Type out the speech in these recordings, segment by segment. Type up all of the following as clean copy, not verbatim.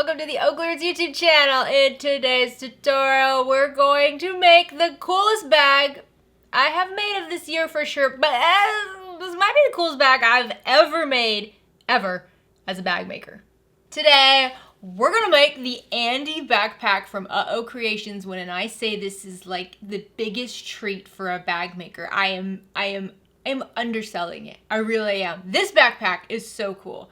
welcome to the OklaRoots YouTube channel. In today's tutorial, we're going to make the coolest bag I have made of this year for sure, but this might be the coolest bag I've ever made, ever, as a bag maker. Today, we're gonna make the Andy backpack from Creations. When I say this is like the biggest treat for a bag maker, I am underselling it. I really am. This backpack is so cool.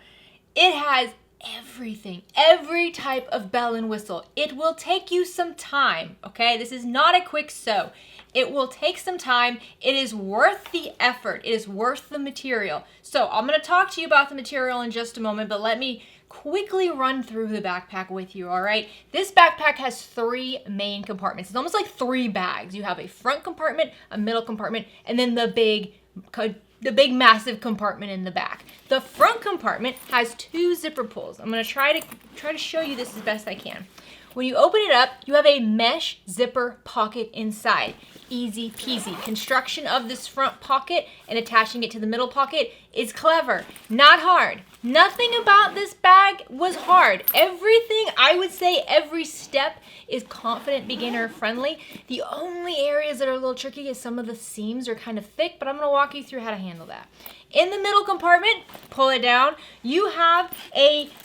It has everything, every type of bell and whistle. It will take you some time, okay? This is not a quick sew. It will take some time. It is worth the effort. It is worth the material. So I'm gonna talk to you about the material in just a moment, but let me quickly run through the backpack with you, all right? This backpack has 3 main compartments. It's almost like 3 bags. You have a front compartment, a middle compartment, and then the big massive compartment in the back. The front compartment has 2 zipper pulls. I'm gonna try to show you this as best I can. When you open it up, you have a mesh zipper pocket inside. Easy peasy. Construction of this front pocket and attaching it to the middle pocket is clever, not hard. Nothing about this bag was hard. Everything, I would say every step is confident beginner friendly. The only areas that are a little tricky is some of the seams are kind of thick, but I'm gonna walk you through how to handle that. In the middle compartment, pull it down, you have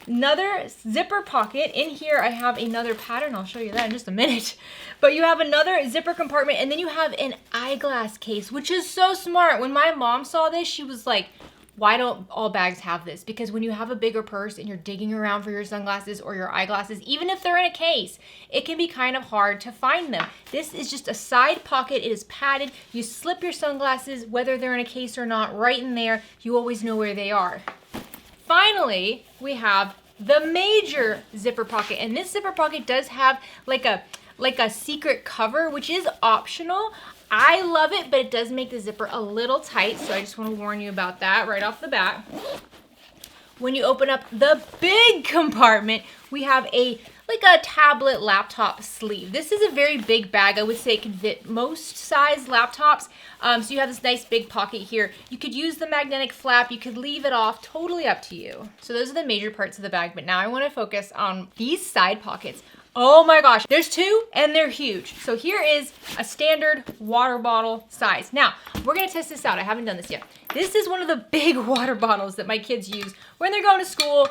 another zipper pocket. In here, I have another pattern. I'll show you that in just a minute. But you have another zipper compartment, and then you have an eyeglass case, which is so smart. When my mom saw this, she was like, why don't all bags have this? Because when you have a bigger purse and you're digging around for your sunglasses or your eyeglasses, even if they're in a case, it can be kind of hard to find them. This is just a side pocket. It is padded. You slip your sunglasses, whether they're in a case or not, right in there. You always know where they are. Finally, we have the major zipper pocket. And this zipper pocket does have like a secret cover, which is optional. I love it, but it does make the zipper a little tight, so I just want to warn you about that right off the bat. When you open up the big compartment, we have like a tablet laptop sleeve. This is a very big bag. I would say it can fit most size laptops. So you have this nice big pocket here. You could use the magnetic flap. You could leave it off, totally up to you. So those are the major parts of the bag, but now I want to focus on these side pockets. Oh my gosh, there's 2 and they're huge. So here is a standard water bottle size. Now, we're gonna test this out. I haven't done this yet. This is one of the big water bottles that my kids use when they're going to school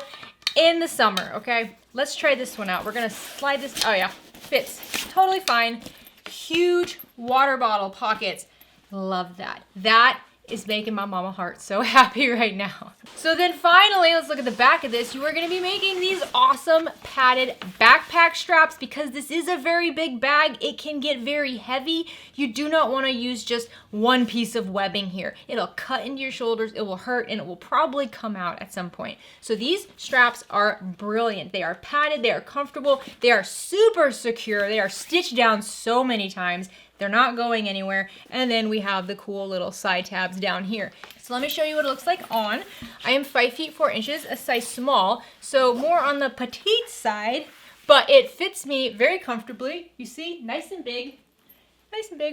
in the summer, okay? Let's try this one out. We're gonna slide this, oh yeah, fits totally fine. Huge water bottle pockets. Love that. That is making my mama heart so happy right now. So then finally, let's look at the back of this. You are gonna be making these awesome padded backpack straps because this is a very big bag. It can get very heavy. You do not wanna use just one piece of webbing here. It'll cut into your shoulders, it will hurt, and it will probably come out at some point. So these straps are brilliant. They are padded, they are comfortable, they are super secure, they are stitched down so many times. They're not going anywhere. And then we have the cool little side tabs down here. So let me show you what it looks like on. I am 5 feet 4 inches, a size small, so more on the petite side, but it fits me very comfortably. You see, nice and big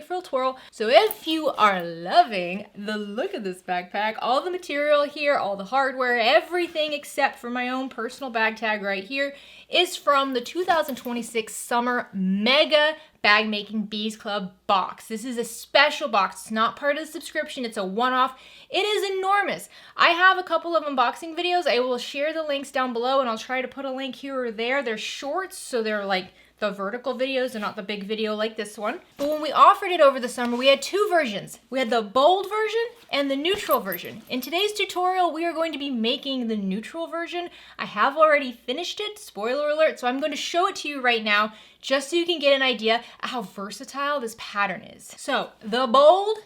for a twirl. So if you are loving the look of this backpack, all the material here, all the hardware, everything except for my own personal bag tag right here is from the 2026 Summer Mega Bag Making Bees Club box. This is a special box. It's not part of the subscription. It's a one-off. It is enormous. I have a couple of unboxing videos. I will share the links down below, and I'll try to put a link here or there. They're shorts, so they're like the vertical videos and not the big video like this one. But when we offered it over the summer, we had 2 versions. We had the bold version and the neutral version. In today's tutorial, we are going to be making the neutral version. I have already finished it, spoiler alert, so I'm going to show it to you right now just so you can get an idea of how versatile this pattern is. So the bold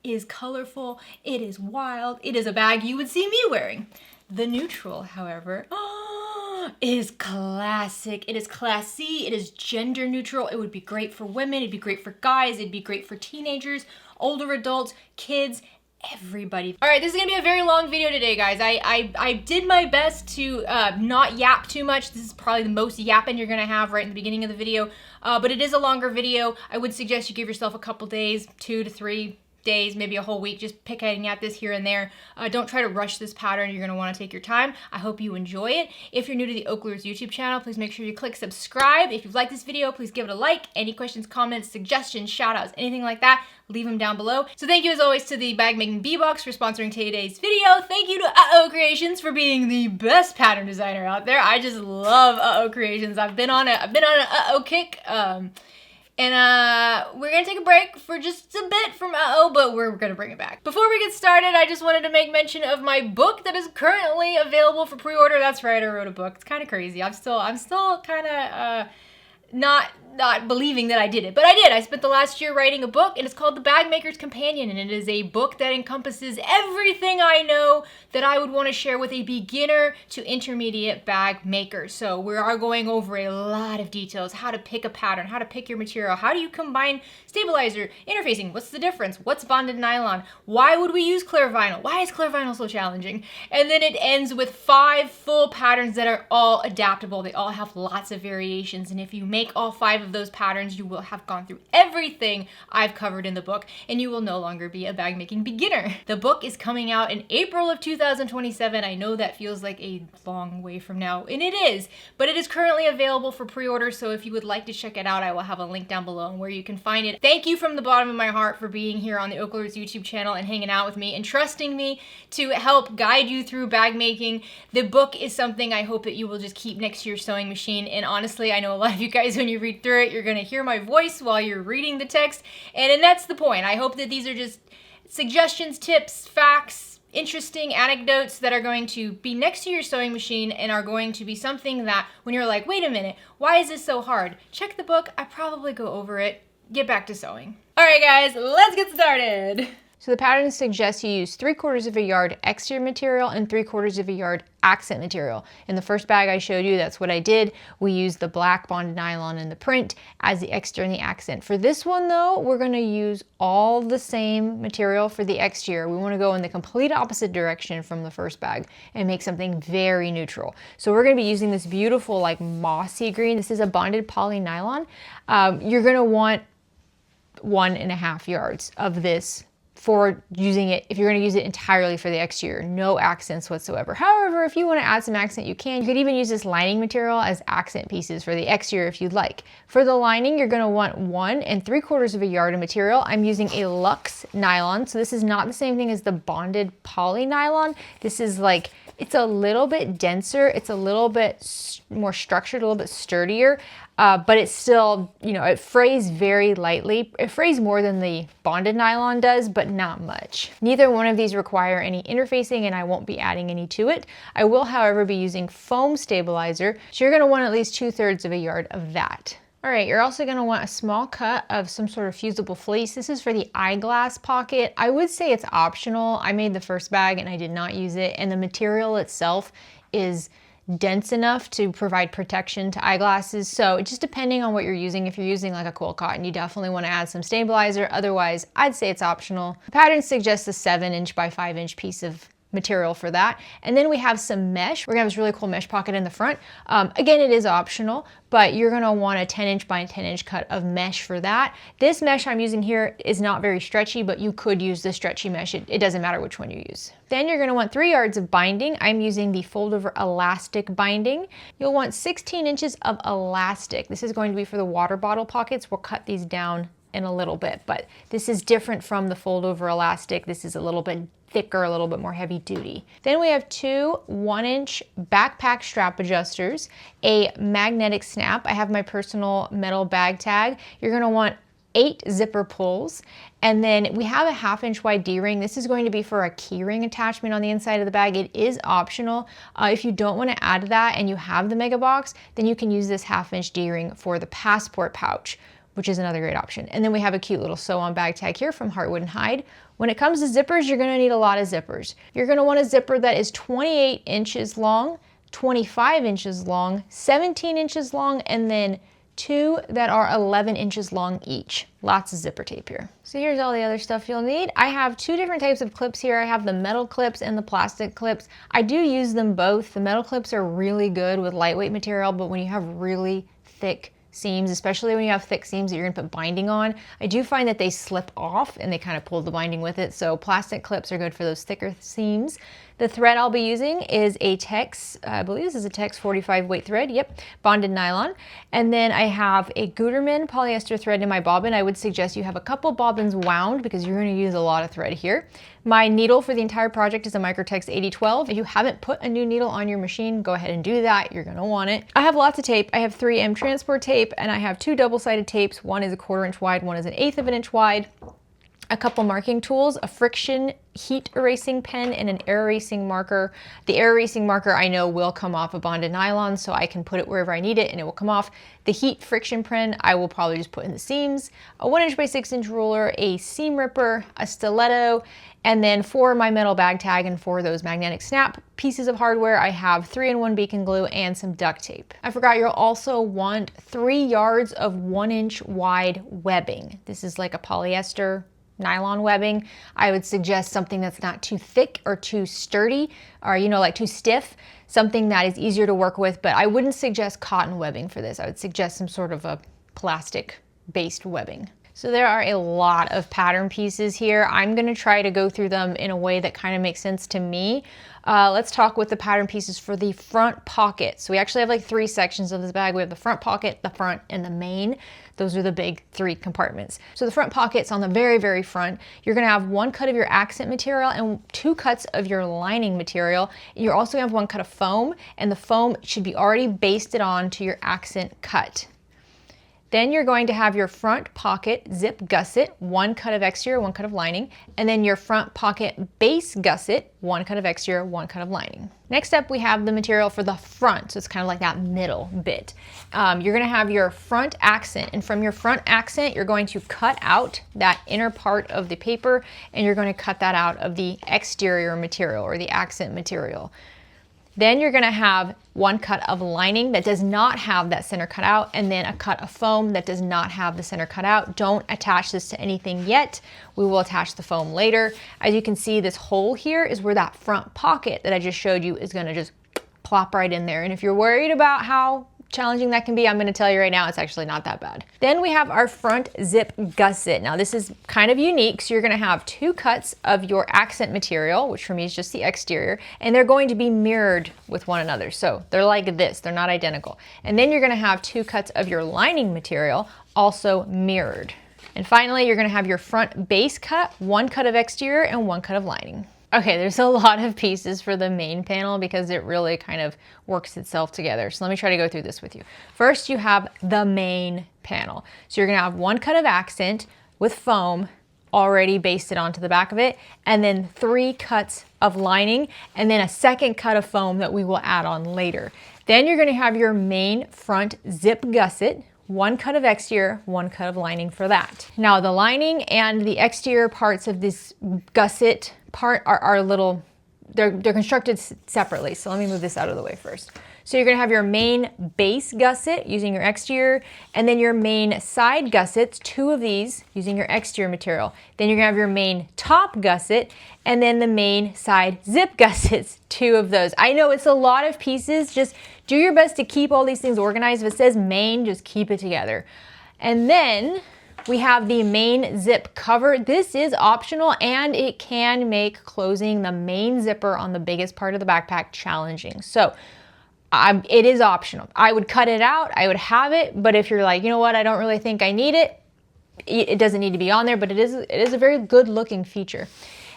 is colorful, it is wild, it is a bag you would see me wearing. The neutral, however, is classic. It is classy. It is gender neutral. It would be great for women. It'd be great for guys. It'd be great for teenagers, older adults, kids, everybody. All right, this is gonna be a very long video today, guys. I did my best to not yap too much. This is probably the most yapping you're gonna have right in the beginning of the video, but it is a longer video. I would suggest you give yourself a couple days, 2 to 3 days, maybe a whole week, just picking at this here and there. Don't try to rush this pattern. You're going to want to take your time. I hope you enjoy it. If you're new to the OklaRoots YouTube channel, please make sure you click subscribe. If you've liked this video, please give it a like. Any questions, comments, suggestions, shout outs, anything like that, leave them down below. So thank you as always to the Bag Making Bee-Box for sponsoring today's video. Thank you to Creations for being the best pattern designer out there. I just love Creations. I've been on an kick. We're gonna take a break for just a bit from but we're gonna bring it back. Before we get started, I just wanted to make mention of my book that is currently available for pre-order. That's right, I wrote a book. It's kind of crazy. I'm still kind of not believing that I did it, but I did. I spent the last year writing a book, and it's called The Bag Maker's Companion, and it is a book that encompasses everything I know that I would want to share with a beginner to intermediate bag maker. So we are going over a lot of details: how to pick a pattern, how to pick your material, how do you combine stabilizer, interfacing, what's the difference, what's bonded nylon, why would we use clear vinyl, why is clear vinyl so challenging, and then it ends with 5 full patterns that are all adaptable. They all have lots of variations, and if you make all 5 of those patterns, you will have gone through everything I've covered in the book, and you will no longer be a bag making beginner. The book is coming out in April of 2027. I know that feels like a long way from now, and it is, but it is currently available for pre-order, so if you would like to check it out, I will have a link down below where you can find it. Thank you from the bottom of my heart for being here on the OklaRoots YouTube channel and hanging out with me and trusting me to help guide you through bag making. The book is something I hope that you will just keep next to your sewing machine, and honestly, I know a lot of you guys, when you read through it, you're going to hear my voice while you're reading the text, and that's the point. I hope that these are just suggestions, tips, facts, interesting anecdotes that are going to be next to your sewing machine and are going to be something that when you're like, wait a minute, why is this so hard? Check the book. I probably go over it. Get back to sewing. All right, guys, let's get started. So the pattern suggests you use 3/4 of a yard exterior material and 3/4 of a yard accent material. In the first bag I showed you, that's what I did. We used the black bonded nylon and the print as the exterior and the accent. For this one though, we're gonna use all the same material for the exterior. We wanna go in the complete opposite direction from the first bag and make something very neutral. So we're gonna be using this beautiful like mossy green. This is a bonded poly nylon. You're gonna want 1.5 yards of this for using it, if you're going to use it entirely for the exterior, no accents whatsoever. However, if you want to add some accent, you can. You could even use this lining material as accent pieces for the exterior if you'd like. For the lining, you're going to want 1 3/4 of a yard of material. I'm using a luxe nylon, so this is not the same thing as the bonded poly nylon. This is like, it's a little bit denser, it's a little bit more structured, a little bit sturdier, but it's still, you know, it frays very lightly. It frays more than the bonded nylon does, but not much. Neither one of these require any interfacing, and I won't be adding any to it. I will, however, be using foam stabilizer, so you're gonna want at least 2/3 of a yard of that. All right, you're also gonna want a small cut of some sort of fusible fleece. This is for the Eyeglass Pocket. I would say it's optional. I made the first bag and I did not use it, and the material itself is dense enough to provide protection to eyeglasses. So just depending on what you're using, if you're using like a quilt cotton, you definitely want to add some stabilizer. Otherwise, I'd say it's optional. The pattern suggests a 7" by 5" piece of material for that. And then we have some mesh. We're gonna have this really cool mesh pocket in the front. Again, it is optional, but you're gonna want a 10" by 10" cut of mesh for that. This mesh I'm using here is not very stretchy, but you could use the stretchy mesh. It doesn't matter which one you use. Then you're gonna want 3 yards of binding. I'm using the fold over elastic binding. You'll want 16 inches of elastic. This is going to be for the water bottle pockets. We'll cut these down in a little bit, but this is different from the fold over elastic. This is a little bit thicker, a little bit more heavy duty. Then we have 2 1" backpack strap adjusters, a magnetic snap. I have my personal metal bag tag. You're gonna want 8 zipper pulls, and then we have a 1/2" wide D-ring. This is going to be for a key ring attachment on the inside of the bag. It is optional. If you don't want to add that and you have the mega box, then you can use this 1/2" D-ring for the passport pouch, which is another great option. And then we have a cute little sew-on bag tag here from Heartwood and Hide. When it comes to zippers, you're gonna need a lot of zippers. You're gonna want a zipper that is 28 inches long, 25 inches long, 17 inches long, and then 2 that are 11 inches long each. Lots of zipper tape here. So here's all the other stuff you'll need. I have 2 different types of clips here. I have the metal clips and the plastic clips. I do use them both. The metal clips are really good with lightweight material, but when you have really thick seams, especially when you have thick seams that you're gonna put binding on. I do find that they slip off and they kind of pull the binding with it, so plastic clips are good for those thicker seams. The thread I'll be using is a Tex, I believe this is a Tex 45 weight thread, yep, bonded nylon. And then I have a Gutermann polyester thread in my bobbin. I would suggest you have a couple bobbins wound because you're gonna use a lot of thread here. My needle for the entire project is a Microtex 8012. If you haven't put a new needle on your machine, go ahead and do that. You're gonna want it. I have lots of tape. I have 3M transport tape and I have 2 double-sided tapes. One is a 1/4 inch wide, one is 1/8 of an inch wide. A couple marking tools, a friction heat erasing pen, and an air erasing marker. The air erasing marker I know will come off a bonded nylon, so I can put it wherever I need it and it will come off. The heat friction pen I will probably just put in the seams. A 1 inch by 6 inch ruler, a seam ripper, a stiletto, and then for my metal bag tag and for those magnetic snap pieces of hardware, I have 3-in-1 beacon glue and some duct tape. I forgot, you'll also want 3 yards of 1 inch wide webbing. This is like a polyester nylon webbing. I would suggest something that's not too thick or too sturdy or, you know, like too stiff, something that is easier to work with, but I wouldn't suggest cotton webbing for this. I would suggest some sort of a plastic based webbing. So there are a lot of pattern pieces here. I'm gonna try to go through them in a way that kind of makes sense to me. Let's talk with the pattern pieces for the front pocket. So we actually have like 3 sections of this bag. We have the front pocket, the front, and the main. Those are the big 3 compartments. So the front pocket's on the very, very front. You're gonna have 1 cut of your accent material and 2 cuts of your lining material. You're also gonna have 1 cut of foam, and the foam should be already basted on to your accent cut. Then you're going to have your front pocket zip gusset, 1 cut of exterior, 1 cut of lining, and then your front pocket base gusset, 1 cut of exterior, 1 cut of lining. Next up, we have the material for the front, so it's kind of like that middle bit. You're gonna have your front accent, and from your front accent, you're going to cut out that inner part of the paper, and you're going to cut that out of the exterior material or the accent material. Then you're gonna have 1 cut of lining that does not have that center cut out, and then a cut of foam that does not have the center cut out. Don't attach this to anything yet. We will attach the foam later. As you can see, this hole here is where that front pocket that I just showed you is gonna just plop right in there. And if you're worried about how challenging that can be, I'm gonna tell you right now, it's actually not that bad. Then we have our front zip gusset. Now this is kind of unique. So you're gonna have 2 cuts of your accent material, which for me is just the exterior, and they're going to be mirrored with one another. So they're like this, they're not identical. And then you're gonna have 2 cuts of your lining material, also mirrored. And finally, you're gonna have your front base cut, 1 cut of exterior and 1 cut of lining. Okay, there's a lot of pieces for the main panel because it really kind of works itself together. So let me try to go through this with you. First, you have the main panel. So you're gonna have 1 cut of accent with foam already basted onto the back of it, and then 3 cuts of lining, and then a 2nd cut of foam that we will add on later. Then you're gonna have your main front zip gusset, 1 cut of exterior, 1 cut of lining for that. Now the lining and the exterior parts of this gusset part are little, they're constructed separately. So let me move this out of the way first. So you're gonna have your main base gusset using your exterior, and then your main side gussets, 2 of these using your exterior material. Then you're gonna have your main top gusset, and then the main side zip gussets, 2 of those. I know it's a lot of pieces, just do your best to keep all these things organized. If it says main, just keep it together. And then we have the main zip cover. This is optional and it can make closing the main zipper on the biggest part of the backpack challenging. So it is optional. I would cut it out, I would have it, but if you're like, you know what, I don't really think I need it, it doesn't need to be on there, but it is a very good looking feature.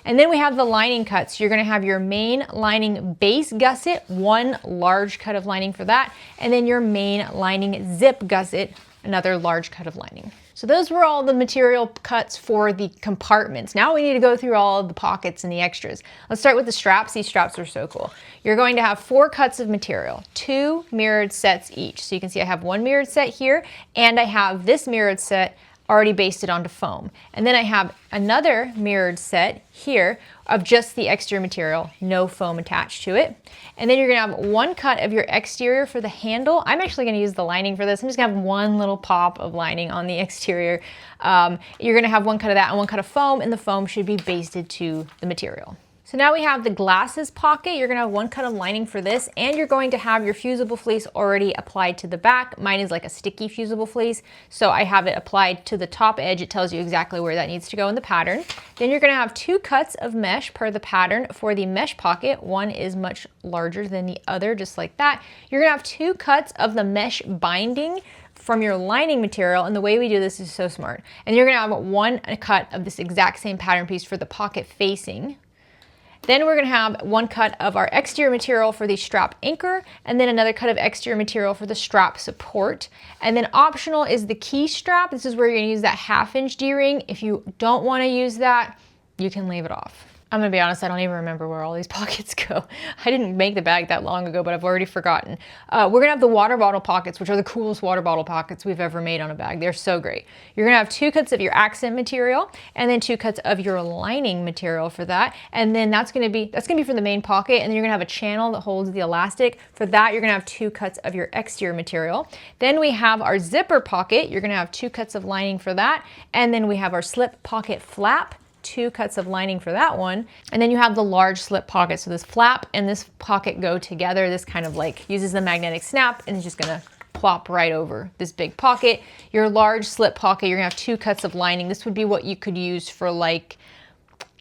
And then we have the lining cuts. You're gonna have your main lining base gusset, 1 large cut of lining for that, and then your main lining zip gusset, another large cut of lining. So those were all the material cuts for the compartments. Now we need to go through all of the pockets and the extras. Let's start with the straps. These straps are so cool. You're going to have 4 cuts of material, 2 mirrored sets each. So you can see I have 1 mirrored set here, and I have this mirrored set already basted onto foam. And then I have another mirrored set here of just the exterior material, no foam attached to it. And then you're gonna have 1 cut of your exterior for the handle. I'm actually gonna use the lining for this. I'm just gonna have 1 little pop of lining on the exterior. You're gonna have 1 cut of that and 1 cut of foam, and the foam should be basted to the material. So now we have the glasses pocket. You're gonna have 1 cut of lining for this, and you're going to have your fusible fleece already applied to the back. Mine is like a sticky fusible fleece, so I have it applied to the top edge. It tells you exactly where that needs to go in the pattern. Then you're gonna have 2 cuts of mesh per the pattern for the mesh pocket. One is much larger than the other, just like that. You're gonna have 2 cuts of the mesh binding from your lining material, and the way we do this is so smart. And you're gonna have 1 cut of this exact same pattern piece for the pocket facing. Then we're gonna have 1 cut of our exterior material for the strap anchor, and then another cut of exterior material for the strap support. And then optional is the key strap. This is where you're gonna use that 1/2 inch D-ring. If you don't wanna use that, you can leave it off. I'm gonna be honest, I don't even remember where all these pockets go. I didn't make the bag that long ago, but I've already forgotten. We're gonna have the water bottle pockets, which are the coolest water bottle pockets we've ever made on a bag. They're so great. You're gonna have 2 cuts of your accent material, and then 2 cuts of your lining material for that. And then that's gonna be for the main pocket, and then you're gonna have a channel that holds the elastic. For that, you're gonna have 2 cuts of your exterior material. Then we have our zipper pocket. You're gonna have 2 cuts of lining for that. And then we have our slip pocket flap. 2 cuts of lining for that one. And then you have the large slip pocket. So this flap and this pocket go together. This kind of like uses the magnetic snap and is just gonna plop right over this big pocket. Your large slip pocket, you're gonna have 2 cuts of lining. This would be what you could use for like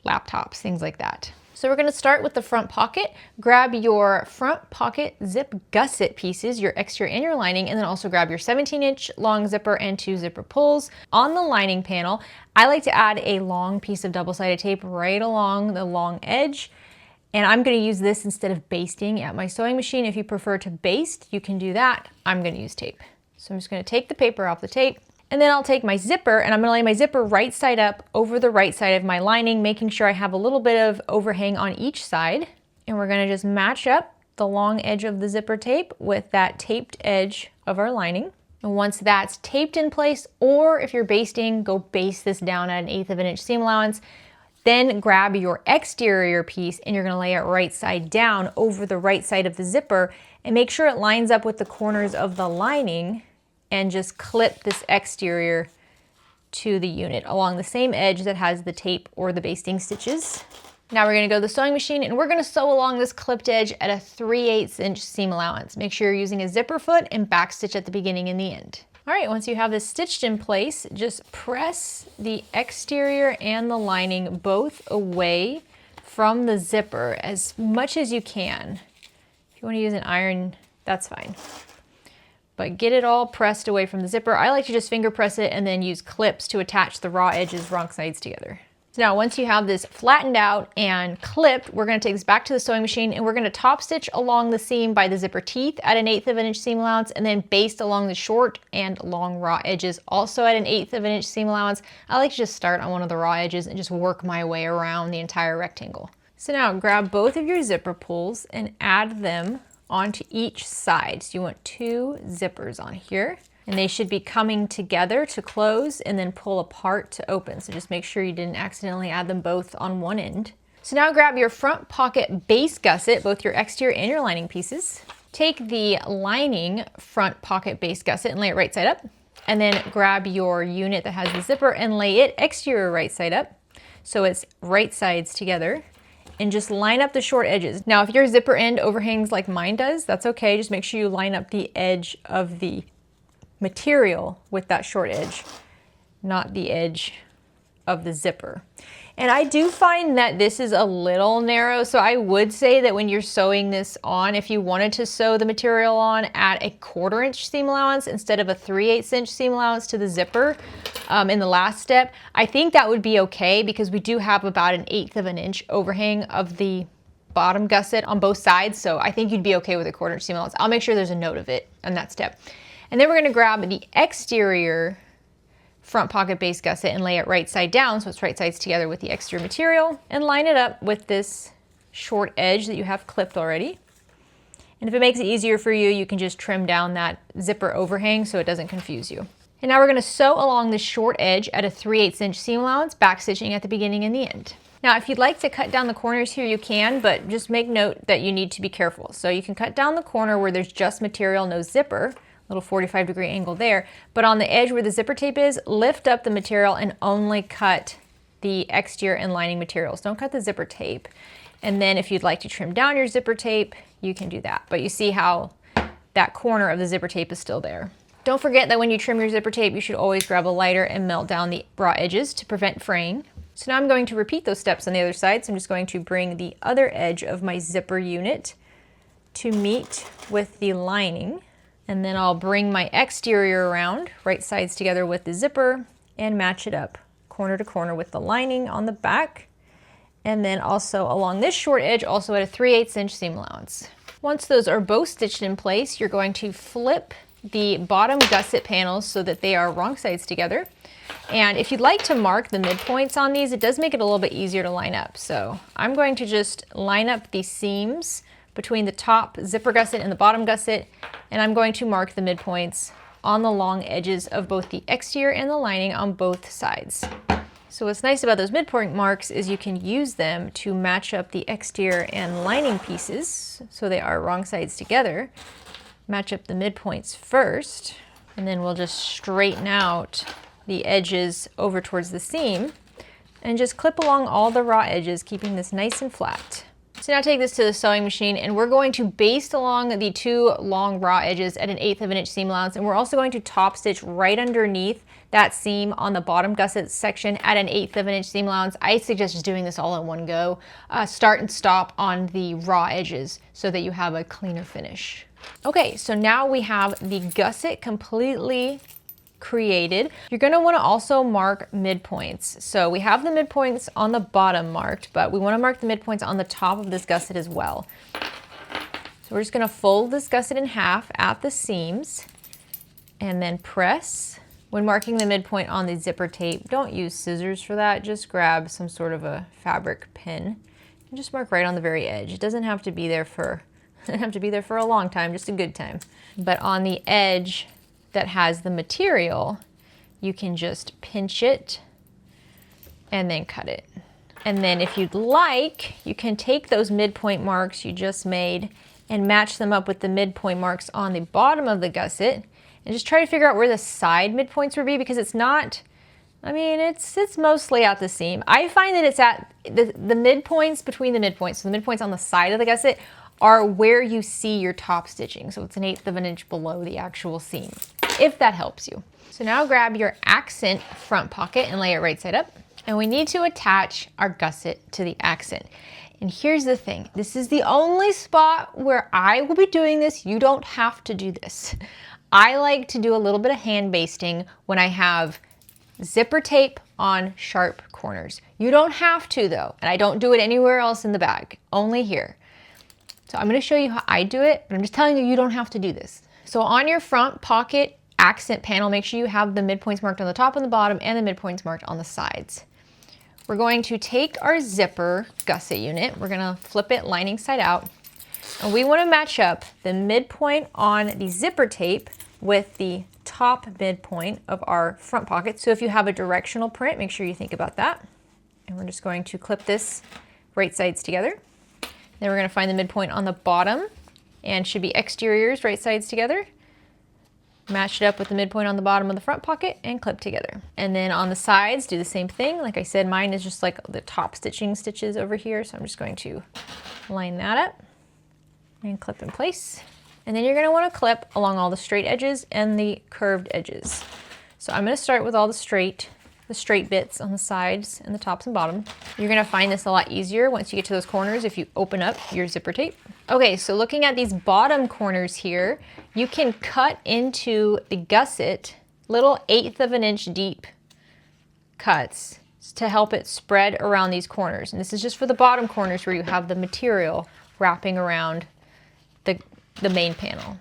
laptops, things like that. So we're gonna start with the front pocket. Grab your front pocket zip gusset pieces, your exterior and your lining, and then also grab your 17-inch long zipper and 2 zipper pulls. On the lining panel, I like to add a long piece of double-sided tape right along the long edge. And I'm gonna use this instead of basting at my sewing machine. If you prefer to baste, you can do that. I'm gonna use tape. So I'm just gonna take the paper off the tape, and then I'll take my zipper and I'm gonna lay my zipper right side up over the right side of my lining, making sure I have a little bit of overhang on each side. And we're gonna just match up the long edge of the zipper tape with that taped edge of our lining. And once that's taped in place, or if you're basting, go baste this down at 1/8 of an inch seam allowance. Then grab your exterior piece and you're gonna lay it right side down over the right side of the zipper and make sure it lines up with the corners of the lining, and just clip this exterior to the unit along the same edge that has the tape or the basting stitches. Now we're gonna go to the sewing machine and we're gonna sew along this clipped edge at a 3/8 inch seam allowance. Make sure you're using a zipper foot and back stitch at the beginning and the end. All right, once you have this stitched in place, just press the exterior and the lining both away from the zipper as much as you can. If you wanna use an iron, that's fine. But get it all pressed away from the zipper. I like to just finger press it and then use clips to attach the raw edges, wrong sides together. So now once you have this flattened out and clipped, we're gonna take this back to the sewing machine and we're gonna top stitch along the seam by the zipper teeth at 1/8 of an inch seam allowance, and then baste along the short and long raw edges also at 1/8 of an inch seam allowance. I like to just start on one of the raw edges and just work my way around the entire rectangle. So now grab both of your zipper pulls and add them onto each side. So you want 2 zippers on here, and they should be coming together to close and then pull apart to open. So just make sure you didn't accidentally add them both on one end. So now grab your front pocket base gusset, both your exterior and your lining pieces. Take the lining front pocket base gusset and lay it right side up. And then grab your unit that has the zipper and lay it exterior right side up, so it's right sides together. And just line up the short edges. Now, if your zipper end overhangs like mine does, that's okay. Just make sure you line up the edge of the material with that short edge, not the edge of the zipper. And I do find that this is a little narrow, so I would say that when you're sewing this on, if you wanted to sew the material on at a 1/4 inch seam allowance instead of a 3/8 inch seam allowance to the zipper in the last step, I think that would be okay, because we do have about 1/8 of an inch overhang of the bottom gusset on both sides, so I think you'd be okay with a 1/4 inch seam allowance. I'll make sure there's a note of it on that step. And then we're gonna grab the exterior front pocket base gusset and lay it right side down, so it's right sides together with the exterior material, and line it up with this short edge that you have clipped already. And if it makes it easier for you, you can just trim down that zipper overhang so it doesn't confuse you. And now we're gonna sew along the short edge at a 3/8 inch seam allowance, back stitching at the beginning and the end. Now, if you'd like to cut down the corners here, you can, but just make note that you need to be careful. So you can cut down the corner where there's just material, no zipper, little 45-degree angle there, but on the edge where the zipper tape is, lift up the material and only cut the exterior and lining materials. Don't cut the zipper tape. And then if you'd like to trim down your zipper tape, you can do that. But you see how that corner of the zipper tape is still there. Don't forget that when you trim your zipper tape, you should always grab a lighter and melt down the raw edges to prevent fraying. So now I'm going to repeat those steps on the other side. So I'm just going to bring the other edge of my zipper unit to meet with the lining. And then I'll bring my exterior around, right sides together with the zipper, and match it up corner to corner with the lining on the back. And then also along this short edge, also at a 3/8 inch seam allowance. Once those are both stitched in place, you're going to flip the bottom gusset panels so that they are wrong sides together. And if you'd like to mark the midpoints on these, it does make it a little bit easier to line up. So I'm going to just line up the seams between the top zipper gusset and the bottom gusset, and I'm going to mark the midpoints on the long edges of both the exterior and the lining on both sides. So what's nice about those midpoint marks is you can use them to match up the exterior and lining pieces so they are wrong sides together. Match up the midpoints first, and then we'll just straighten out the edges over towards the seam and just clip along all the raw edges, keeping this nice and flat. So now take this to the sewing machine, and we're going to baste along the two long raw edges at 1/8 of an inch seam allowance, and we're also going to top stitch right underneath that seam on the bottom gusset section at 1/8 of an inch seam allowance. I suggest just doing this all in one go. Start and stop on the raw edges so that you have a cleaner finish. Okay, so now we have the gusset completely created. You're going to want to also mark midpoints. So we have the midpoints on the bottom marked, but we want to mark the midpoints on the top of this gusset as well. So we're just going to fold this gusset in half at the seams and then press. When marking the midpoint on the zipper tape, don't use scissors for that. Just grab some sort of a fabric pin and just mark right on the very edge. It doesn't have to be there for a long time, just a good time. But on the edge that has the material, you can just pinch it and then cut it. And then if you'd like, you can take those midpoint marks you just made and match them up with the midpoint marks on the bottom of the gusset and just try to figure out where the side midpoints would be, because it's not, I mean, it's mostly at the seam. I find that it's at the midpoints between the midpoints. So the midpoints on the side of the gusset are where you see your top stitching. So it's 1/8 of an inch below the actual seam, if that helps you. So now grab your accent front pocket and lay it right side up. And we need to attach our gusset to the accent. And here's the thing, this is the only spot where I will be doing this. You don't have to do this. I like to do a little bit of hand basting when I have zipper tape on sharp corners. You don't have to though, and I don't do it anywhere else in the bag, only here. So I'm going to show you how I do it, but I'm just telling you, you don't have to do this. So on your front pocket accent panel, make sure you have the midpoints marked on the top and the bottom and the midpoints marked on the sides. We're going to take our zipper gusset unit, we're going to flip it lining side out, and we want to match up the midpoint on the zipper tape with the top midpoint of our front pocket. So if you have a directional print, make sure you think about that. And we're just going to clip this right sides together. Then we're going to find the midpoint on the bottom, and should be exteriors right sides together. Match it up with the midpoint on the bottom of the front pocket and clip together. And then on the sides, do the same thing. Like I said, mine is just like the top stitching stitches over here. So I'm just going to line that up and clip in place. And then you're going to want to clip along all the straight edges and the curved edges. So I'm going to start with all the straight bits on the sides and the tops and bottom. You're going to find this a lot easier once you get to those corners if you open up your zipper tape. Okay, so looking at these bottom corners here, you can cut into the gusset little 1/8 of an inch deep cuts to help it spread around these corners. And this is just for the bottom corners where you have the material wrapping around the main panel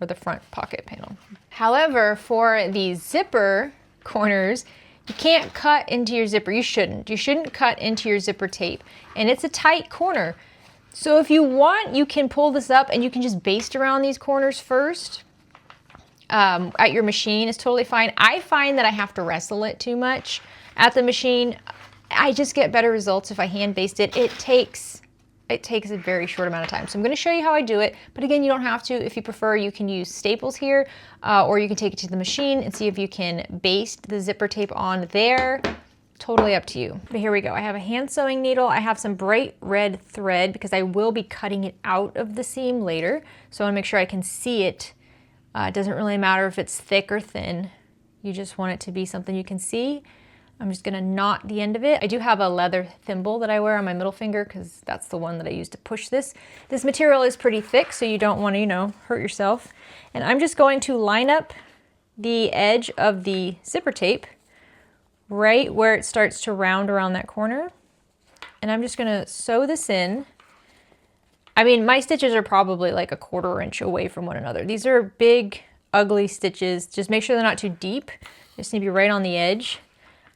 or the front pocket panel. However, for the zipper corners, you can't cut into your zipper. You shouldn't cut into your zipper tape. And it's a tight corner. So if you want, you can pull this up and you can just baste around these corners first. At your machine is totally fine. I find that I have to wrestle it too much at the machine. I just get better results if I hand baste it. It takes a very short amount of time. So I'm going to show you how I do it. But again, you don't have to. If you prefer, you can use staples here, or you can take it to the machine and see if you can baste the zipper tape on there. totally up to you. But here we go. I have a hand sewing needle. I have some bright red thread because I will be cutting it out of the seam later. So I want to make sure I can see it. It doesn't really matter if it's thick or thin. You just want it to be something you can see. I'm just gonna knot the end of it. I do have a leather thimble that I wear on my middle finger because that's the one that I use to push this. This material is pretty thick, so you don't want to, you know, hurt yourself. And I'm just going to line up the edge of the zipper tape right where it starts to round around that corner. And I'm just gonna sew this in. I mean, my stitches are probably like a 1/4 inch away from one another. These are big, ugly stitches. Just make sure they're not too deep. They just need to be right on the edge.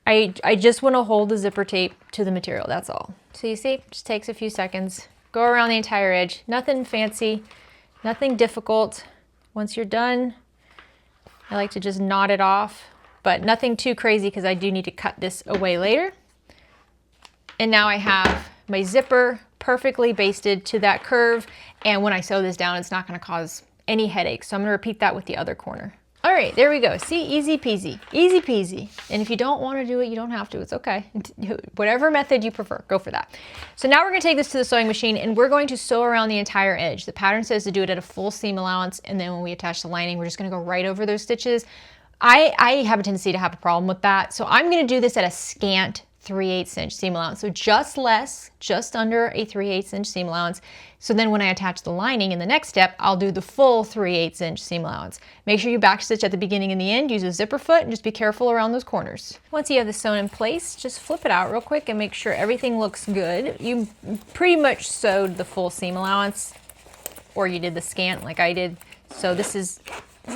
I just want to hold the zipper tape to the material, that's all. So you see, it just takes a few seconds. Go around the entire edge. Nothing fancy, nothing difficult. Once you're done, I like to just knot it off, but nothing too crazy because I do need to cut this away later. And now I have my zipper perfectly basted to that curve. And when I sew this down, it's not going to cause any headaches. So I'm going to repeat that with the other corner. All right, there we go. See, easy peasy, easy peasy. And if you don't want to do it, you don't have to. It's okay. Whatever method you prefer, go for that. So now we're going to take this to the sewing machine and we're going to sew around the entire edge. The pattern says to do it at a full seam allowance, and then when we attach the lining, we're just going to go right over those stitches. I have a tendency to have a problem with that, so I'm going to do this at a scant 3/8 inch seam allowance. So just less, just under a 3/8 inch seam allowance. So then when I attach the lining in the next step, I'll do the full 3/8 inch seam allowance. Make sure you backstitch at the beginning and the end, use a zipper foot, and just be careful around those corners. Once you have this sewn in place, just flip it out real quick and make sure everything looks good. You pretty much sewed the full seam allowance, or you did the scant like I did. So this is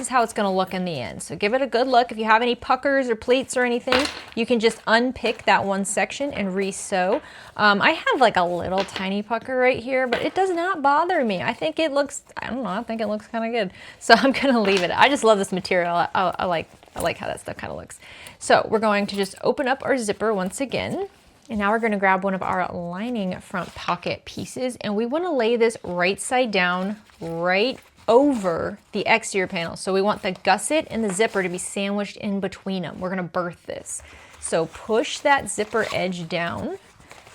how it's going to look in the end. So give it a good look. If you have any puckers or pleats or anything, you can just unpick that one section and re-sew. I have like a little tiny pucker right here, but it does not bother me. I think it looks, I don't know, I think it looks kind of good. So I'm going to leave it. I just love this material. I like how that stuff kind of looks. So we're going to just open up our zipper once again. And now we're going to grab one of our lining front pocket pieces, and we want to lay this right side down, right over the exterior panel. So we want the gusset and the zipper to be sandwiched in between them. We're going to birth this. So push that zipper edge down,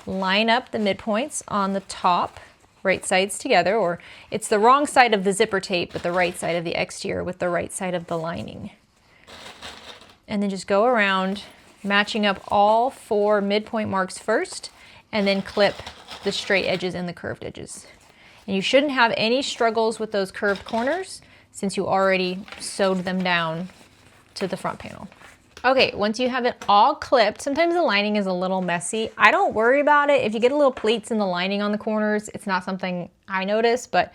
line up the midpoints on the top, right sides together, or it's the wrong side of the zipper tape, but the right side of the exterior with the right side of the lining. And then just go around, matching up all 4 midpoint marks first, and then clip the straight edges and the curved edges. And you shouldn't have any struggles with those curved corners since you already sewed them down to the front panel. Okay, once you have it all clipped, sometimes the lining is a little messy. I don't worry about it. If you get a little pleats in the lining on the corners, it's not something I notice, but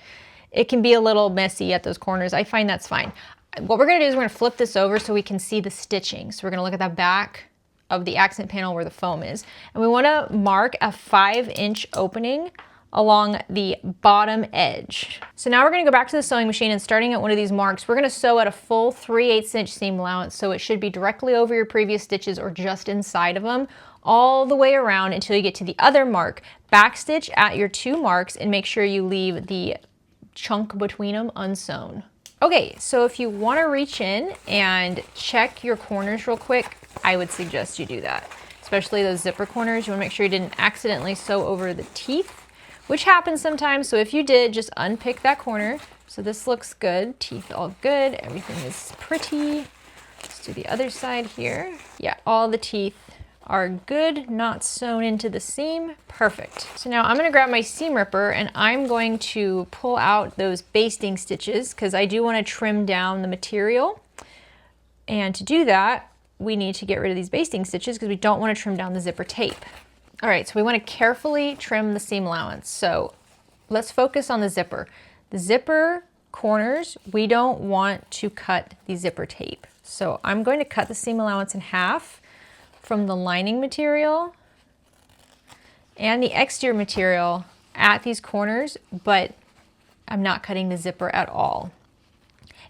it can be a little messy at those corners. I find that's fine. What we're gonna do is we're gonna flip this over so we can see the stitching. So we're gonna look at the back of the accent panel where the foam is. And we wanna mark a 5-inch opening along the bottom edge. So now we're gonna go back to the sewing machine, and starting at one of these marks, we're gonna sew at a full 3/8 inch seam allowance, so it should be directly over your previous stitches or just inside of them, all the way around until you get to the other mark. Backstitch at your 2 marks and make sure you leave the chunk between them unsewn. Okay, so if you wanna reach in and check your corners real quick, I would suggest you do that. Especially those zipper corners, you wanna make sure you didn't accidentally sew over the teeth, which happens sometimes. So if you did, just unpick that corner. So this looks good, teeth all good, everything is pretty. Let's do the other side here. Yeah, all the teeth are good, not sewn into the seam, perfect. So now I'm gonna grab my seam ripper and I'm going to pull out those basting stitches because I do wanna trim down the material. And to do that, we need to get rid of these basting stitches because we don't wanna trim down the zipper tape. All right, so we want to carefully trim the seam allowance. So let's focus on the zipper. The zipper corners, we don't want to cut the zipper tape. So I'm going to cut the seam allowance in half from the lining material and the exterior material at these corners, but I'm not cutting the zipper at all.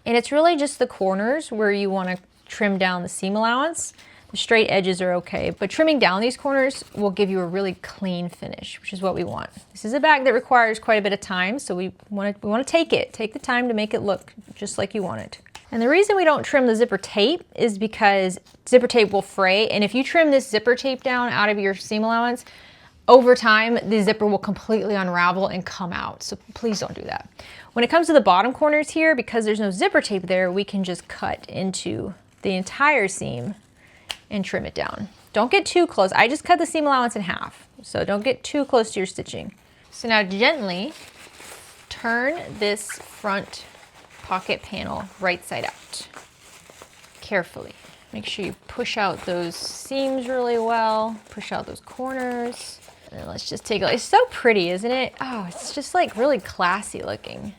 And it's really just the corners where you want to trim down the seam allowance. The straight edges are okay, but trimming down these corners will give you a really clean finish, which is what we want. This is a bag that requires quite a bit of time, so we want to take the time to make it look just like you want it. And the reason we don't trim the zipper tape is because zipper tape will fray. And if you trim this zipper tape down out of your seam allowance, over time, the zipper will completely unravel and come out. So please don't do that. When it comes to the bottom corners here, because there's no zipper tape there, we can just cut into the entire seam and trim it down. Don't get too close. I just cut the seam allowance in half, so don't get too close to your stitching. So now gently turn this front pocket panel right side out. Carefully. Make sure you push out those seams really well, push out those corners. And then let's just take a look. It's so pretty, isn't it? Oh, it's just like really classy looking.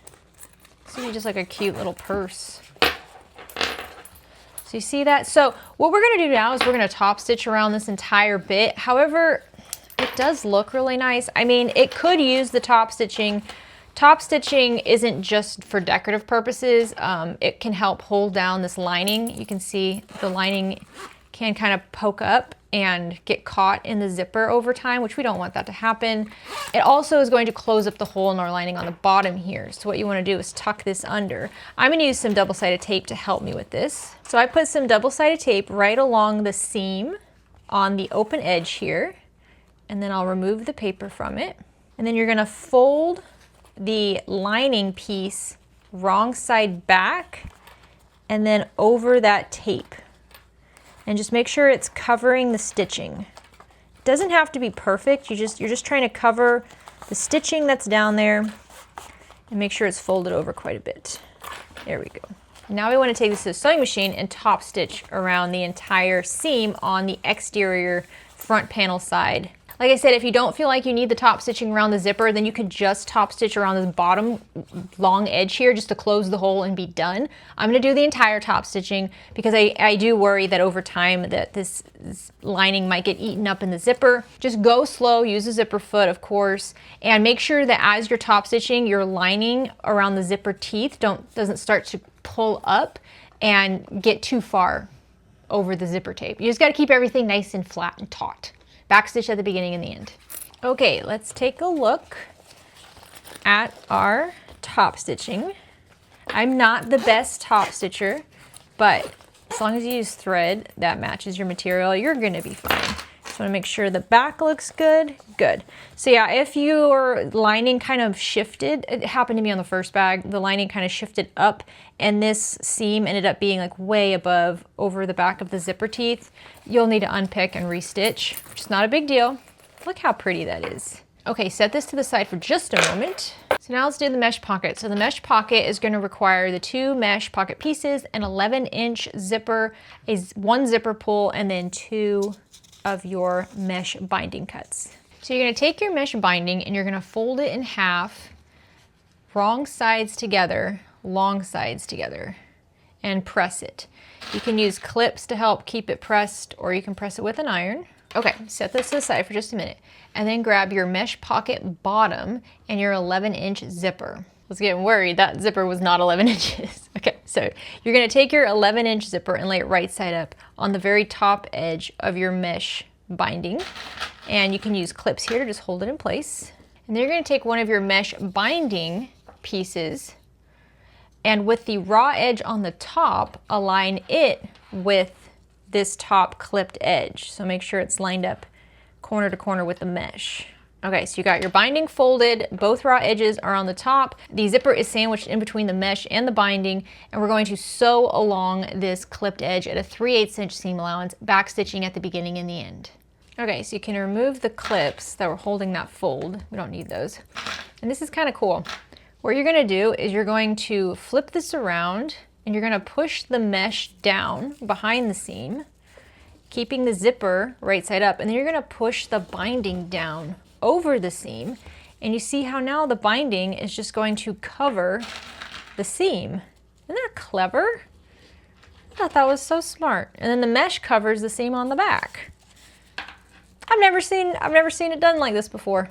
It's gonna be just like a cute little purse. So you see that? So what we're gonna do now is we're gonna top stitch around this entire bit. However, it does look really nice. I mean, it could use the top stitching. Top stitching isn't just for decorative purposes. It can help hold down this lining. You can see the lining can kind of poke up and get caught in the zipper over time, which we don't want that to happen. It also is going to close up the hole in our lining on the bottom here. So what you want to do is tuck this under. I'm going to use some double-sided tape to help me with this. So I put some double-sided tape right along the seam on the open edge here, and then I'll remove the paper from it. And then you're going to fold the lining piece wrong side back and then over that tape. And just make sure it's covering the stitching. It doesn't have to be perfect. You're just trying to cover the stitching that's down there and make sure it's folded over quite a bit. There we go. Now we want to take this to the sewing machine and top stitch around the entire seam on the exterior front panel side. Like I said, if you don't feel like you need the top stitching around the zipper, then you could just top stitch around this bottom long edge here just to close the hole and be done. I'm gonna do the entire top stitching because I do worry that over time that this lining might get eaten up in the zipper. Just go slow, use a zipper foot, of course, and make sure that as you're top stitching, your lining around the zipper teeth doesn't start to pull up and get too far over the zipper tape. You just gotta keep everything nice and flat and taut. Backstitch at the beginning and the end. Okay, let's take a look at our top stitching. I'm not the best top stitcher, but as long as you use thread that matches your material, you're gonna be fine. Just wanna make sure the back looks good. Good. So yeah, if your lining kind of shifted, it happened to me on the first bag, the lining kind of shifted up and this seam ended up being like way above over the back of the zipper teeth, you'll need to unpick and restitch, which is not a big deal. Look how pretty that is. Okay, set this to the side for just a moment. So now let's do the mesh pocket. So the mesh pocket is gonna require the 2 mesh pocket pieces, an 11-inch zipper, one zipper pull, and then 2 of your mesh binding cuts. So you're gonna take your mesh binding and you're gonna fold it in half, wrong sides together, long sides together, and press it. You can use clips to help keep it pressed, or you can press it with an iron. Okay, set this to the side for just a minute, and then grab your mesh pocket bottom and your 11-inch zipper. I was getting worried, that zipper was not 11 inches. Okay, so you're gonna take your 11-inch zipper and lay it right side up on the very top edge of your mesh binding. And you can use clips here to just hold it in place. And then you're gonna take one of your mesh binding pieces and with the raw edge on the top, align it with this top clipped edge. So make sure it's lined up corner to corner with the mesh. Okay, so you got your binding folded, both raw edges are on the top. The zipper is sandwiched in between the mesh and the binding, and we're going to sew along this clipped edge at a 3/8 inch seam allowance, back stitching at the beginning and the end. Okay, so you can remove the clips that were holding that fold. We don't need those. And this is kind of cool. What you're gonna do is you're going to flip this around and you're gonna push the mesh down behind the seam, keeping the zipper right side up, and then you're gonna push the binding down over the seam, and you see how now the binding is just going to cover the seam. Isn't that clever? I thought that was so smart. And then the mesh covers the seam on the back. I've never seen it done like this before.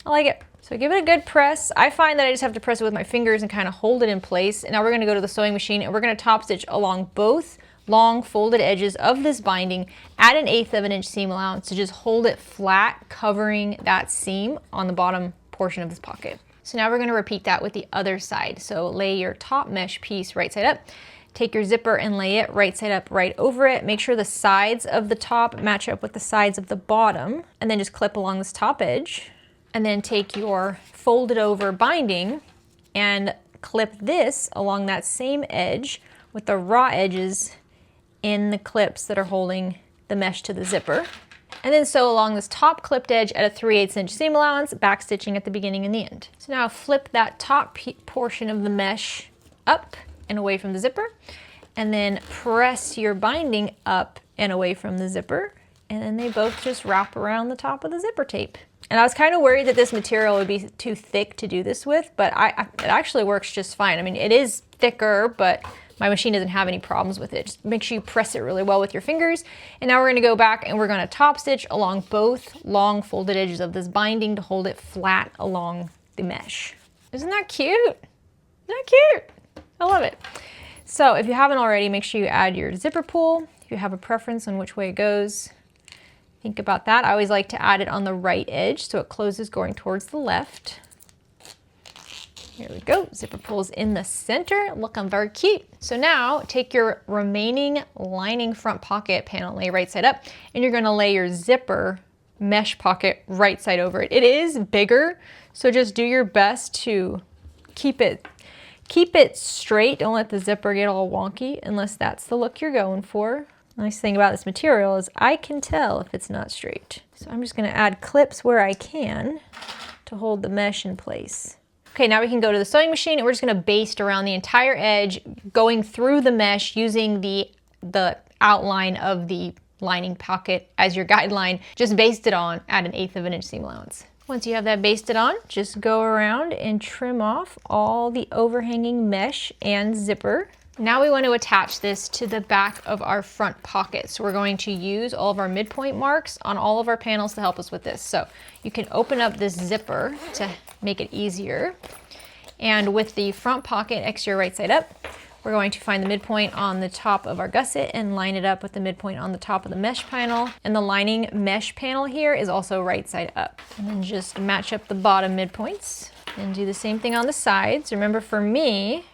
I like it. So give it a good press. I find that I just have to press it with my fingers and kind of hold it in place. And now we're gonna go to the sewing machine and we're gonna top stitch along both long folded edges of this binding at an 1/8 of an inch seam allowance to just hold it flat, covering that seam on the bottom portion of this pocket. So now we're going to repeat that with the other side. So lay your top mesh piece right side up. Take your zipper and lay it right side up right over it. Make sure the sides of the top match up with the sides of the bottom, and then just clip along this top edge. And then take your folded over binding and clip this along that same edge with the raw edges in the clips that are holding the mesh to the zipper. And then sew along this top clipped edge at a 3/8 inch seam allowance, back stitching at the beginning and the end. So now flip that top portion of the mesh up and away from the zipper, and then press your binding up and away from the zipper, and then they both just wrap around the top of the zipper tape. And I was kind of worried that this material would be too thick to do this with, but it actually works just fine. I mean, it is thicker, but my machine doesn't have any problems with it. Just make sure you press it really well with your fingers. And now we're gonna go back and we're gonna top stitch along both long folded edges of this binding to hold it flat along the mesh. Isn't that cute? Isn't that cute? I love it. So if you haven't already, make sure you add your zipper pull. If you have a preference on which way it goes, think about that. I always like to add it on the right edge so it closes going towards the left. Here we go, zipper pulls in the center, looking very cute. So now take your remaining lining front pocket panel, lay right side up, and you're gonna lay your zipper mesh pocket right side over it. It is bigger, so just do your best to keep it straight. Don't let the zipper get all wonky unless that's the look you're going for. Nice thing about this material is I can tell if it's not straight. So I'm just gonna add clips where I can to hold the mesh in place. Okay, now we can go to the sewing machine and we're just gonna baste around the entire edge, going through the mesh using the outline of the lining pocket as your guideline. Just baste it on at an 1/8 of an inch seam allowance. Once you have that basted on, just go around and trim off all the overhanging mesh and zipper. Now we want to attach this to the back of our front pocket. So we're going to use all of our midpoint marks on all of our panels to help us with this. So you can open up this zipper to make it easier. And with the front pocket exterior right side up, we're going to find the midpoint on the top of our gusset and line it up with the midpoint on the top of the mesh panel. And the lining mesh panel here is also right side up. And then just match up the bottom midpoints and do the same thing on the sides. Remember, for me,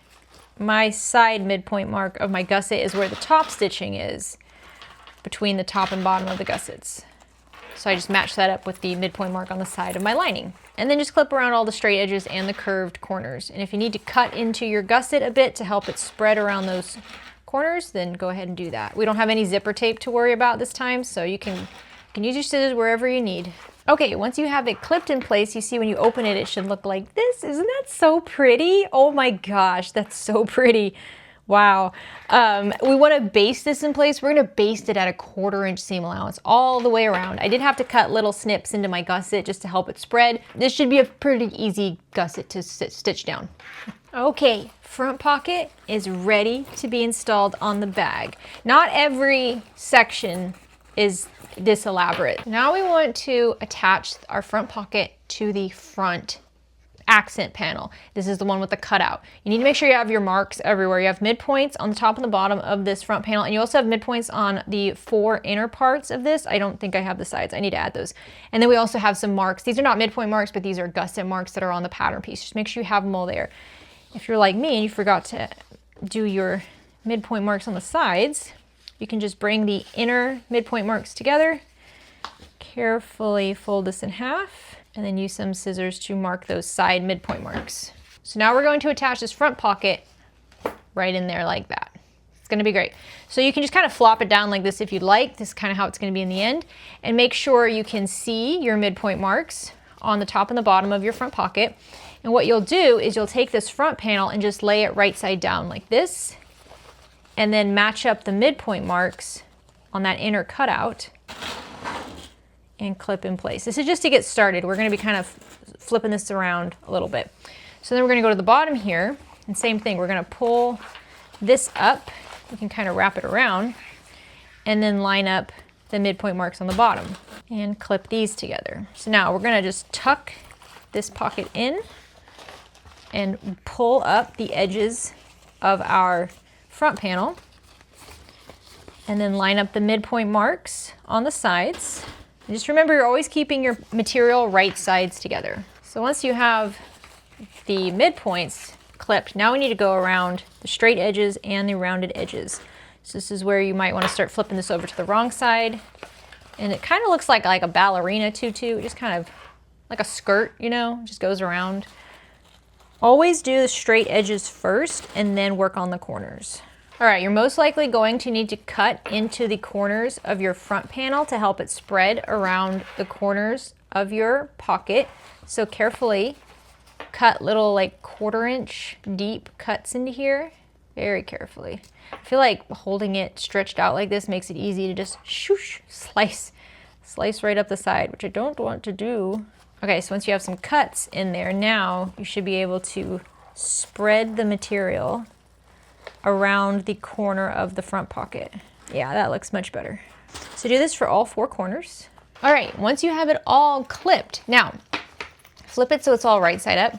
my side midpoint mark of my gusset is where the top stitching is between the top and bottom of the gussets. So I just match that up with the midpoint mark on the side of my lining. And then just clip around all the straight edges and the curved corners. And if you need to cut into your gusset a bit to help it spread around those corners, then go ahead and do that. We don't have any zipper tape to worry about this time, so you can use your scissors wherever you need. Okay, once you have it clipped in place, you see when you open it, it should look like this. Isn't that so pretty? Oh my gosh, that's so pretty. Wow. We want to baste this in place. We're going to baste it at a 1/4 inch seam allowance all the way around. I did have to cut little snips into my gusset just to help it spread. This should be a pretty easy gusset to stitch down. Okay, front pocket is ready to be installed on the bag. Not every section is this elaborate. Now we want to attach our front pocket to the front accent panel. This is the one with the cutout. You need to make sure you have your marks everywhere. You have midpoints on the top and the bottom of this front panel, and you also have midpoints on the 4 inner parts of this. I don't think I have the sides. I need to add those. And then we also have some marks. These are not midpoint marks, but these are gusset marks that are on the pattern piece. Just make sure you have them all there. If you're like me and you forgot to do your midpoint marks on the sides, you can just bring the inner midpoint marks together, carefully fold this in half, and then use some scissors to mark those side midpoint marks. So now we're going to attach this front pocket right in there like that. It's gonna be great. So you can just kind of flop it down like this if you'd like. This is kind of how it's gonna be in the end. And make sure you can see your midpoint marks on the top and the bottom of your front pocket. And what you'll do is you'll take this front panel and just lay it right side down like this, and then match up the midpoint marks on that inner cutout and clip in place. This is just to get started. We're gonna be kind of flipping this around a little bit. So then we're gonna go to the bottom here, and same thing, we're gonna pull this up. You can kind of wrap it around, and then line up the midpoint marks on the bottom and clip these together. So now we're gonna just tuck this pocket in and pull up the edges of our front panel, and then line up the midpoint marks on the sides. And just remember, you're always keeping your material right sides together. So once you have the midpoints clipped. Now we need to go around the straight edges and the rounded edges. So this is where you might want to start flipping this over to the wrong side. And it kind of looks like a ballerina tutu, just kind of like a skirt, you know, just goes around. Always do the straight edges first and then work on the corners. All right, you're most likely going to need to cut into the corners of your front panel to help it spread around the corners of your pocket. So carefully cut little like 1/4 inch deep cuts into here, very carefully. I feel like holding it stretched out like this makes it easy to just shoosh, slice right up the side, which I don't want to do. Okay, so once you have some cuts in there, now you should be able to spread the material around the corner of the front pocket. Yeah, that looks much better. So do this for all 4 corners. All right, once you have it all clipped, now flip it so it's all right side up.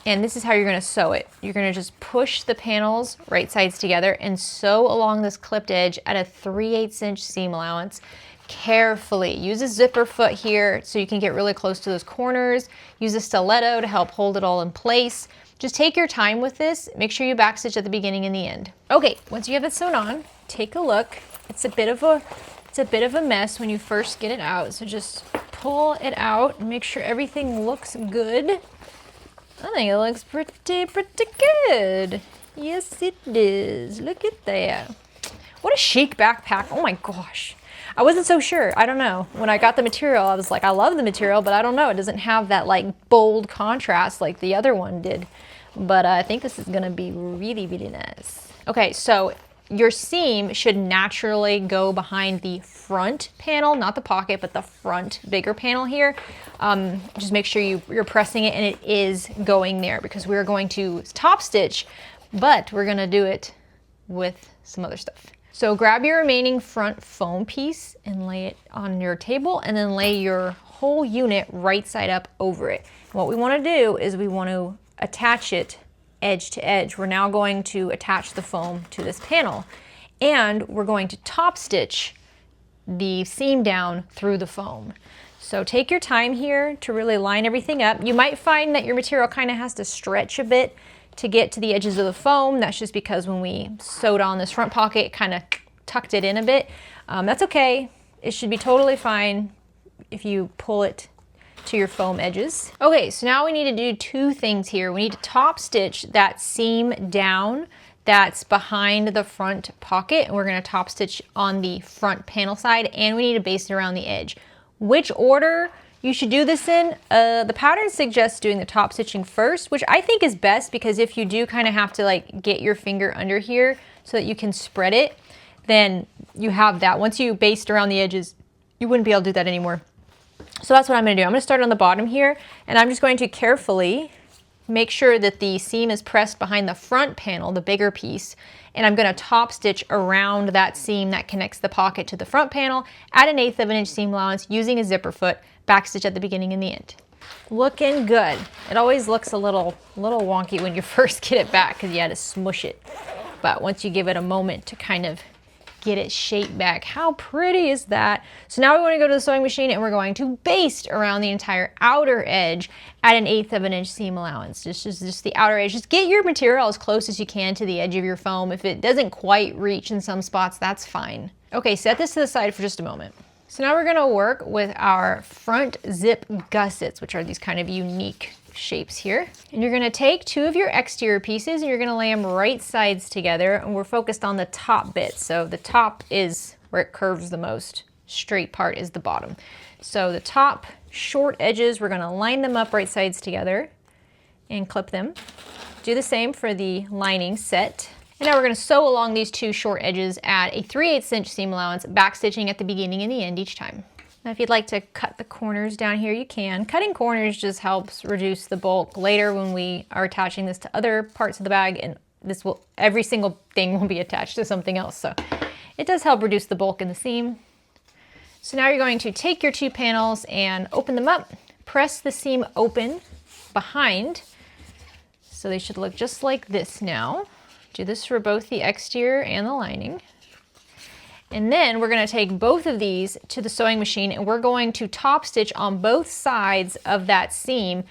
And this is how you're gonna sew it. You're gonna just push the panels right sides together and sew along this clipped edge at a 3/8 inch seam allowance. Carefully. Use a zipper foot here so you can get really close to those corners. Use a stiletto to help hold it all in place. Just take your time with this. Make sure you backstitch at the beginning and the end. Okay, once you have it sewn on, take a look. It's a bit of a mess when you first get it out, so just pull it out and make sure everything looks good. I think it looks pretty good. Yes, it is. Look at that. What a chic backpack. Oh my gosh. I wasn't so sure. I don't know. When I got the material, I was like, I love the material, but I don't know. It doesn't have that like bold contrast like the other one did. But I think this is gonna be really, really nice. Okay, so your seam should naturally go behind the front panel, not the pocket, but the front bigger panel here. Just make sure you're pressing it and it is going there because we're going to top stitch, but we're gonna do it with some other stuff. So grab your remaining front foam piece and lay it on your table and then lay your whole unit right side up over it. What we wanna do is we want to attach it edge to edge. We're now going to attach the foam to this panel and we're going to top stitch the seam down through the foam. So take your time here to really line everything up. You might find that your material kind of has to stretch a bit to get to the edges of the foam. That's just because when we sewed on this front pocket, it kind of tucked it in a bit. That's okay. It should be totally fine if you pull it to your foam edges. Okay, so now we need to do 2 things here. We need to top stitch that seam down that's behind the front pocket, and we're gonna top stitch on the front panel side, and we need to baste it around the edge. Which order you should do this in? The pattern suggests doing the top stitching first, which I think is best because if you do kind of have to like get your finger under here so that you can spread it, then you have that. Once you baste around the edges, you wouldn't be able to do that anymore. So that's what I'm gonna do. I'm gonna start on the bottom here, and I'm just going to carefully make sure that the seam is pressed behind the front panel, the bigger piece, and I'm gonna top stitch around that seam that connects the pocket to the front panel at an 1/8 inch seam allowance using a zipper foot, backstitch at the beginning and the end. Looking good. It always looks a little wonky when you first get it back because you had to smush it. But once you give it a moment to kind of get it shaped back, how pretty is that? So now we want to go to the sewing machine and we're going to baste around the entire outer edge at an 1/8 inch seam allowance. Just the outer edge. Just get your material as close as you can to the edge of your foam. If it doesn't quite reach in some spots, that's fine. Okay, set this to the side for just a moment. So now we're gonna work with our front zip gussets, which are these kind of unique shapes here. And you're gonna take 2 of your exterior pieces and you're gonna lay them right sides together, and we're focused on the top bit. So the top is where it curves the most. Straight part is the bottom. So the top short edges, we're gonna line them up right sides together and clip them. Do the same for the lining set. And now we're gonna sew along these 2 short edges at a 3/8 inch seam allowance, backstitching at the beginning and the end each time. Now if you'd like to cut the corners down here, you can. Cutting corners just helps reduce the bulk later when we are attaching this to other parts of the bag, and every single thing will be attached to something else. So it does help reduce the bulk in the seam. So now you're going to take your 2 panels and open them up, press the seam open behind. So they should look just like this now. Do this for both the exterior and the lining. And then we're gonna take both of these to the sewing machine and we're going to top stitch on both sides of that seam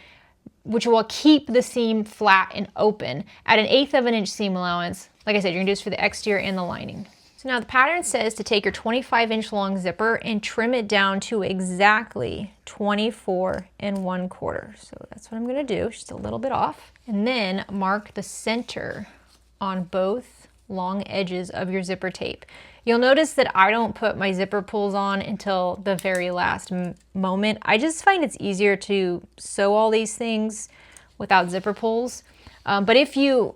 which will keep the seam flat and open at 1/8 of an inch seam allowance. Like I said, you're gonna do this for the exterior and the lining. So now the pattern says to take your 25-inch long zipper and trim it down to exactly 24 1/4. So that's what I'm gonna do, just a little bit off. And then mark the center on both long edges of your zipper tape. You'll notice that I don't put my zipper pulls on until the very last moment. I just find it's easier to sew all these things without zipper pulls. But if you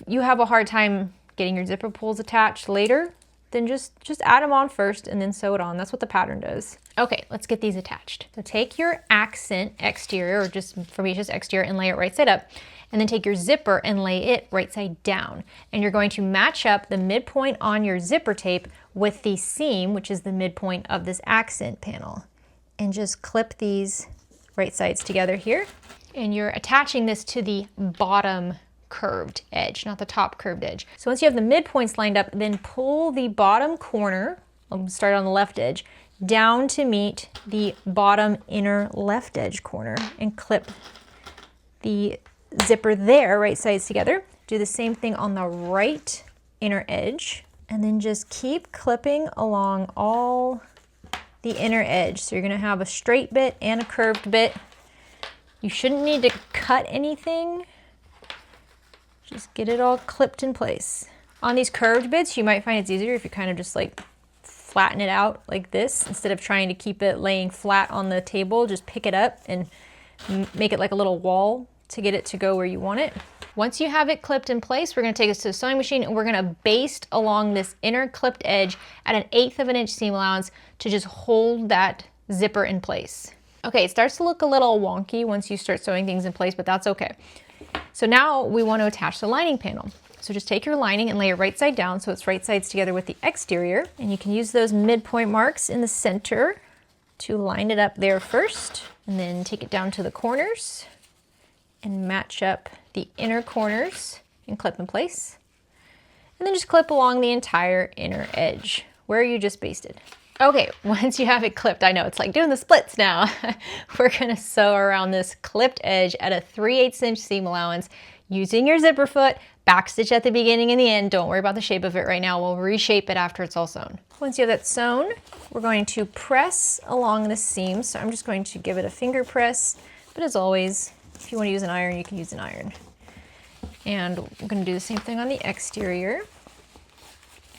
have a hard time getting your zipper pulls attached later, then just add them on first and then sew it on. That's what the pattern does. Okay, let's get these attached. So take your accent exterior, or just for me, just exterior, and lay it right side up. And then take your zipper and lay it right side down. And you're going to match up the midpoint on your zipper tape with the seam, which is the midpoint of this accent panel. And just clip these right sides together here. And you're attaching this to the bottom curved edge, not the top curved edge. So once you have the midpoints lined up, then pull the bottom corner, I'll start on the left edge, down to meet the bottom inner left edge corner and clip the zipper there, right sides together. Do the same thing on the right inner edge, and then just keep clipping along all the inner edge. So you're gonna have a straight bit and a curved bit. You shouldn't need to cut anything. Just get it all clipped in place. On these curved bits, you might find it's easier if you kind of just like flatten it out like this. Instead of trying to keep it laying flat on the table, just pick it up and make it like a little wall to get it to go where you want it. Once you have it clipped in place, we're gonna take this to the sewing machine and we're gonna baste along this inner clipped edge at 1/8 of an inch seam allowance to just hold that zipper in place. Okay, it starts to look a little wonky once you start sewing things in place, but that's okay. So now we want to attach the lining panel. So just take your lining and lay it right side down so it's right sides together with the exterior. And you can use those midpoint marks in the center to line it up there first. And then take it down to the corners and match up the inner corners and clip in place. And then just clip along the entire inner edge where you just basted. Okay, once you have it clipped, I know it's like doing the splits now. We're gonna sew around this clipped edge at a 3/8 inch seam allowance using your zipper foot, backstitch at the beginning and the end. Don't worry about the shape of it right now. We'll reshape it after it's all sewn. Once you have that sewn, we're going to press along the seam. So I'm just going to give it a finger press, but as always, if you wanna use an iron, you can use an iron. And we're gonna do the same thing on the exterior,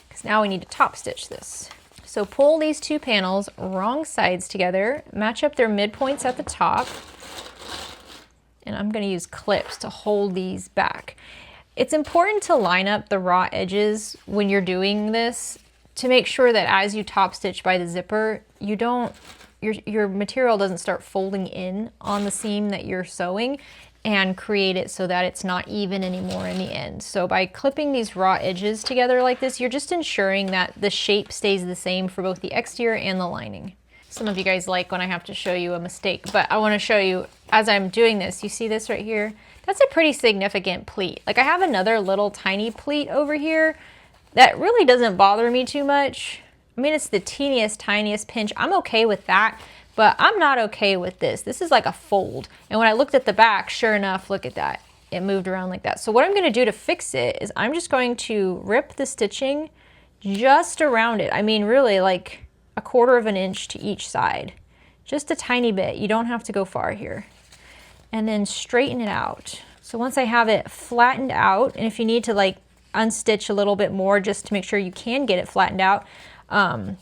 because now we need to top stitch this. So pull these two panels wrong sides together, match up their midpoints at the top, and I'm gonna use clips to hold these back. It's important to line up the raw edges when you're doing this to make sure that as you top stitch by the zipper, your material doesn't start folding in on the seam that you're sewing and create it so that it's not even anymore in the end. So by clipping these raw edges together like this, you're just ensuring that the shape stays the same for both the exterior and the lining. Some of you guys like when I have to show you a mistake, but I wanna show you as I'm doing this. You see this right here? That's a pretty significant pleat. Like I have another little tiny pleat over here that really doesn't bother me too much. I mean, it's the teeniest, tiniest pinch. I'm okay with that. But I'm not okay with this. This is like a fold. And when I looked at the back, sure enough, look at that. It moved around like that. So what I'm gonna do to fix it is I'm just going to rip the stitching just around it. I mean, really like 1/4 of an inch to each side. Just a tiny bit. You don't have to go far here. And then straighten it out. So once I have it flattened out, and if you need to like unstitch a little bit more just to make sure you can get it flattened out,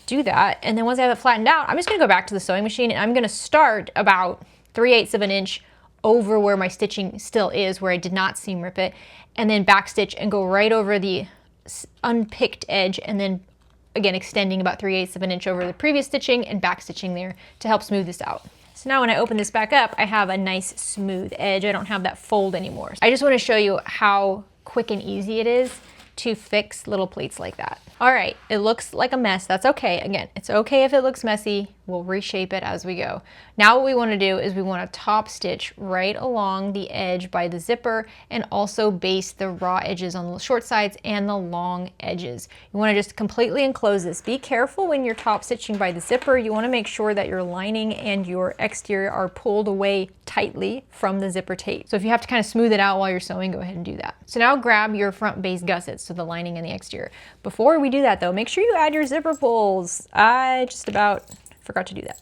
do that. And then once I have it flattened out, I'm just gonna go back to the sewing machine and I'm gonna start about 3/8 of an inch over where my stitching still is, where I did not seam rip it, and then backstitch and go right over the unpicked edge, and then again extending about 3/8 of an inch over the previous stitching and backstitching there to help smooth this out. So now when I open this back up, I have a nice smooth edge. I don't have that fold anymore. I just wanna show you how quick and easy it is to fix little pleats like that. All right, it looks like a mess. That's okay. Again, it's okay if it looks messy. We'll reshape it as we go. Now what we want to do is we want to top stitch right along the edge by the zipper and also baste the raw edges on the short sides and the long edges. You want to just completely enclose this. Be careful when you're top stitching by the zipper. You want to make sure that your lining and your exterior are pulled away tightly from the zipper tape. So if you have to kind of smooth it out while you're sewing, go ahead and do that. So now grab your front base gussets, so the lining and the exterior. Before we do that though, make sure you add your zipper pulls. I just about forgot to do that.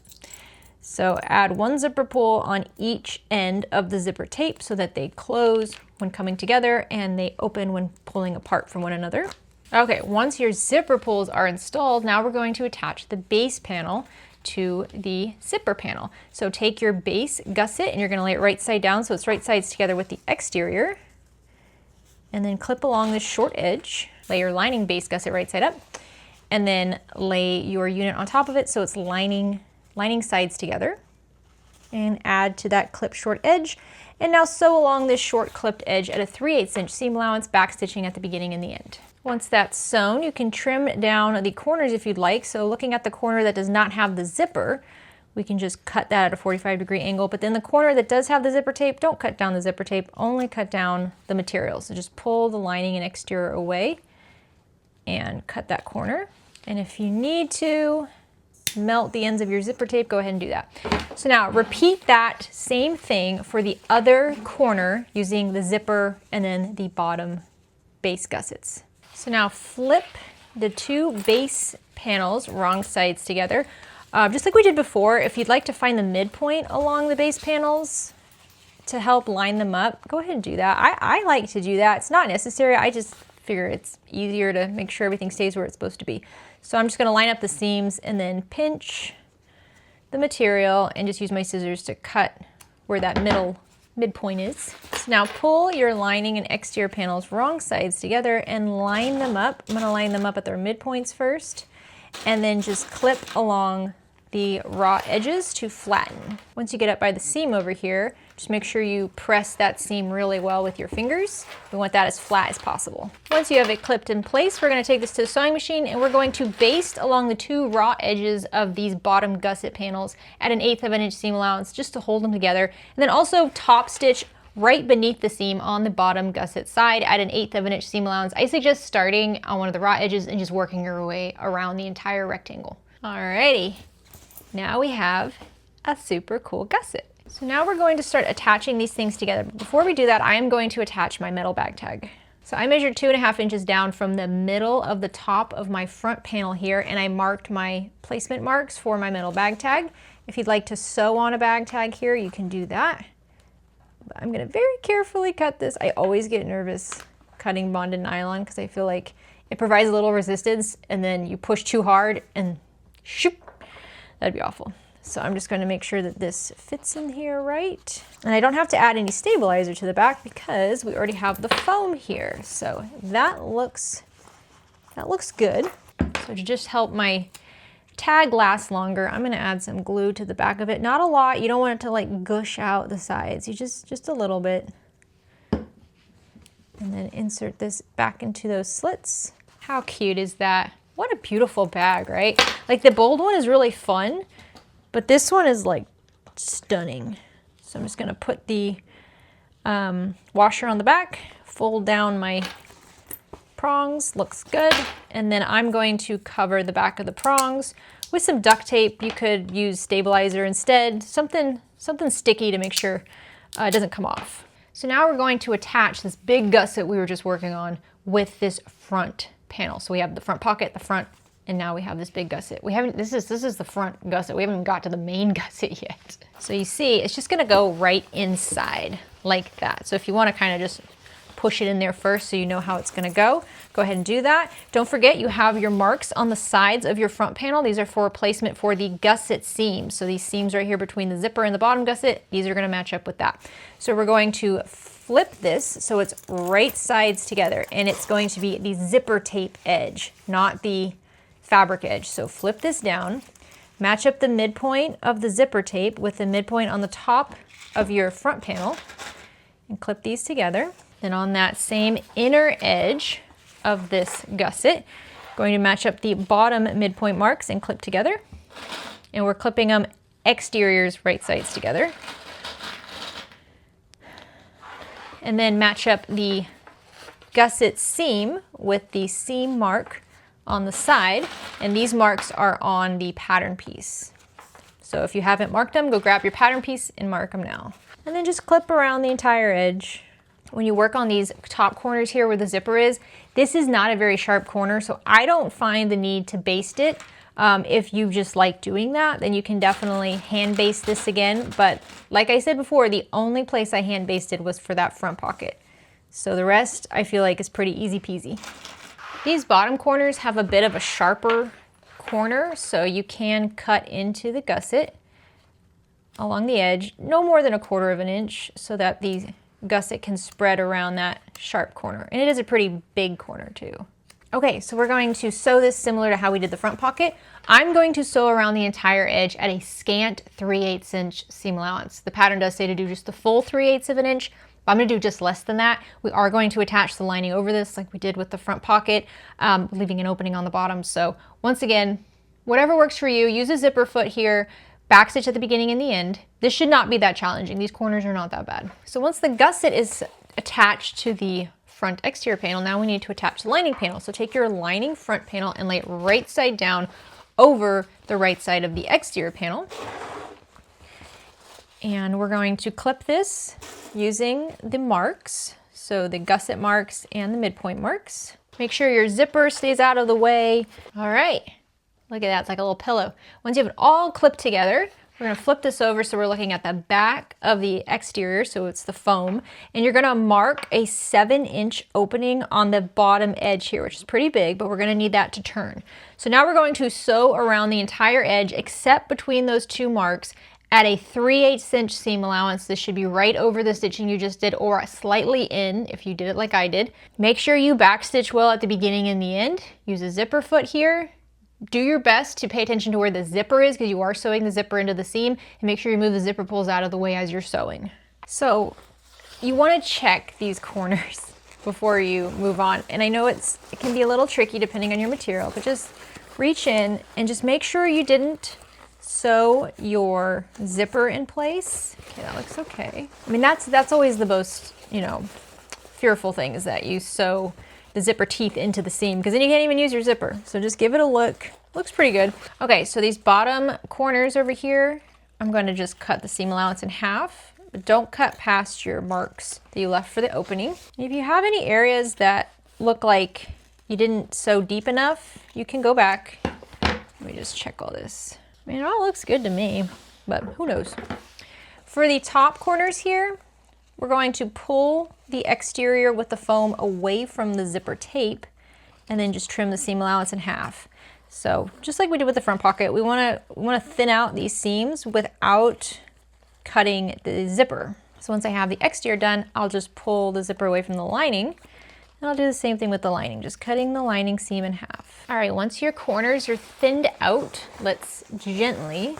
So add one zipper pull on each end of the zipper tape so that they close when coming together and they open when pulling apart from one another. Okay, once your zipper pulls are installed, now we're going to attach the base panel to the zipper panel. So take your base gusset and you're going to lay it right side down so it's right sides together with the exterior. And then clip along this short edge. Lay your lining base gusset right side up. And then lay your unit on top of it so it's lining sides together. And add to that clip short edge. And now sew along this short clipped edge at a 3/8 inch seam allowance, back stitching at the beginning and the end. Once that's sewn, you can trim down the corners if you'd like. So looking at the corner that does not have the zipper, we can just cut that at a 45-degree angle. But then the corner that does have the zipper tape, don't cut down the zipper tape, only cut down the material. So just pull the lining and exterior away and cut that corner. And if you need to melt the ends of your zipper tape, go ahead and do that. So now repeat that same thing for the other corner using the zipper and then the bottom base gussets. So now flip the two base panels wrong sides together. Just like we did before, if you'd like to find the midpoint along the base panels to help line them up, go ahead and do that. I like to do that. It's not necessary. I just figure it's easier to make sure everything stays where it's supposed to be. So I'm just going to line up the seams and then pinch the material and just use my scissors to cut where that midpoint is. So now pull your lining and exterior panels wrong sides together and line them up. I'm going to line them up at their midpoints first and then just clip along the raw edges to flatten. Once you get up by the seam over here, just make sure you press that seam really well with your fingers. We want that as flat as possible. Once you have it clipped in place, we're going to take this to the sewing machine and we're going to baste along the two raw edges of these bottom gusset panels at an 1/8 of an inch seam allowance just to hold them together. And then also top stitch right beneath the seam on the bottom gusset side at an 1/8 of an inch seam allowance. I suggest starting on one of the raw edges and just working your way around the entire rectangle. Alrighty. Now we have a super cool gusset. So now we're going to start attaching these things together. But before we do that, I am going to attach my metal bag tag. So I measured 2.5 inches down from the middle of the top of my front panel here, and I marked my placement marks for my metal bag tag. If you'd like to sew on a bag tag here, you can do that. But I'm gonna very carefully cut this. I always get nervous cutting bonded nylon because I feel like it provides a little resistance and then you push too hard and shoop. That'd be awful. So I'm just going to make sure that this fits in here right. And I don't have to add any stabilizer to the back because we already have the foam here. So that looks good. So to just help my tag last longer, I'm going to add some glue to the back of it. Not a lot. You don't want it to like gush out the sides. You just a little bit. And then insert this back into those slits. How cute is that? What a beautiful bag, right? Like the bold one is really fun, but this one is like stunning. So I'm just gonna put the washer on the back, fold down my prongs, looks good. And then I'm going to cover the back of the prongs with some duct tape. You could use stabilizer instead, something sticky to make sure it doesn't come off. So now we're going to attach this big gusset we were just working on with this front panel. So we have the front pocket, the front, and now we have this big gusset. This is the front gusset. We haven't even got to the main gusset yet. So you see, it's just gonna go right inside like that. So if you wanna kind of just push it in there first so you know how it's gonna go ahead and do that. Don't forget you have your marks on the sides of your front panel. These are for placement for the gusset seams. So these seams right here between the zipper and the bottom gusset, these are gonna match up with that. So we're going to flip this so it's right sides together, and it's going to be the zipper tape edge, not the fabric edge. So flip this down, match up the midpoint of the zipper tape with the midpoint on the top of your front panel, and clip these together. Then on that same inner edge of this gusset, going to match up the bottom midpoint marks and clip together. and we're clipping them exteriors right sides together. And then match up the gusset seam with the seam mark on the side, and these marks are on the pattern piece. So if you haven't marked them, go grab your pattern piece and mark them now. And then just clip around the entire edge. When you work on these top corners here where the zipper is, this is not a very sharp corner, so I don't find the need to baste it. If you just like doing that, then you can definitely hand baste this again. But like I said before, the only place I hand basted was for that front pocket. So the rest I feel like is pretty easy peasy. These bottom corners have a bit of a sharper corner, so you can cut into the gusset along the edge, no more than 1/4 of an inch, so that the gusset can spread around that sharp corner. And it is a pretty big corner too. Okay, so we're going to sew this similar to how we did the front pocket. I'm going to sew around the entire edge at a scant 3/8 inch seam allowance. The pattern does say to do just the full 3/8 of an inch, but I'm gonna do just less than that. We are going to attach the lining over this like we did with the front pocket, leaving an opening on the bottom. So once again, whatever works for you, use a zipper foot here, backstitch at the beginning and the end. This should not be that challenging. These corners are not that bad. So once the gusset is attached to the front exterior panel, now we need to attach the lining panel. So take your lining front panel and lay it right side down over the right side of the exterior panel. And we're going to clip this using the marks, so the gusset marks and the midpoint marks. Make sure your zipper stays out of the way. All right, look at that, it's like a little pillow. Once you have it all clipped together, we're gonna flip this over so we're looking at the back of the exterior, so it's the foam, and you're gonna mark a 7-inch opening on the bottom edge here, which is pretty big, but we're gonna need that to turn. So now we're going to sew around the entire edge except between those two marks at a 3/8 inch seam allowance. This should be right over the stitching you just did, or slightly in if you did it like I did. Make sure you backstitch well at the beginning and the end. Use a zipper foot here. Do your best to pay attention to where the zipper is because you are sewing the zipper into the seam, and make sure you move the zipper pulls out of the way as you're sewing. So you want to check these corners before you move on. And I know it can be a little tricky depending on your material, but just reach in and just make sure you didn't sew your zipper in place. Okay, that looks okay. I mean, that's always the most, fearful thing, is that you sew the zipper teeth into the seam, because then you can't even use your zipper. So just give it a look. Looks pretty good. Okay, so these bottom corners over here, I'm going to just cut the seam allowance in half, but don't cut past your marks that you left for the opening. If you have any areas that look like you didn't sew deep enough, you can go back. Let me just check all this. I mean, it all looks good to me, but who knows? For the top corners here, we're going to pull the exterior with the foam away from the zipper tape and then just trim the seam allowance in half. So just like we did with the front pocket, we want to thin out these seams without cutting the zipper. So once I have the exterior done, I'll just pull the zipper away from the lining, and I'll do the same thing with the lining, just cutting the lining seam in half. All right, once your corners are thinned out, let's gently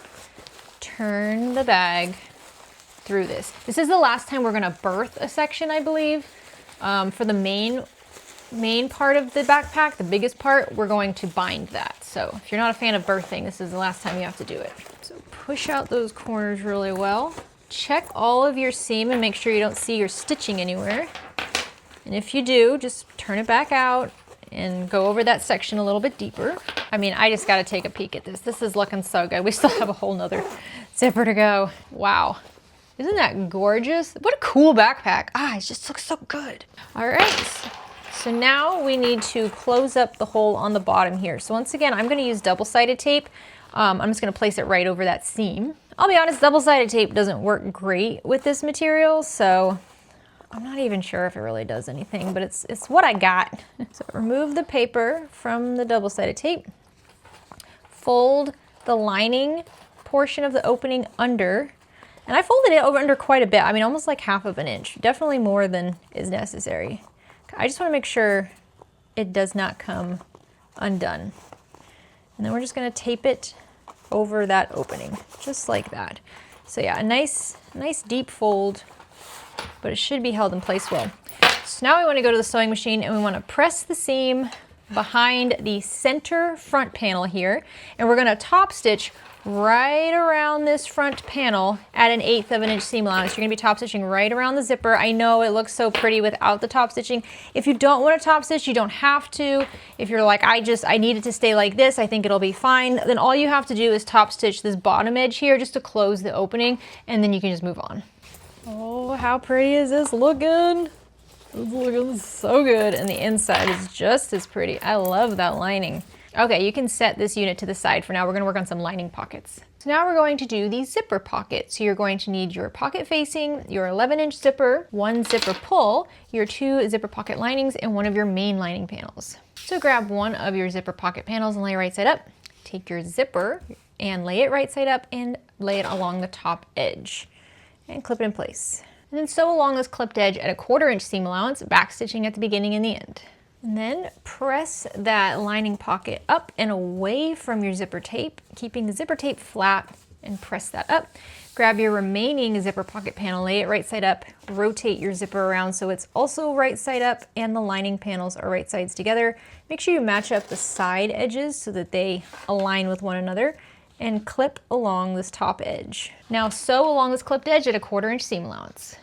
turn the bag through this. This is the last time we're gonna birth a section, I believe. For the main part of the backpack, the biggest part, we're going to bind that. So if you're not a fan of birthing, this is the last time you have to do it. So push out those corners really well. Check all of your seam and make sure you don't see your stitching anywhere. And if you do, just turn it back out and go over that section a little bit deeper. I mean, I just gotta take a peek at this. This is looking so good. We still have a whole nother zipper to go. Wow. Isn't that gorgeous? What a cool backpack. It just looks so good. All right, so now we need to close up the hole on the bottom here. So once again, I'm gonna use double-sided tape. I'm just gonna place it right over that seam. I'll be honest, double-sided tape doesn't work great with this material, so I'm not even sure if it really does anything, but it's what I got. So remove the paper from the double-sided tape. Fold the lining portion of the opening under. And I folded it over under quite a bit. I mean, almost like 1/2 of an inch. Definitely more than is necessary. I just want to make sure it does not come undone. And then we're just going to tape it over that opening, just like that. So yeah, a nice deep fold, but it should be held in place well. So now we want to go to the sewing machine and we want to press the seam behind the center front panel here, and we're gonna top stitch right around this front panel at 1/8 of an inch seam allowance. You're gonna be top stitching right around the zipper. I know it looks so pretty without the top stitching. If you don't want to top stitch, you don't have to. If you're like, I need it to stay like this, I think it'll be fine, then all you have to do is top stitch this bottom edge here just to close the opening, and then you can just move on. Oh, how pretty is this looking? It's looking so good, and the inside is just as pretty. I love that lining. Okay, you can set this unit to the side for now. We're gonna work on some lining pockets. So now we're going to do the zipper pocket. So you're going to need your pocket facing, your 11-inch zipper, 1 zipper pull, your 2 zipper pocket linings, and 1 of your main lining panels. So grab 1 of your zipper pocket panels and lay it right side up. Take your zipper and lay it right side up and lay it along the top edge and clip it in place. And then sew along this clipped edge at 1/4 inch seam allowance, back stitching at the beginning and the end. And then press that lining pocket up and away from your zipper tape, keeping the zipper tape flat, and press that up. Grab your remaining zipper pocket panel, lay it right side up, rotate your zipper around so it's also right side up and the lining panels are right sides together. Make sure you match up the side edges so that they align with one another, and clip along this top edge. Now sew along this clipped edge at 1/4 inch seam allowance,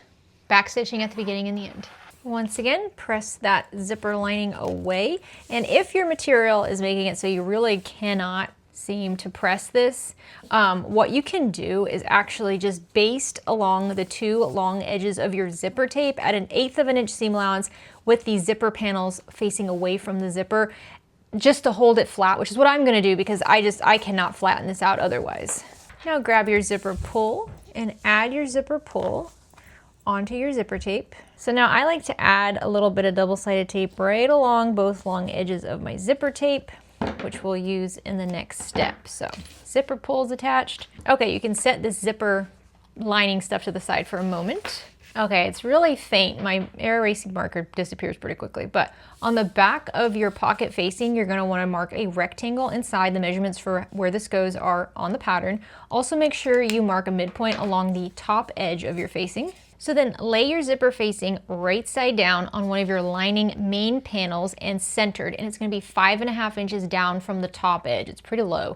back stitching at the beginning and the end. Once again, press that zipper lining away. And if your material is making it so you really cannot seem to press this, what you can do is actually just baste along the 2 long edges of your zipper tape at 1/8 of an inch seam allowance with the zipper panels facing away from the zipper, just to hold it flat, which is what I'm gonna do because I cannot flatten this out otherwise. Now grab your zipper pull and add your zipper pull onto your zipper tape. So now I like to add a little bit of double-sided tape right along both long edges of my zipper tape, which we'll use in the next step. So zipper pulls attached. Okay, you can set this zipper lining stuff to the side for a moment. Okay, it's really faint. My air erasing marker disappears pretty quickly, but on the back of your pocket facing, you're gonna wanna mark a rectangle inside. The measurements for where this goes are on the pattern. Also make sure you mark a midpoint along the top edge of your facing. So then lay your zipper facing right side down on one of your lining main panels and centered, and it's gonna be 5.5 inches down from the top edge. It's pretty low.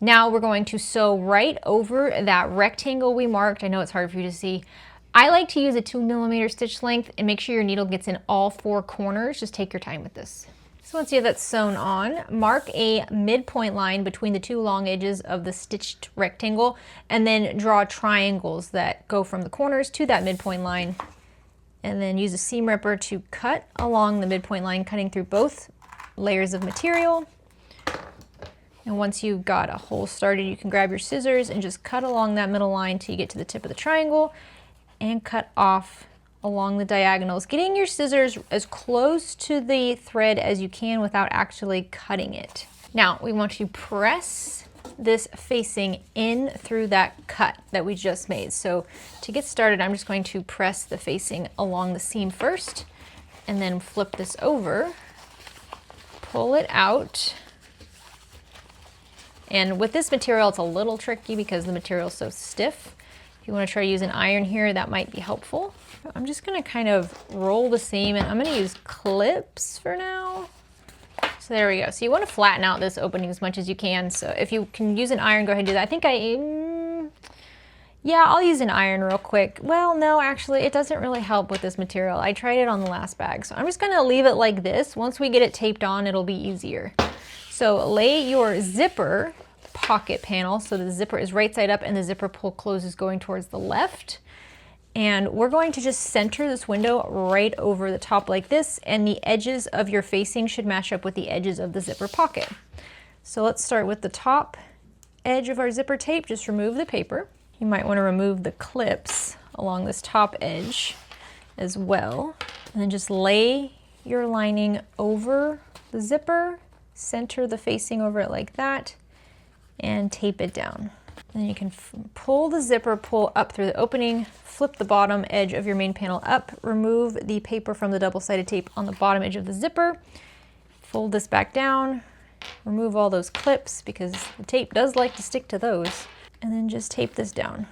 Now we're going to sew right over that rectangle we marked. I know it's hard for you to see. I like to use a 2mm stitch length, and make sure your needle gets in all 4 corners. Just take your time with this. So once you have that sewn on, mark a midpoint line between the 2 long edges of the stitched rectangle, and then draw triangles that go from the corners to that midpoint line. And then use a seam ripper to cut along the midpoint line, cutting through both layers of material. And once you've got a hole started, you can grab your scissors and just cut along that middle line till you get to the tip of the triangle, and cut off along the diagonals, getting your scissors as close to the thread as you can without actually cutting it. Now we want to press this facing in through that cut that we just made. So to get started, I'm just going to press the facing along the seam first, and then flip this over, pull it out. And with this material, it's a little tricky because the material is so stiff. If you want to try to use an iron here, that might be helpful. I'm just going to kind of roll the seam, and I'm going to use clips for now. So there we go. So you want to flatten out this opening as much as you can. So if you can use an iron, go ahead and do that. I think yeah, I'll use an iron real quick. Well, no, actually, it doesn't really help with this material. I tried it on the last bag. So I'm just going to leave it like this. Once we get it taped on, it'll be easier. So lay your zipper pocket panel so the zipper is right side up and the zipper pull closes going towards the left. And we're going to just center this window right over the top like this, and the edges of your facing should match up with the edges of the zipper pocket. So let's start with the top edge of our zipper tape. Just remove the paper. You might want to remove the clips along this top edge as well. And then just lay your lining over the zipper, center the facing over it like that, and tape it down. And then you can pull the zipper pull up through the opening, flip the bottom edge of your main panel up, remove the paper from the double-sided tape on the bottom edge of the zipper, fold this back down, remove all those clips because the tape does like to stick to those, and then just tape this down.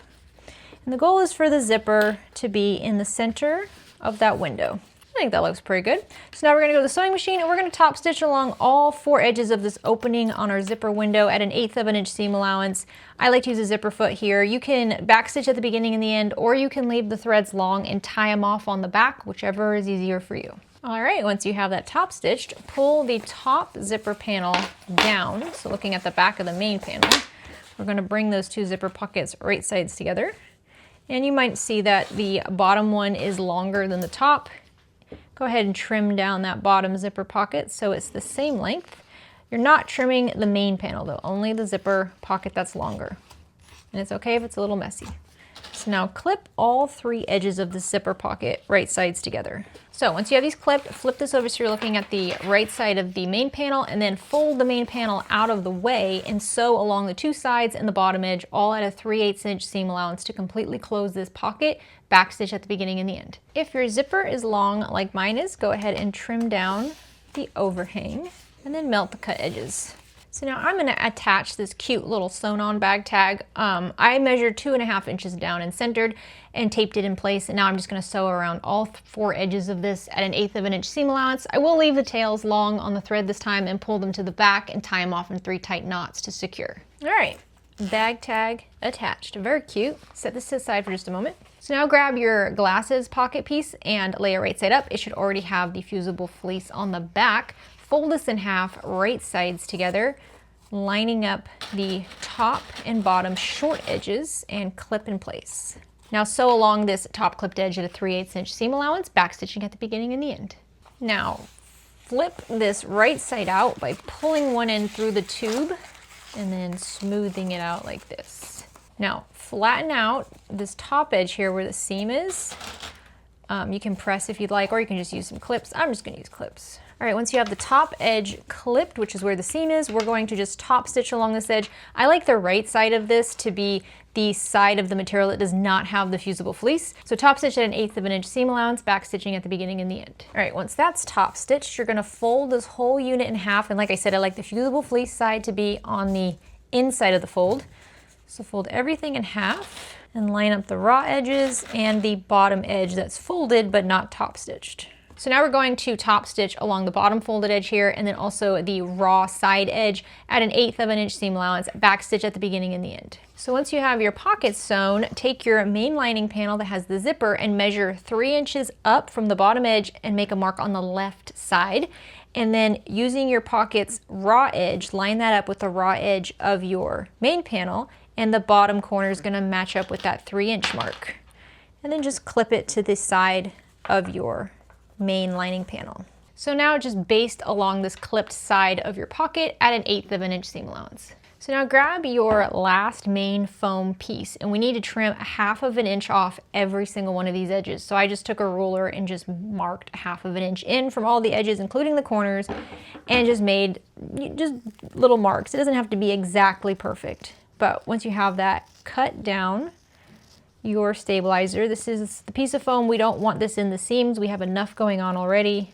And the goal is for the zipper to be in the center of that window. I think that looks pretty good. So now we're gonna go to the sewing machine and we're gonna top stitch along all 4 edges of this opening on our zipper window at an 1/8 of an inch seam allowance. I like to use a zipper foot here. You can back stitch at the beginning and the end, or you can leave the threads long and tie them off on the back, whichever is easier for you. All right, once you have that top stitched, pull the top zipper panel down. So looking at the back of the main panel, we're gonna bring those 2 zipper pockets right sides together. And you might see that the bottom one is longer than the top. Go ahead and trim down that bottom zipper pocket so it's the same length. You're not trimming the main panel though, only the zipper pocket that's longer. And it's okay if it's a little messy. So now clip all 3 edges of the zipper pocket right sides together. So once you have these clipped, flip this over so you're looking at the right side of the main panel, and then fold the main panel out of the way and sew along the 2 sides and the bottom edge, all at a 3/8 inch seam allowance to completely close this pocket. Backstitch at the beginning and the end. If your zipper is long like mine is, go ahead and trim down the overhang and then melt the cut edges. So now I'm going to attach this cute little sewn-on bag tag. I measured 2.5 inches down and centered and taped it in place, and now I'm just going to sew around all 4 edges of this at an 1/8 of an inch seam allowance. I will leave the tails long on the thread this time and pull them to the back and tie them off in 3 tight knots to secure. All right, bag tag attached. Very cute. Set this to the side for just a moment. So now grab your glasses pocket piece and lay it right side up. It should already have the fusible fleece on the back. Fold this in half, right sides together, lining up the top and bottom short edges and clip in place. Now sew along this top clipped edge at a 3/8 inch seam allowance, backstitching at the beginning and the end. Now flip this right side out by pulling one end through the tube and then smoothing it out like this. Now flatten out this top edge here where the seam is. You can press if you'd like, or you can just use some clips. I'm just gonna use clips. All right, once you have the top edge clipped, which is where the seam is, we're going to just top stitch along this edge. I like the right side of this to be the side of the material that does not have the fusible fleece. So top stitch at an 1/8 of an inch seam allowance, back stitching at the beginning and the end. All right, once that's top stitched, you're gonna fold this whole unit in half. And like I said, I like the fusible fleece side to be on the inside of the fold. So fold everything in half and line up the raw edges and the bottom edge that's folded but not top stitched. So now we're going to top stitch along the bottom folded edge here, and then also the raw side edge at an 1/8 of an inch seam allowance, back stitch at the beginning and the end. So once you have your pockets sewn, take your main lining panel that has the zipper and measure 3 inches up from the bottom edge and make a mark on the left side. And then using your pocket's raw edge, line that up with the raw edge of your main panel, and the bottom corner is gonna match up with that 3 inch mark. And then just clip it to the side of your main lining panel. So now just baste along this clipped side of your pocket at an 1/8 of an inch seam allowance. So now grab your last main foam piece, and we need to trim 1/2 of an inch off every single one of these edges. So I just took a ruler and just marked 1/2 of an inch in from all the edges, including the corners, and just made just little marks. It doesn't have to be exactly perfect, but once you have that, cut down your stabilizer. This is the piece of foam. We don't want this in the seams. We have enough going on already.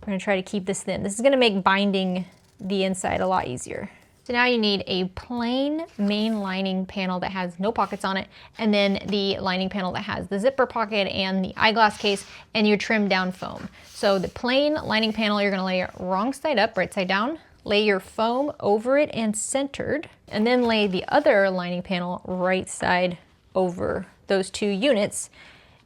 We're gonna try to keep this thin. This is gonna make binding the inside a lot easier. So now you need a plain main lining panel that has no pockets on it, and then the lining panel that has the zipper pocket and the eyeglass case and your trimmed down foam. So the plain lining panel, you're gonna lay it wrong side up, right side down, lay your foam over it and centered, and then lay the other lining panel right side over those 2 units.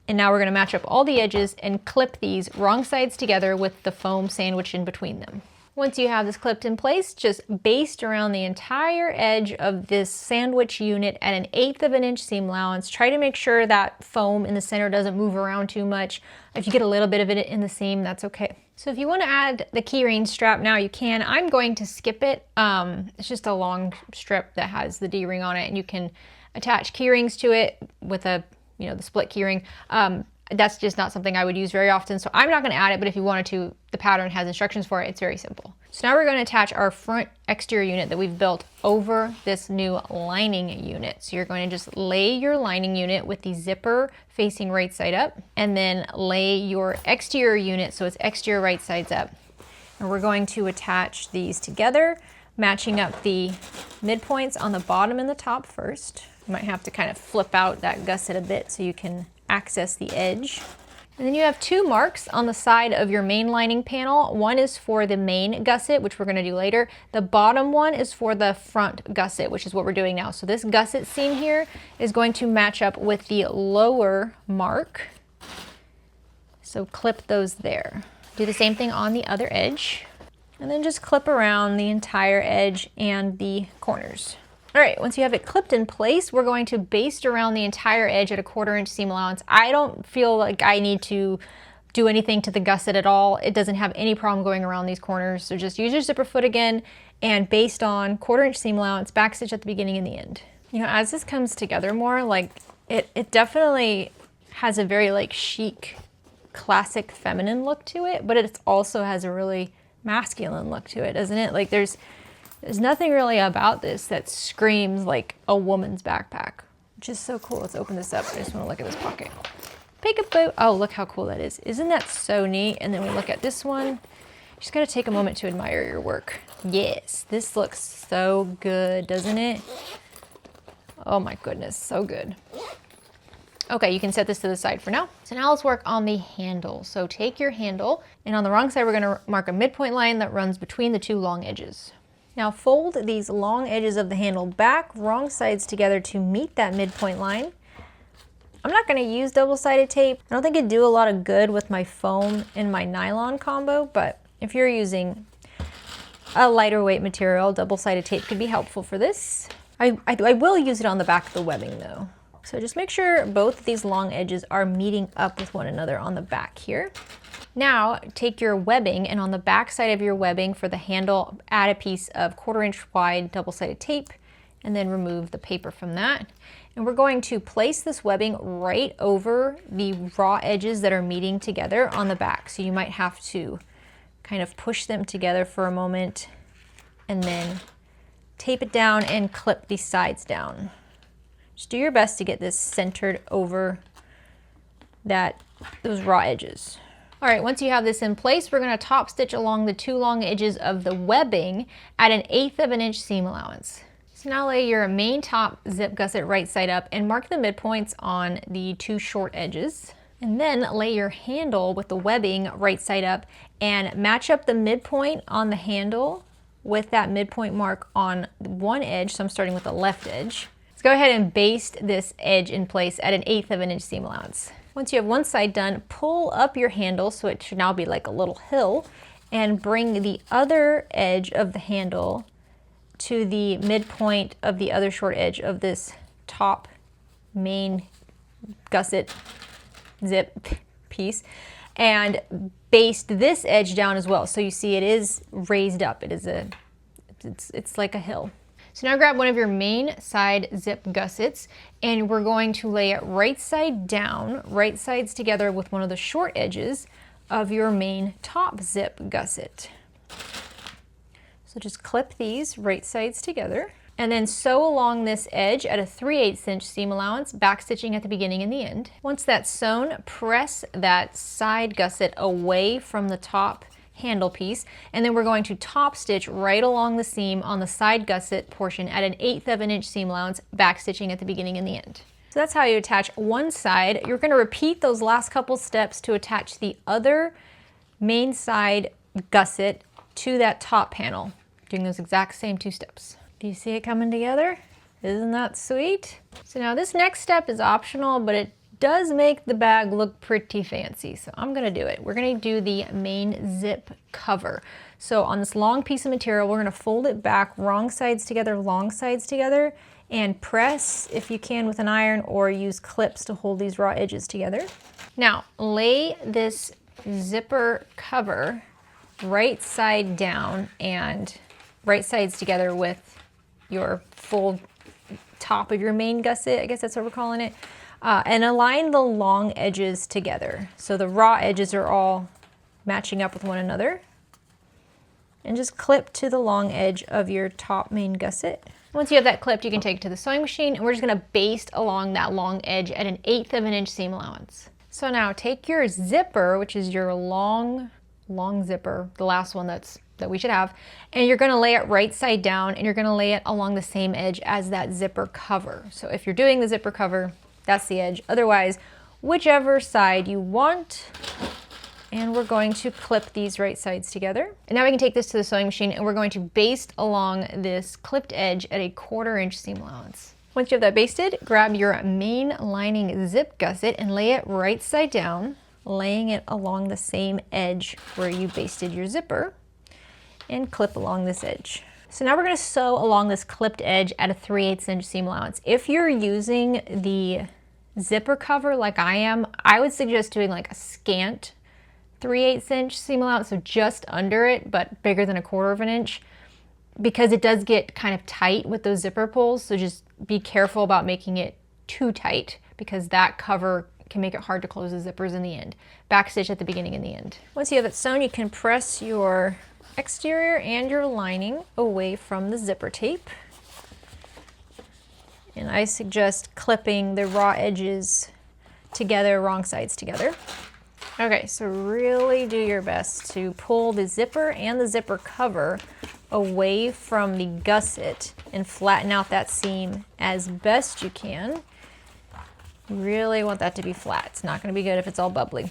And now we're going to match up all the edges and clip these wrong sides together with the foam sandwiched in between them. Once you have this clipped in place, just baste around the entire edge of this sandwich unit at an 1/8 of an inch seam allowance. Try to make sure that foam in the center doesn't move around too much. If you get a little bit of it in the seam, that's okay. So if you want to add the keyring strap now, you can. I'm going to skip it. It's just a long strip that has the D-ring on it, and you can attach key rings to it with a, the split key ring. That's just not something I would use very often, so I'm not going to add it, but if you wanted to, the pattern has instructions for it. It's very simple. So now we're going to attach our front exterior unit that we've built over this new lining unit. So you're going to just lay your lining unit with the zipper facing right side up, and then lay your exterior unit so it's exterior right sides up. And we're going to attach these together, matching up the midpoints on the bottom and the top first. You might have to kind of flip out that gusset a bit so you can access the edge. And then you have two marks on the side of your main lining panel. One is for the main gusset, which we're gonna do later. The bottom one is for the front gusset, which is what we're doing now. So this gusset seam here is going to match up with the lower mark. So clip those there. Do the same thing on the other edge. And then just clip around the entire edge and the corners. All right, once you have it clipped in place, we're going to baste around the entire edge at a 1/4 inch seam allowance. I don't feel like I need to do anything to the gusset at all. It doesn't have any problem going around these corners. So just use your zipper foot again and baste on 1/4 inch seam allowance, backstitch at the beginning and the end. You know, as this comes together more, like it definitely has a very like chic, classic feminine look to it, but it also has a really masculine look to it, doesn't it? Like there's nothing really about this that screams like a woman's backpack, which is so cool. Let's open this up. I just want to look at this pocket. Peekaboo. Oh, look how cool that is. Isn't that so neat? And then we look at this one. You just got to take a moment to admire your work. Yes, this looks so good, doesn't it? Oh my goodness, so good. Okay, you can set this to the side for now. So now let's work on the handle. So take your handle, and on the wrong side, we're gonna mark a midpoint line that runs between the two long edges. Now fold these long edges of the handle back, wrong sides together to meet that midpoint line. I'm not gonna use double-sided tape. I don't think it'd do a lot of good with my foam and my nylon combo, but if you're using a lighter weight material, double-sided tape could be helpful for this. I will use it on the back of the webbing though. So just make sure both of these long edges are meeting up with one another on the back here. Now take your webbing, and on the back side of your webbing for the handle, add a piece of 1/4 inch wide double-sided tape, and then remove the paper from that. And we're going to place this webbing right over the raw edges that are meeting together on the back. So you might have to kind of push them together for a moment and then tape it down and clip these sides down. Just do your best to get this centered over those raw edges. All right, once you have this in place, we're gonna top stitch along the two long edges of the webbing at 1/8 of an inch seam allowance. So now lay your main top zip gusset right side up and mark the midpoints on the two short edges. And then lay your handle with the webbing right side up and match up the midpoint on the handle with that midpoint mark on one edge. So I'm starting with the left edge. Let's go ahead and baste this edge in place at 1/8 of an inch seam allowance. Once you have one side done, pull up your handle, so it should now be like a little hill, and bring the other edge of the handle to the midpoint of the other short edge of this top main gusset zip piece, and baste this edge down as well. So you see it is raised up. It's like a hill. So now grab one of your main side zip gussets, and we're going to lay it right side down, right sides together with one of the short edges of your main top zip gusset. So just clip these right sides together, and then sew along this edge at a 3/8 inch seam allowance, back stitching at the beginning and the end. Once that's sewn, press that side gusset away from the top handle piece, and then we're going to top stitch right along the seam on the side gusset portion at 1/8 of an inch seam allowance, back stitching at the beginning and the end. So that's how you attach one side. You're going to repeat those last couple steps to attach the other main side gusset to that top panel, doing those exact same two steps. Do you see it coming together? Isn't that sweet? So now this next step is optional, but it does make the bag look pretty fancy, so I'm gonna do it. We're gonna do the main zip cover. So on this long piece of material, we're gonna fold it back, wrong sides together, long sides together, and press if you can with an iron, or use clips to hold these raw edges together. Now lay this zipper cover right side down and right sides together with your full top of your main gusset, I guess that's what we're calling it. And align the long edges together. So the raw edges are all matching up with one another. And just clip to the long edge of your top main gusset. Once you have that clipped, you can take it to the sewing machine, and we're just gonna baste along that long edge at 1/8 of an inch seam allowance. So now take your zipper, which is your long zipper, the last one that we should have, and you're gonna lay it right side down, and you're gonna lay it along the same edge as that zipper cover. So if you're doing the zipper cover, that's the edge. Otherwise, whichever side you want. And we're going to clip these right sides together. And now we can take this to the sewing machine and we're going to baste along this clipped edge at a 1/4 inch seam allowance. Once you have that basted, grab your main lining zip gusset and lay it right side down, laying it along the same edge where you basted your zipper, and clip along this edge. So now we're going to sew along this clipped edge at a 3/8 inch seam allowance. If you're using the zipper cover like I am, I would suggest doing like a scant 3/8 inch seam allowance, so just under it, but bigger than a 1/4 inch, because it does get kind of tight with those zipper pulls. So just be careful about making it too tight, because that cover can make it hard to close the zippers in the end. Backstitch at the beginning and the end. Once you have it sewn, you can press your exterior and your lining away from the zipper tape. And I suggest clipping the raw edges together, wrong sides together. Okay, so really do your best to pull the zipper and the zipper cover away from the gusset and flatten out that seam as best you can. You really want that to be flat. It's not going to be good if it's all bubbly.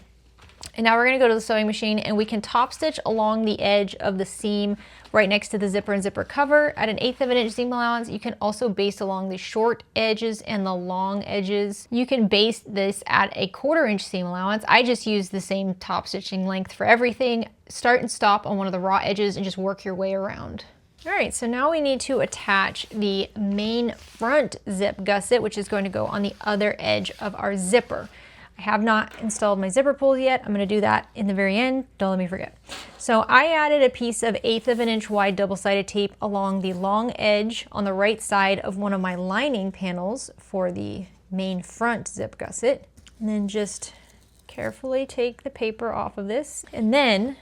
And now we're going to go to the sewing machine and we can top stitch along the edge of the seam right next to the zipper and zipper cover at an 1/8 inch seam allowance. You can also baste along the short edges and the long edges. You can baste this at a 1/4 inch seam allowance. I just use the same top stitching length for everything. Start and stop on one of the raw edges and just work your way around. All right, so now we need to attach the main front zip gusset, which is going to go on the other edge of our zipper. I have not installed my zipper pulls yet. I'm going to do that in the very end. Don't let me forget. So I added a piece of 1/8 inch wide double-sided tape along the long edge on the right side of one of my lining panels for the main front zip gusset. And then just carefully take the paper off of this and then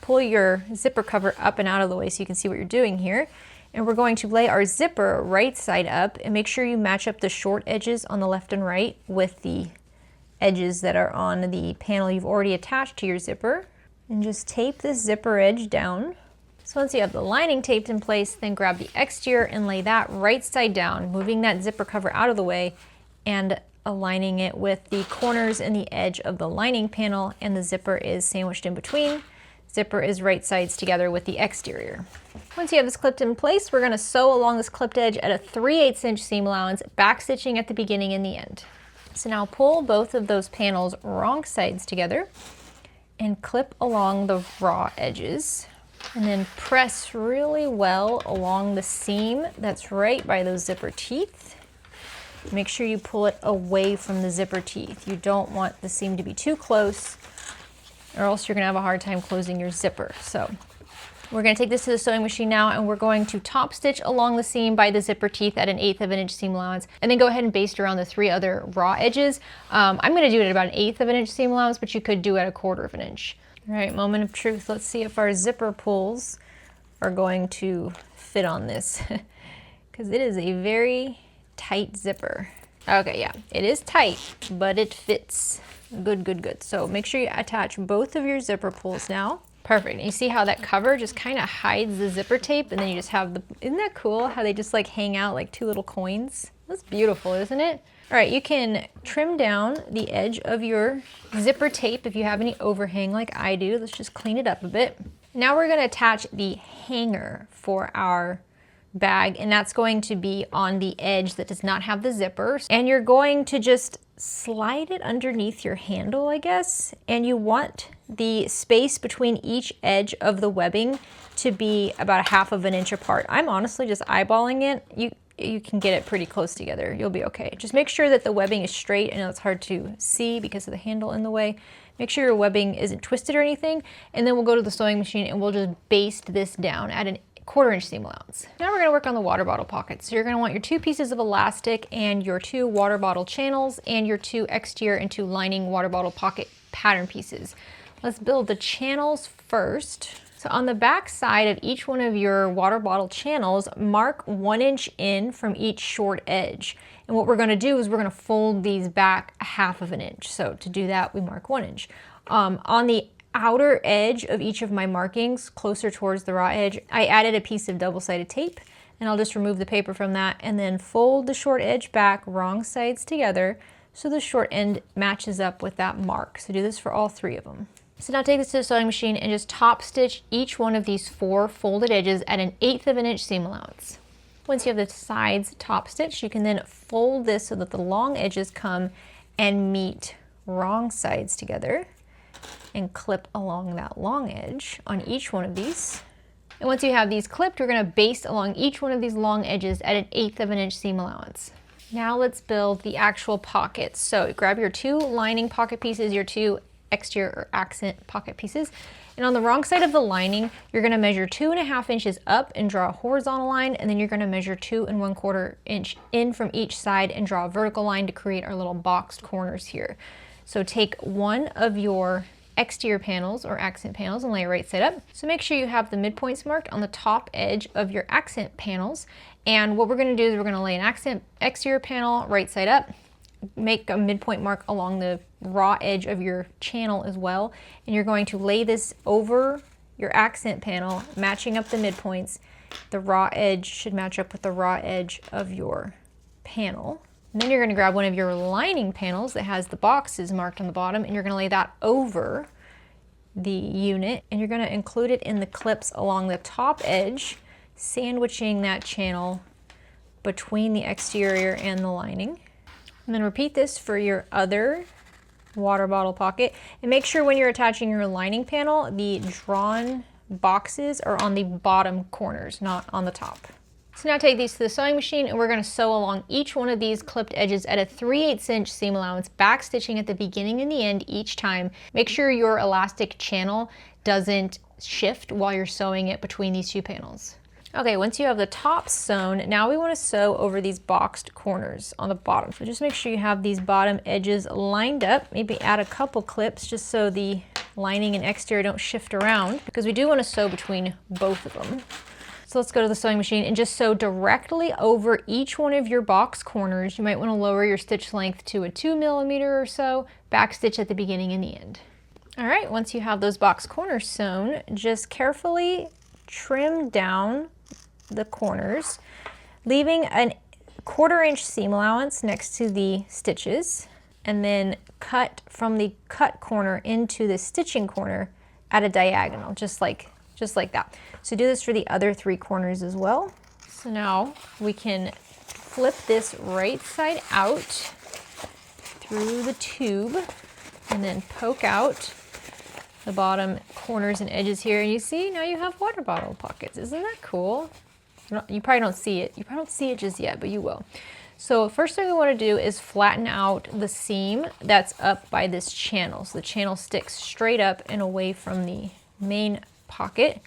pull your zipper cover up and out of the way so you can see what you're doing here. And we're going to lay our zipper right side up and make sure you match up the short edges on the left and right with the edges that are on the panel you've already attached to your zipper, and just tape this zipper edge down. So once you have the lining taped in place, then grab the exterior and lay that right side down, moving that zipper cover out of the way and aligning it with the corners and the edge of the lining panel, and the zipper is sandwiched in between. Zipper is right sides together with the exterior. Once you have this clipped in place, we're going to sew along this clipped edge at a 3/8 inch seam allowance, back stitching at the beginning and the end. So now pull both of those panels wrong sides together and clip along the raw edges, and then press really well along the seam that's right by those zipper teeth. Make sure you pull it away from the zipper teeth. You don't want the seam to be too close, or else you're going to have a hard time closing your zipper. So we're going to take this to the sewing machine now, and we're going to top stitch along the seam by the zipper teeth at an 1/8 inch seam allowance, and then go ahead and baste around the 3 other raw edges. I'm going to do it at about an 1/8 inch seam allowance, but you could do it at a 1/4 inch. All right, moment of truth. Let's see if our zipper pulls are going to fit on this, because it is a very tight zipper. Okay, yeah, it is tight, but it fits. Good, good, good. So make sure you attach both of your zipper pulls now. Perfect. And you see how that cover just kind of hides the zipper tape, and then you just have the, isn't that cool how they just like hang out like 2 little coins? That's beautiful, isn't it? All right, you can trim down the edge of your zipper tape if you have any overhang like I do. Let's just clean it up a bit. Now we're going to attach the hanger for our bag, and that's going to be on the edge that does not have the zipper. And you're going to just slide it underneath your handle, I guess, and you want the space between each edge of the webbing to be about 1/2 inch apart. I'm honestly just eyeballing it. You can get it pretty close together. You'll be okay. Just make sure that the webbing is straight. I know it's hard to see because of the handle in the way. Make sure your webbing isn't twisted or anything, and then we'll go to the sewing machine and we'll just baste this down at an 1/4 inch seam allowance. Now we're going to work on the water bottle pockets. So you're going to want your 2 pieces of elastic and your 2 water bottle channels and your 2 exterior and 2 lining water bottle pocket pattern pieces. Let's build the channels first. So on the back side of each one of your water bottle channels, mark 1 inch in from each short edge. And what we're going to do is we're going to fold these back 1/2 inch. So to do that, we mark 1 inch. On the outer edge of each of my markings, closer towards the raw edge, I added a piece of double-sided tape, and I'll just remove the paper from that and then fold the short edge back wrong sides together, so the short end matches up with that mark. So do this for all 3 of them. So now take this to the sewing machine and just top stitch each one of these 4 folded edges at 1/8 of an inch seam allowance. Once you have the sides top stitched, you can then fold this so that the long edges come and meet wrong sides together and clip along that long edge on each one of these. And once you have these clipped, we're going to baste along each one of these long edges at 1/8 of an inch seam allowance. Now let's build the actual pockets. So grab your 2 lining pocket pieces, your 2 exterior or accent pocket pieces, and on the wrong side of the lining, you're going to measure 2.5 inches up and draw a horizontal line, and then you're going to measure 2 1/4 inch in from each side and draw a vertical line to create our little boxed corners here. So take one of your exterior panels or accent panels and lay it right side up. So make sure you have the midpoints marked on the top edge of your accent panels. And what we're going to do is we're going to lay an accent exterior panel right side up, make a midpoint mark along the raw edge of your channel as well, and you're going to lay this over your accent panel, matching up the midpoints. The raw edge should match up with the raw edge of your panel. And then you're going to grab one of your lining panels that has the boxes marked on the bottom, and you're going to lay that over the unit, and you're going to include it in the clips along the top edge, sandwiching that channel between the exterior and the lining. And then repeat this for your other water bottle pocket, and make sure when you're attaching your lining panel, the drawn boxes are on the bottom corners, not on the top. So now take these to the sewing machine, and we're going to sew along each one of these clipped edges at a 3/8 inch seam allowance, back stitching at the beginning and the end each time. Make sure your elastic channel doesn't shift while you're sewing it between these 2 panels. Okay, once you have the top sewn, now we want to sew over these boxed corners on the bottom. So just make sure you have these bottom edges lined up, maybe add a couple clips just so the lining and exterior don't shift around, because we do want to sew between both of them. So let's go to the sewing machine and just sew directly over each one of your box corners. You might want to lower your stitch length to a 2 millimeter or so, back stitch at the beginning and the end. All right, once you have those box corners sewn, just carefully trim down the corners, leaving a 1/4 inch seam allowance next to the stitches, and then cut from the cut corner into the stitching corner at a diagonal, just like that. So do this for the other 3 corners as well. So now we can flip this right side out through the tube and then poke out the bottom corners and edges here. And you see, now you have water bottle pockets. Isn't that cool? You probably don't see it. You probably don't see it just yet, but you will. So first thing we want to do is flatten out the seam that's up by this channel. So the channel sticks straight up and away from the main pocket.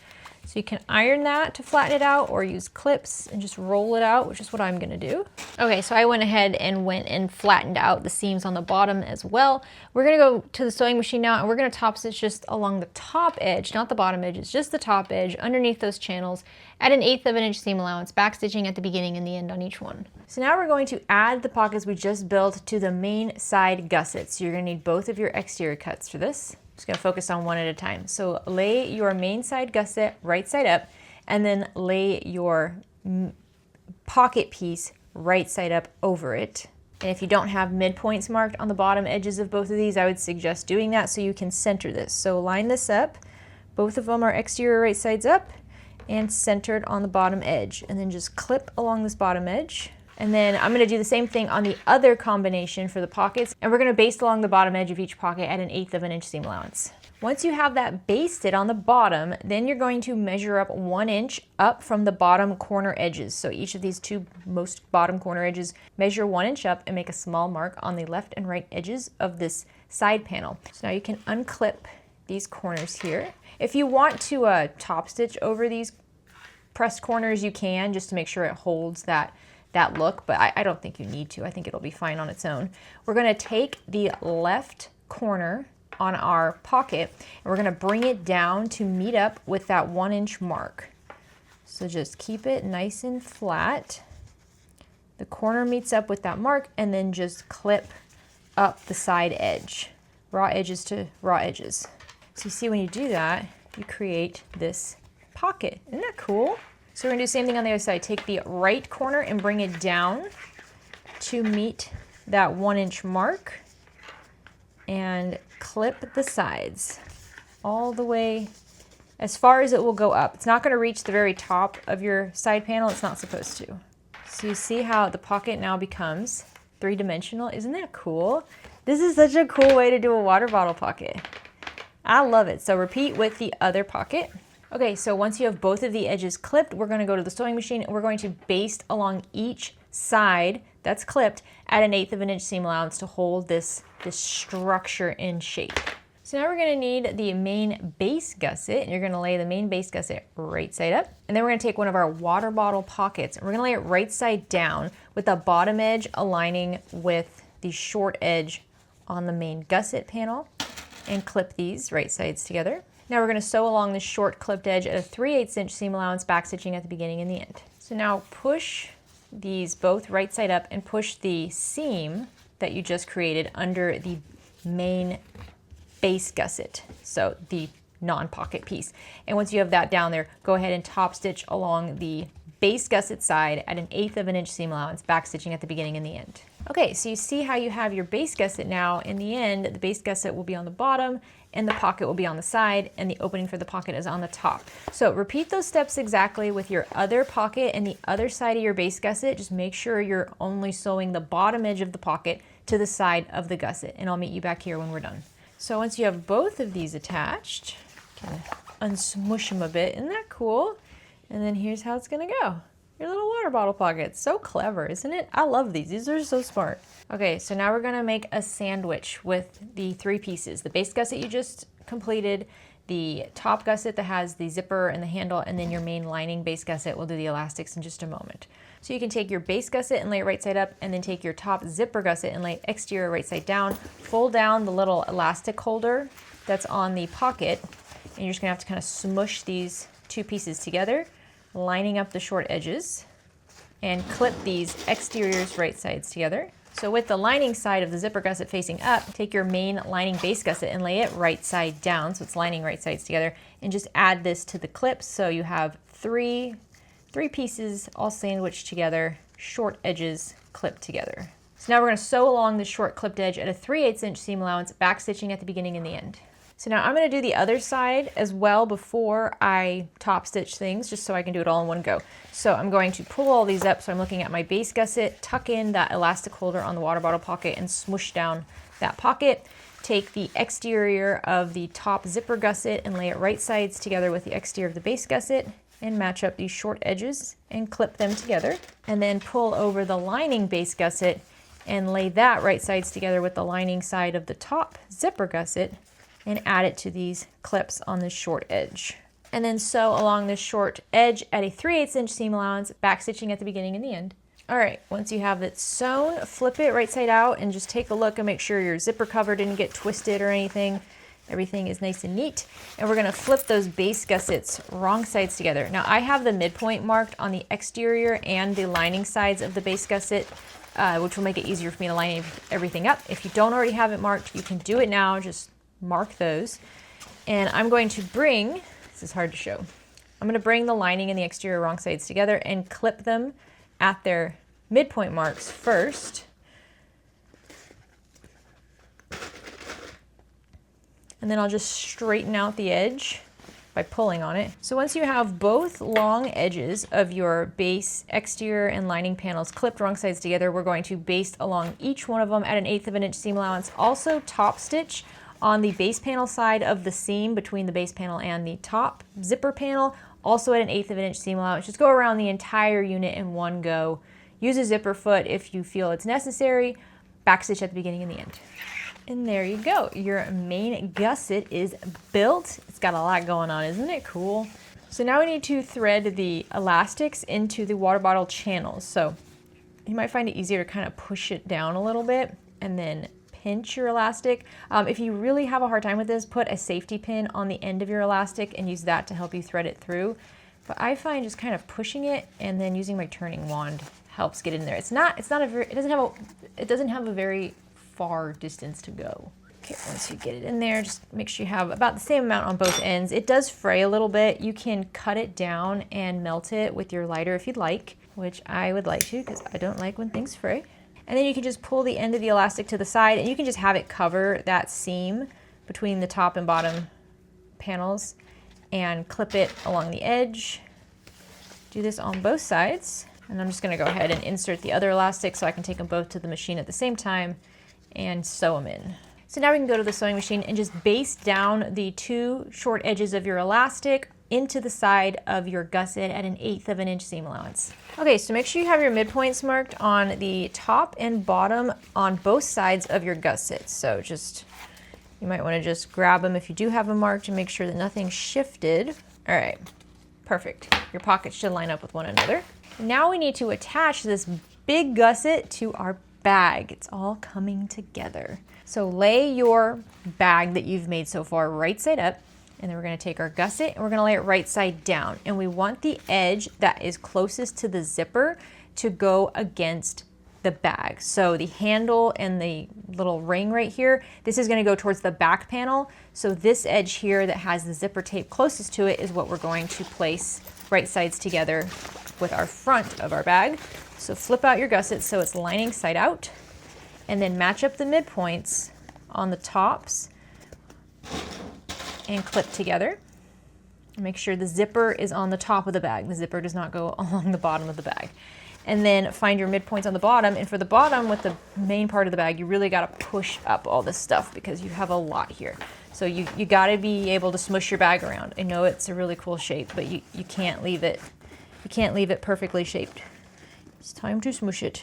So you can iron that to flatten it out, or use clips and just roll it out, which is what I'm gonna do. Okay, so I went ahead and flattened out the seams on the bottom as well. We're gonna go to the sewing machine now, and we're gonna top stitch just along the top edge, not the bottom edge, it's just the top edge underneath those channels at 1/8 of an inch seam allowance, back stitching at the beginning and the end on each one. So now we're going to add the pockets we just built to the main side gussets. So you're gonna need both of your exterior cuts for this. Just gonna focus on one at a time. So lay your main side gusset right side up, and then lay your pocket piece right side up over it. And if you don't have midpoints marked on the bottom edges of both of these, I would suggest doing that so you can center this. So line this up. Both of them are exterior right sides up and centered on the bottom edge. And then just clip along this bottom edge. And then I'm gonna do the same thing on the other combination for the pockets, and we're gonna baste along the bottom edge of each pocket at 1/8 of an inch seam allowance. Once you have that basted on the bottom, then you're going to measure up 1 inch up from the bottom corner edges. So each of these 2 most bottom corner edges, measure 1 inch up and make a small mark on the left and right edges of this side panel. So now you can unclip these corners here. If you want to top stitch over these pressed corners, you can, just to make sure it holds that look, but I don't think you need to. I think it'll be fine on its own. We're gonna take the left corner on our pocket, and we're gonna bring it down to meet up with that 1 inch mark. So just keep it nice and flat. The corner meets up with that mark, and then just clip up the side edge. Raw edges to raw edges. So you see, when you do that, you create this pocket. Isn't that cool? So we're gonna do the same thing on the other side. Take the right corner and bring it down to meet that 1-inch mark and clip the sides all the way as far as it will go up. It's not going to reach the very top of your side panel. It's not supposed to. So you see how the pocket now becomes 3-dimensional. Isn't that cool? This is such a cool way to do a water bottle pocket. I love it. So repeat with the other pocket. Okay, so once you have both of the edges clipped, we're going to go to the sewing machine and we're going to baste along each side that's clipped at 1/8 of an inch seam allowance to hold this structure in shape. So now we're going to need the main base gusset, and you're going to lay the main base gusset right side up. And then we're going to take one of our water bottle pockets and we're going to lay it right side down with the bottom edge aligning with the short edge on the main gusset panel, and clip these right sides together. Now we're going to sew along the short clipped edge at a 3/8 inch seam allowance, back stitching at the beginning and the end. So now push these both right side up and push the seam that you just created under the main base gusset, so the non-pocket piece. And once you have that down there, go ahead and top stitch along the base gusset side at 1/8 of an inch seam allowance, back stitching at the beginning and the end. Okay, so you see how you have your base gusset now. In the end, the base gusset will be on the bottom and the pocket will be on the side, and the opening for the pocket is on the top. So repeat those steps exactly with your other pocket and the other side of your base gusset. Just make sure you're only sewing the bottom edge of the pocket to the side of the gusset, and I'll meet you back here when we're done. So once you have both of these attached, you can unsmush them a bit. Isn't that cool? And then here's how it's gonna go. Your little water bottle pocket. So clever, isn't it? I love these. These are so smart. Okay, so now we're gonna make a sandwich with the 3 pieces. The base gusset you just completed, the top gusset that has the zipper and the handle, and then your main lining base gusset. We'll do the elastics in just a moment. So you can take your base gusset and lay it right side up, and then take your top zipper gusset and lay exterior right side down. Fold down the little elastic holder that's on the pocket, and you're just gonna have to kind of smush these 2 pieces together, lining up the short edges, and clip these exteriors right sides together. So with the lining side of the zipper gusset facing up, take your main lining base gusset and lay it right side down, so it's lining right sides together, and just add this to the clips so you have three pieces all sandwiched together, short edges clipped together. So now we're going to sew along the short clipped edge at a 3/8 inch seam allowance, back stitching at the beginning and the end. So now I'm going to do the other side as well before I top stitch things, just so I can do it all in one go. So I'm going to pull all these up, so I'm looking at my base gusset, tuck in that elastic holder on the water bottle pocket and smush down that pocket. Take the exterior of the top zipper gusset and lay it right sides together with the exterior of the base gusset, and match up these short edges and clip them together. And then pull over the lining base gusset and lay that right sides together with the lining side of the top zipper gusset, and add it to these clips on the short edge. And then sew along the short edge at a 3/8 inch seam allowance, back stitching at the beginning and the end. All right, once you have it sewn, flip it right side out and just take a look and make sure your zipper cover didn't get twisted or anything. Everything is nice and neat. And we're gonna flip those base gussets wrong sides together. Now I have the midpoint marked on the exterior and the lining sides of the base gusset, which will make it easier for me to line everything up. If you don't already have it marked, you can do it now, just mark those. And I'm going to bring, this is hard to show, I'm gonna bring the lining and the exterior wrong sides together and clip them at their midpoint marks first. And then I'll just straighten out the edge by pulling on it. So once you have both long edges of your base, exterior, and lining panels clipped wrong sides together, we're going to baste along each one of them at 1/8 of an inch seam allowance. Also top stitch on the base panel side of the seam between the base panel and the top zipper panel, also at 1/8 of an inch seam allowance. Just go around the entire unit in one go. Use a zipper foot if you feel it's necessary. Backstitch at the beginning and the end. And there you go. Your main gusset is built. It's got a lot going on, isn't it cool? So now we need to thread the elastics into the water bottle channels. So you might find it easier to kind of push it down a little bit and then pinch your elastic. If you really have a hard time with this, put a safety pin on the end of your elastic and use that to help you thread it through. But I find just kind of pushing it and then using my turning wand helps get in there. It doesn't have a very far distance to go. Okay, once you get it in there, just make sure you have about the same amount on both ends. It does fray a little bit. You can cut it down and melt it with your lighter if you'd like, which I would like to because I don't like when things fray. And then you can just pull the end of the elastic to the side, and you can just have it cover that seam between the top and bottom panels and clip it along the edge. Do this on both sides. And I'm just gonna go ahead and insert the other elastic so I can take them both to the machine at the same time and sew them in. So now we can go to the sewing machine and just baste down the 2 short edges of your elastic into the side of your gusset at 1/8 of an inch seam allowance. Okay, so make sure you have your midpoints marked on the top and bottom on both sides of your gusset. So you might wanna just grab them if you do have them marked and make sure that nothing's shifted. All right, perfect. Your pockets should line up with one another. Now we need to attach this big gusset to our bag. It's all coming together. So lay your bag that you've made so far right side up, and then we're gonna take our gusset and we're gonna lay it right side down. And we want the edge that is closest to the zipper to go against the bag. So the handle and the little ring right here, this is gonna go towards the back panel. So this edge here that has the zipper tape closest to it is what we're going to place right sides together with our front of our bag. So flip out your gusset so it's lining side out, and then match up the midpoints on the tops and clip together. Make sure the zipper is on the top of the bag. The zipper does not go along the bottom of the bag. And then find your midpoints on the bottom. And for the bottom with the main part of the bag, you really gotta push up all this stuff because you have a lot here. So you gotta be able to smush your bag around. I know it's a really cool shape, but you can't leave it perfectly shaped. It's time to smush it.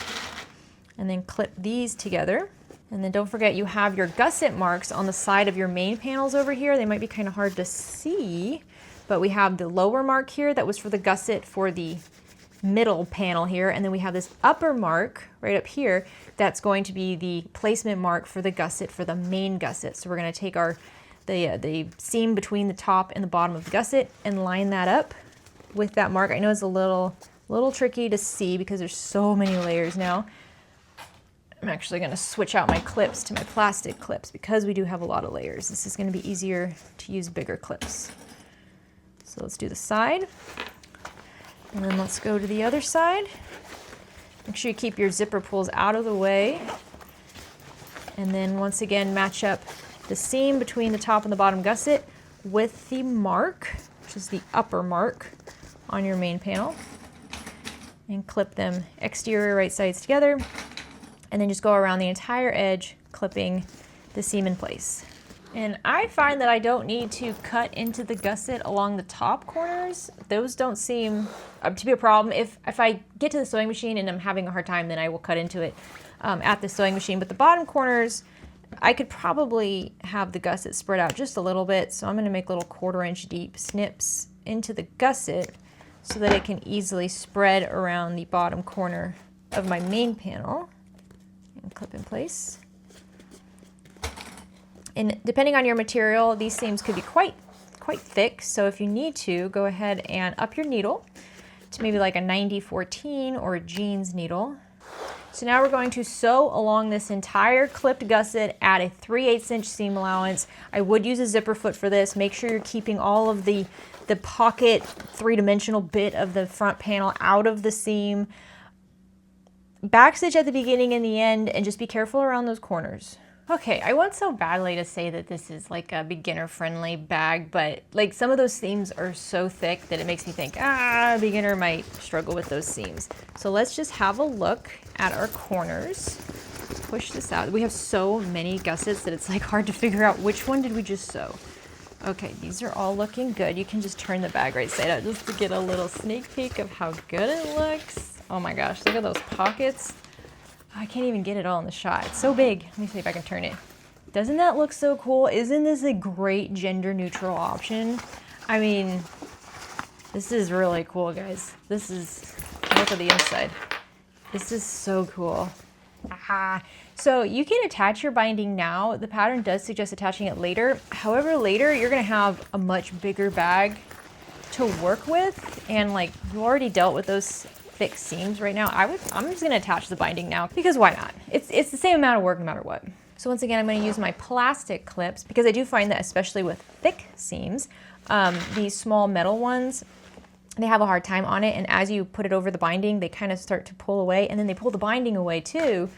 And then clip these together. And then don't forget you have your gusset marks on the side of your main panels over here. They might be kind of hard to see, but we have the lower mark here that was for the gusset for the middle panel here. And then we have this upper mark right up here that's going to be the placement mark for the gusset for the main gusset. So we're gonna take the seam between the top and the bottom of the gusset and line that up with that mark. I know it's a little tricky to see because there's so many layers now. I'm actually gonna switch out my clips to my plastic clips because we do have a lot of layers. This is gonna be easier to use bigger clips. So let's do the side. And then let's go to the other side. Make sure you keep your zipper pulls out of the way. And then once again, match up the seam between the top and the bottom gusset with the mark, which is the upper mark on your main panel. And clip them exterior right sides together. And then just go around the entire edge, clipping the seam in place. And I find that I don't need to cut into the gusset along the top corners. Those don't seem to be a problem. If I get to the sewing machine and I'm having a hard time, then I will cut into it at the sewing machine. But the bottom corners, I could probably have the gusset spread out just a little bit. So I'm gonna make little 1/4 inch deep snips into the gusset so that it can easily spread around the bottom corner of my main panel. And clip in place. And depending on your material, these seams could be quite thick. So if you need to, go ahead and up your needle to maybe like a 90-14 or a jeans needle. So now we're going to sew along this entire clipped gusset at a 3/8 inch seam allowance. I would use a zipper foot for this. Make sure you're keeping all of the pocket 3-dimensional bit of the front panel out of the seam. Backstitch at the beginning and the end, and just be careful around those corners. Okay, I want so badly to say that this is like a beginner-friendly bag, but like some of those seams are so thick that it makes me think, a beginner might struggle with those seams. So let's just have a look at our corners. Push this out. We have so many gussets that it's like hard to figure out which one did we just sew. Okay, these are all looking good. You can just turn the bag right side out just to get a little sneak peek of how good it looks. Oh my gosh, look at those pockets. I can't even get it all in the shot. It's so big. Let me see if I can turn it. Doesn't that look so cool? Isn't this a great gender neutral option? I mean, this is really cool, guys. This is, look at the inside. This is so cool. So you can attach your binding now. The pattern does suggest attaching it later. However, later you're gonna have a much bigger bag to work with, and like you already dealt with those thick seams right now. I'm just gonna attach the binding now because why not? It's the same amount of work no matter what. So once again, I'm gonna use my plastic clips because I do find that especially with thick seams, these small metal ones they have a hard time on it, and as you put it over the binding, they kind of start to pull away, and then they pull the binding away too.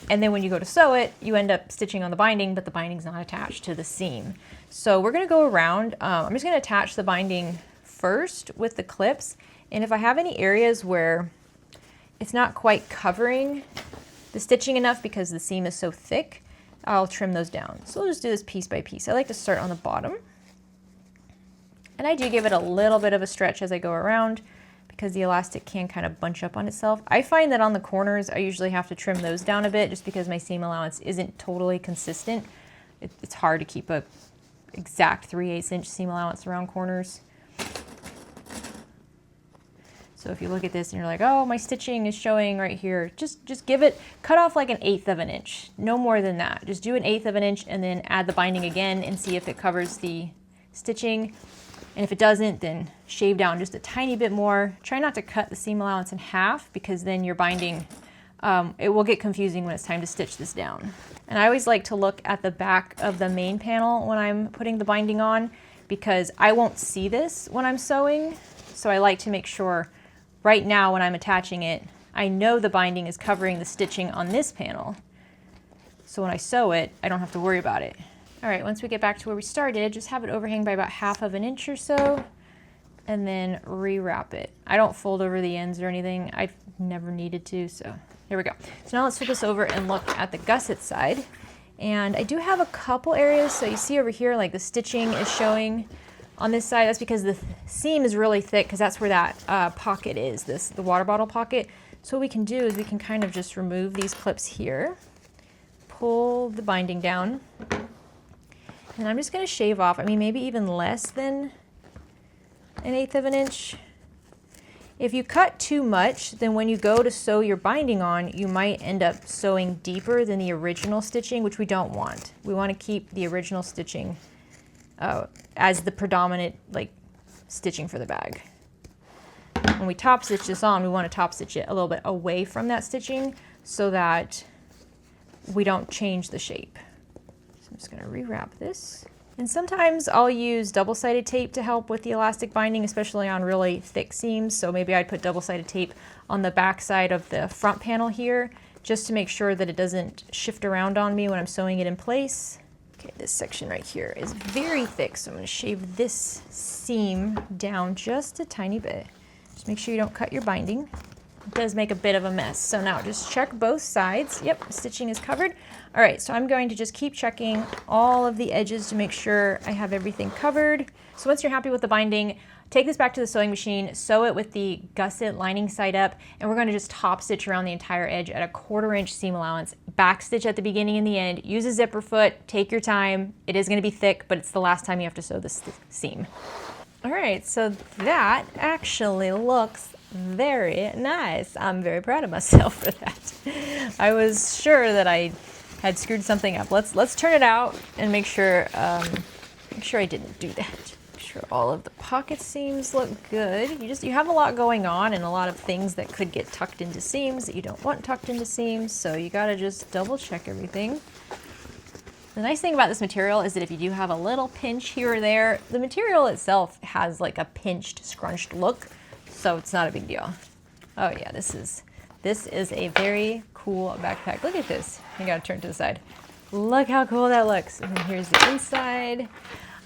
And then when you go to sew it, you end up stitching on the binding, but the binding's not attached to the seam. So we're gonna go around. I'm just gonna attach the binding first with the clips. And if I have any areas where it's not quite covering the stitching enough because the seam is so thick, I'll trim those down. So we'll just do this piece by piece. I like to start on the bottom. And I do give it a little bit of a stretch as I go around because the elastic can kind of bunch up on itself. I find that on the corners, I usually have to trim those down a bit just because my seam allowance isn't totally consistent. It's hard to keep a exact 3/8 inch seam allowance around corners. So if you look at this and you're like, oh, my stitching is showing right here, just give it, cut off like 1/8 of an inch, no more than that. Just do 1/8 of an inch and then add the binding again and see if it covers the stitching. And if it doesn't, then shave down just a tiny bit more. Try not to cut the seam allowance in half because then your binding, it will get confusing when it's time to stitch this down. And I always like to look at the back of the main panel when I'm putting the binding on because I won't see this when I'm sewing. So I like to make sure right now when I'm attaching it, I know the binding is covering the stitching on this panel. So when I sew it, I don't have to worry about it. All right, once we get back to where we started, just have it overhang by about 1/2 of an inch or so, and then rewrap it. I don't fold over the ends or anything. I've never needed to, so here we go. So now let's flip this over and look at the gusset side. And I do have a couple areas, so you see over here, like the stitching is showing on this side. That's because the seam is really thick, because that's where that pocket is, the water bottle pocket. So what we can do is we can kind of just remove these clips here, pull the binding down, and I'm just going to shave off, I mean, maybe even less than 1/8 of an inch. If you cut too much, then when you go to sew your binding on, you might end up sewing deeper than the original stitching, which we don't want. We want to keep the original stitching as the predominant stitching for the bag. When we top stitch this on, we want to top stitch it a little bit away from that stitching so that we don't change the shape. I'm just going to rewrap this. And sometimes I'll use double-sided tape to help with the elastic binding, especially on really thick seams. So maybe I'd put double-sided tape on the back side of the front panel here, just to make sure that it doesn't shift around on me when I'm sewing it in place. Okay, this section right here is very thick, so I'm going to shave this seam down just a tiny bit. Just make sure you don't cut your binding. It does make a bit of a mess. So now just check both sides. Yep, stitching is covered. All right, so I'm going to just keep checking all of the edges to make sure I have everything covered. So once you're happy with the binding, take this back to the sewing machine, sew it with the gusset lining side up, and we're going to just top stitch around the entire edge at a 1/4 inch seam allowance. Back stitch at the beginning and the end. Use a zipper foot. Take your time. It is going to be thick, but it's the last time you have to sew this seam. All right, so that actually looks very nice. I'm very proud of myself for that. I was sure that I had screwed something up. Let's turn it out and make sure I didn't do that. Make sure all of the pocket seams look good. You have a lot going on and a lot of things that could get tucked into seams that you don't want tucked into seams, so you gotta just double check everything. The nice thing about this material is that if you do have a little pinch here or there, the material itself has like a pinched, scrunched look, so it's not a big deal. Oh yeah, this is a very cool backpack. Look at this. You gotta turn to the side. Look how cool that looks. And here's the inside.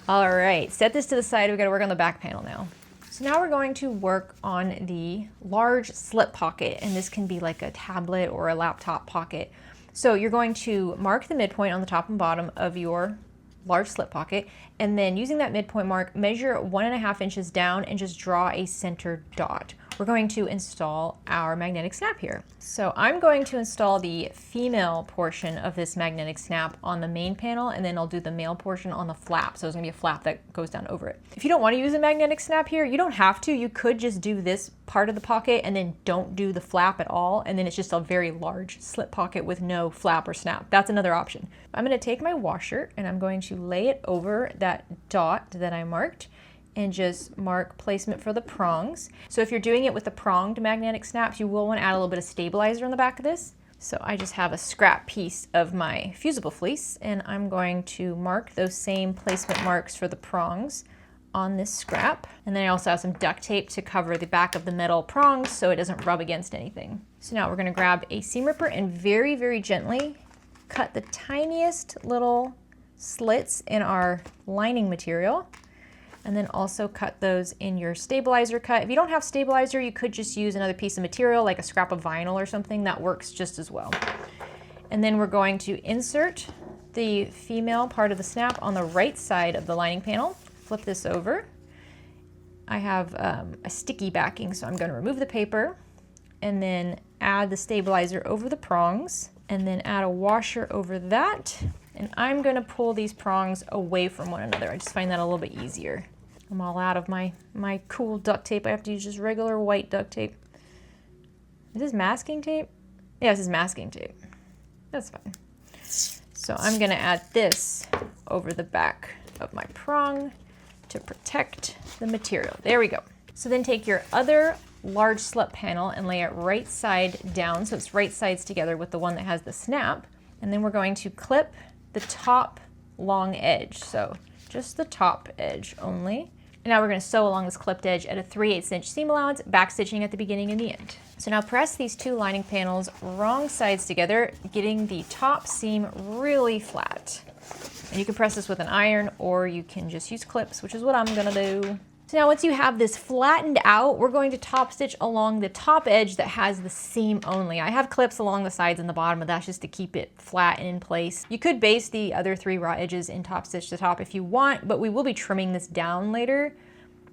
All right, set this to the side. We gotta work on the back panel now. So now we're going to work on the large slip pocket, and this can be like a tablet or a laptop pocket. So you're going to mark the midpoint on the top and bottom of your large slip pocket, and then using that midpoint mark, measure 1.5 inches down and just draw a center dot. We're going to install our magnetic snap here. So I'm going to install the female portion of this magnetic snap on the main panel, and then I'll do the male portion on the flap. So there's gonna be a flap that goes down over it. If you don't want to use a magnetic snap here, you don't have to. You could just do this part of the pocket and then don't do the flap at all, and then it's just a very large slip pocket with no flap or snap. That's another option. I'm gonna take my washer and I'm going to lay it over that dot that I marked and just mark placement for the prongs. So if you're doing it with the pronged magnetic snaps, you will want to add a little bit of stabilizer on the back of this. So I just have a scrap piece of my fusible fleece, and I'm going to mark those same placement marks for the prongs on this scrap. And then I also have some duct tape to cover the back of the metal prongs so it doesn't rub against anything. So now we're gonna grab a seam ripper and very, very gently cut the tiniest little slits in our lining material. And then also cut those in your stabilizer cut. If you don't have stabilizer, you could just use another piece of material like a scrap of vinyl or something. That works just as well. And then we're going to insert the female part of the snap on the right side of the lining panel. Flip this over. I have a sticky backing, so I'm going to remove the paper and then add the stabilizer over the prongs and then add a washer over that. And I'm going to pull these prongs away from one another. I just find that a little bit easier. I'm all out of my cool duct tape. I have to use just regular white duct tape. Is this masking tape? Yeah, this is masking tape. That's fine. So I'm gonna add this over the back of my prong to protect the material. There we go. So then take your other large slip panel and lay it right side down so it's right sides together with the one that has the snap. And then we're going to clip the top long edge. So just the top edge only. And now we're going to sew along this clipped edge at a 3/8 inch seam allowance, back stitching at the beginning and the end. So now press these two lining panels wrong sides together, getting the top seam really flat. And you can press this with an iron or you can just use clips, which is what I'm going to do. So now once you have this flattened out, we're going to top stitch along the top edge that has the seam only. I have clips along the sides and the bottom, but that's just to keep it flat and in place. You could baste the other 3 raw edges and top stitch the top if you want, but we will be trimming this down later.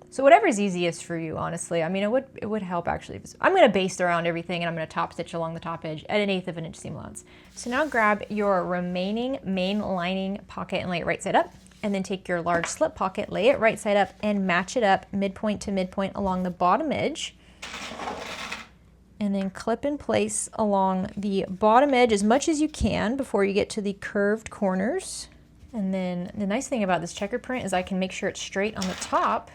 So whatever's easiest for you, honestly. I mean, it would help actually. I'm gonna baste around everything and I'm gonna top stitch along the top edge at an 1/8 of an inch seam allowance. So now grab your remaining main lining pocket and lay it right side up. And then take your large slip pocket, lay it right side up and match it up midpoint to midpoint along the bottom edge. And then clip in place along the bottom edge as much as you can before you get to the curved corners. And then the nice thing about this checkered print is I can make sure it's straight on the top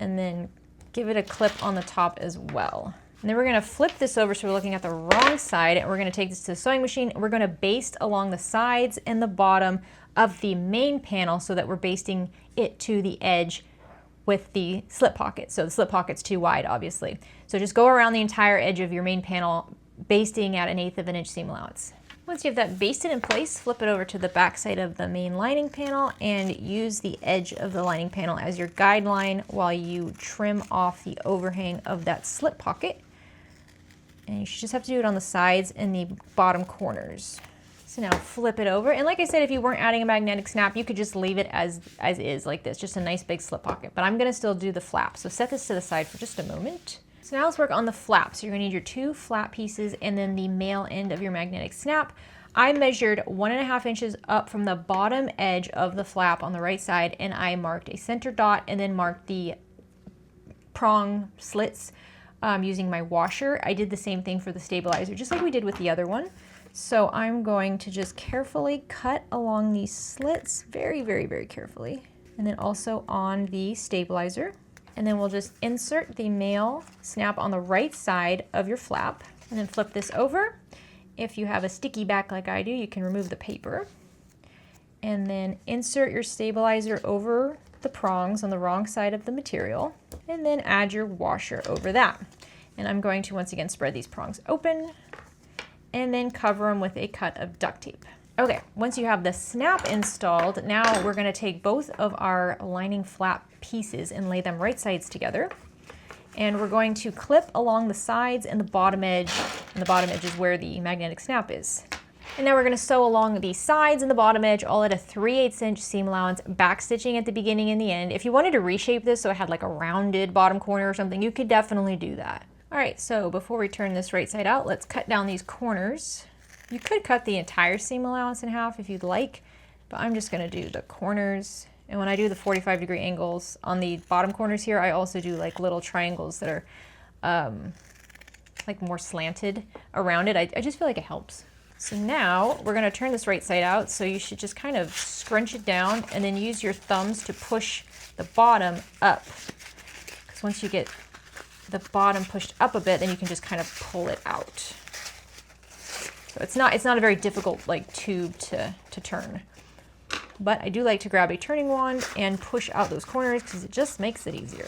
and then give it a clip on the top as well. And then we're gonna flip this over so we're looking at the wrong side and we're gonna take this to the sewing machine and we're gonna baste along the sides and the bottom of the main panel so that we're basting it to the edge with the slip pocket. So the slip pocket's too wide, obviously. So just go around the entire edge of your main panel, basting at an 1/8 of an inch seam allowance. Once you have that basted in place, flip it over to the back side of the main lining panel and use the edge of the lining panel as your guideline while you trim off the overhang of that slip pocket. And you should just have to do it on the sides and the bottom corners. So now flip it over. And like I said, if you weren't adding a magnetic snap, you could just leave it as is like this, just a nice big slip pocket. But I'm gonna still do the flap. So set this to the side for just a moment. So now let's work on the flap. So you're gonna need your 2 flap pieces and then the male end of your magnetic snap. I measured 1.5 inches up from the bottom edge of the flap on the right side and I marked a center dot and then marked the prong slits using my washer. I did the same thing for the stabilizer, just like we did with the other one. So I'm going to just carefully cut along these slits, very, very, very carefully. And then also on the stabilizer. And then we'll just insert the male snap on the right side of your flap and then flip this over. If you have a sticky back like I do, you can remove the paper. And then insert your stabilizer over the prongs on the wrong side of the material. And then add your washer over that. And I'm going to once again spread these prongs open and then cover them with a cut of duct tape. Okay, once you have the snap installed, now we're gonna take both of our lining flap pieces and lay them right sides together. And we're going to clip along the sides and the bottom edge, and the bottom edge is where the magnetic snap is. And now we're gonna sew along the sides and the bottom edge, all at a 3/8 inch seam allowance, back stitching at the beginning and the end. If you wanted to reshape this so it had like a rounded bottom corner or something, you could definitely do that. All right, so before we turn this right side out, let's cut down these corners. You could cut the entire seam allowance in half if you'd like, but I'm just gonna do the corners. And when I do the 45-degree angles on the bottom corners here, I also do like little triangles that are like more slanted around it. I just feel like it helps. So now we're gonna turn this right side out, so you should just kind of scrunch it down and then use your thumbs to push the bottom up. Because once you get the bottom pushed up a bit, then you can just kind of pull it out. So it's not a very difficult like tube to turn. but I do like to grab a turning wand and push out those corners because it just makes it easier.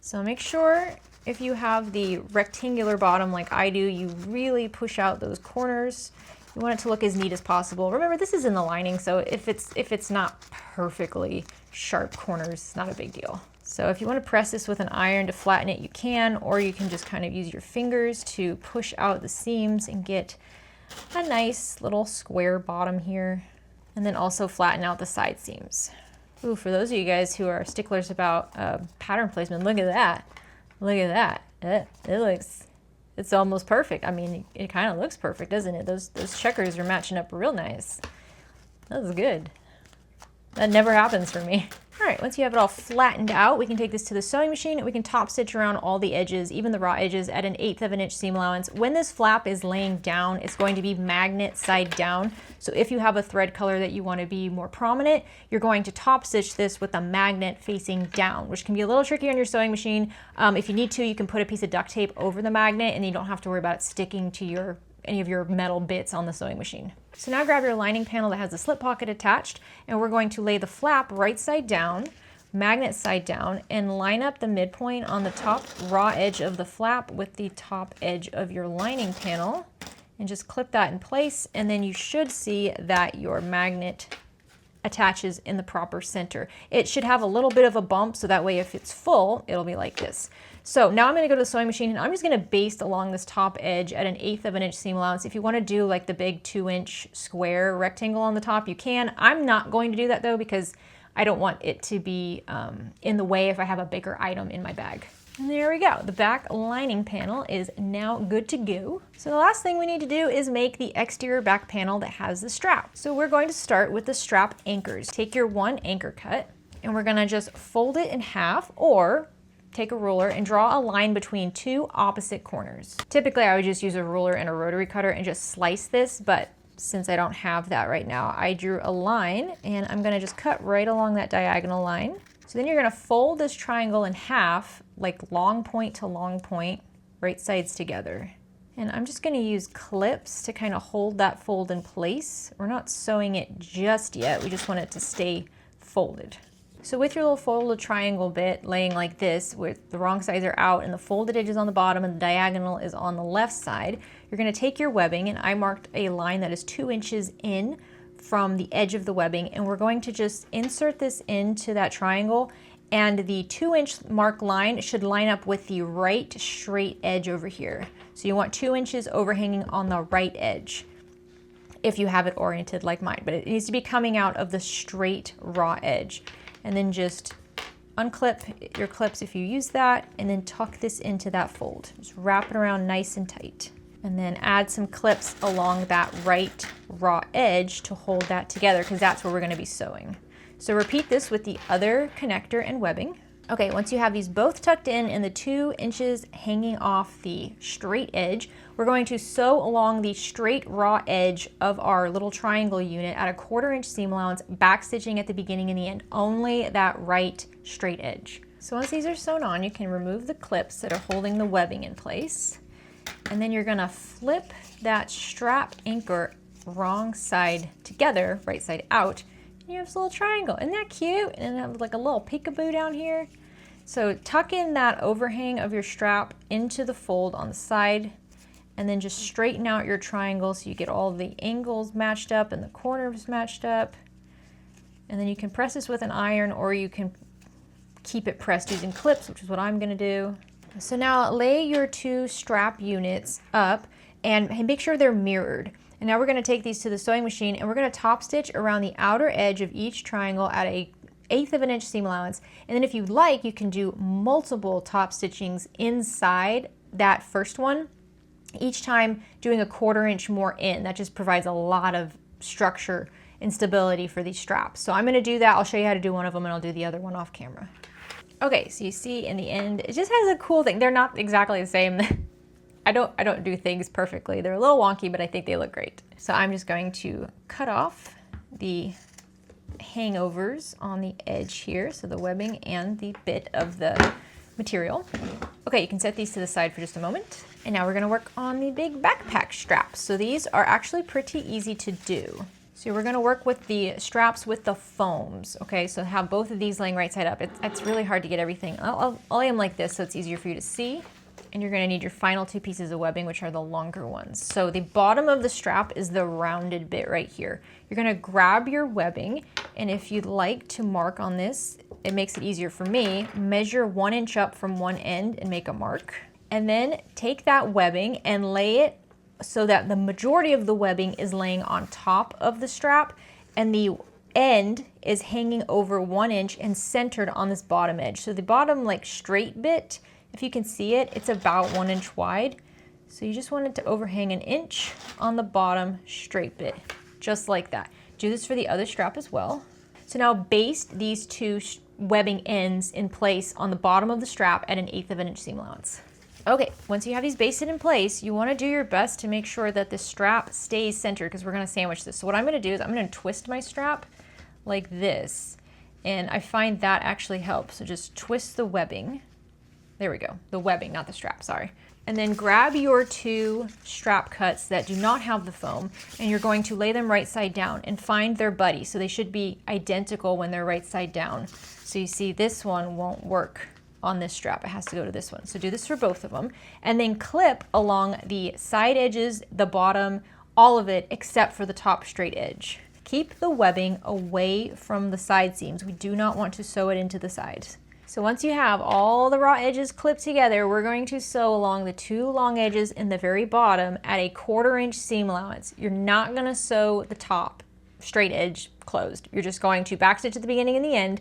So make sure if you have the rectangular bottom like I do, you really push out those corners. You want it to look as neat as possible. Remember, this is in the lining, so if it's not perfectly sharp corners, not a big deal. So if you want to press this with an iron to flatten it, you can, or you can just kind of use your fingers to push out the seams and get a nice little square bottom here, and then also flatten out the side seams. Ooh, for those of you guys who are sticklers about pattern placement, look at that. Look at that. It looks, it's almost perfect. I mean, it kind of looks perfect, doesn't it? Those checkers are matching up real nice. That was good. That never happens for me. All right, once you have it all flattened out, we can take this to the sewing machine and we can top stitch around all the edges, even the raw edges, at 1/8 of an inch seam allowance. When this flap is laying down, it's going to be magnet side down. So if you have a thread color that you want to be more prominent, you're going to top stitch this with the magnet facing down, which can be a little tricky on your sewing machine. If you need to, you can put a piece of duct tape over the magnet and you don't have to worry about it sticking to any of your metal bits on the sewing machine. So now grab your lining panel that has the slip pocket attached, and we're going to lay the flap right side down, magnet side down, and line up the midpoint on the top raw edge of the flap with the top edge of your lining panel, and just clip that in place, and then you should see that your magnet attaches in the proper center. It should have a little bit of a bump, so that way if it's full, it'll be like this. So now I'm going to go to the sewing machine and I'm just going to baste along this top edge at 1/8 of an inch seam allowance. If you want to do like the big 2-inch square rectangle on the top, you can. I'm not going to do that though because I don't want it to be in the way if I have a bigger item in my bag. And there we go. The back lining panel is now good to go. So the last thing we need to do is make the exterior back panel that has the strap. So we're going to start with the strap anchors. Take your 1 anchor cut and we're going to just fold it in half, or take a ruler and draw a line between 2 opposite corners. Typically I would just use a ruler and a rotary cutter and just slice this, but since I don't have that right now, I drew a line and I'm going to just cut right along that diagonal line. So then you're going to fold this triangle in half, like long point to long point, right sides together. And I'm just going to use clips to kind of hold that fold in place. We're not sewing it just yet, we just want it to stay folded. So with your little folded triangle bit laying like this, with the wrong sides are out and the folded edge is on the bottom and the diagonal is on the left side, you're going to take your webbing, and I marked a line that is 2 inches in from the edge of the webbing, and we're going to just insert this into that triangle, and the 2-inch mark line should line up with the right straight edge over here. So you want 2 inches overhanging on the right edge if you have it oriented like mine, but it needs to be coming out of the straight raw edge. And then just unclip your clips if you use that, and then tuck this into that fold. Just wrap it around nice and tight. And then add some clips along that right raw edge to hold that together, because that's where we're going to be sewing. So repeat this with the other connector and webbing. Okay, once you have these both tucked in and the 2 inches hanging off the straight edge, we're going to sew along the straight raw edge of our little triangle unit at a 1/4 inch seam allowance, back stitching at the beginning and the end, only that right straight edge. So once these are sewn on, you can remove the clips that are holding the webbing in place. And then you're gonna flip that strap anchor wrong side together, right side out. You have this little triangle. Isn't that cute? And have like a little peekaboo down here. So tuck in that overhang of your strap into the fold on the side, and then just straighten out your triangle so you get all the angles matched up and the corners matched up. And then you can press this with an iron, or you can keep it pressed using clips, which is what I'm gonna do. So now lay your 2 strap units up and make sure they're mirrored. And now we're going to take these to the sewing machine, and we're going to top stitch around the outer edge of each triangle at a 1/8 of an inch seam allowance. And then if you'd like, you can do multiple top stitchings inside that first one, each time doing a 1/4 inch more in. That just provides a lot of structure and stability for these straps. So I'm going to do that. I'll show you how to do one of them, and I'll do the other one off camera. Okay, so you see in the end, it just has a cool thing. They're not exactly the same. I don't do things perfectly. They're a little wonky, but I think they look great. So I'm just going to cut off the hangovers on the edge here, so the webbing and the bit of the material. Okay, you can set these to the side for just a moment. And now we're gonna work on the big backpack straps. So these are actually pretty easy to do. So we're gonna work with the straps with the foams, okay? So have both of these laying right side up. It's really hard to get everything. I'll lay them like this so it's easier for you to see. And you're gonna need your final 2 pieces of webbing, which are the longer ones. So the bottom of the strap is the rounded bit right here. You're gonna grab your webbing, and if you'd like to mark on this, it makes it easier for me, measure 1 inch up from one end and make a mark. And then take that webbing and lay it so that the majority of the webbing is laying on top of the strap and the end is hanging over 1 inch and centered on this bottom edge. So the bottom like straight bit, if you can see it, it's about 1 inch wide. So you just want it to overhang 1 inch on the bottom straight bit, just like that. Do this for the other strap as well. So now baste these 2 webbing ends in place on the bottom of the strap at 1/8 of an inch seam allowance. Okay, once you have these basted in place, you want to do your best to make sure that the strap stays centered because we're going to sandwich this. So what I'm going to do is I'm going to twist my strap like this, and I find that actually helps. So just twist the webbing. There we go, the webbing, not the strap, sorry. And then grab your 2 strap cuts that do not have the foam, and you're going to lay them right side down and find their buddy. So they should be identical when they're right side down. So you see this one won't work on this strap, it has to go to this one. So do this for both of them, and then clip along the side edges, the bottom, all of it except for the top straight edge. Keep the webbing away from the side seams. We do not want to sew it into the sides. So once you have all the raw edges clipped together, we're going to sew along the 2 long edges in the very bottom at a 1/4 inch seam allowance. You're not gonna sew the top straight edge closed. You're just going to backstitch at the beginning and the end.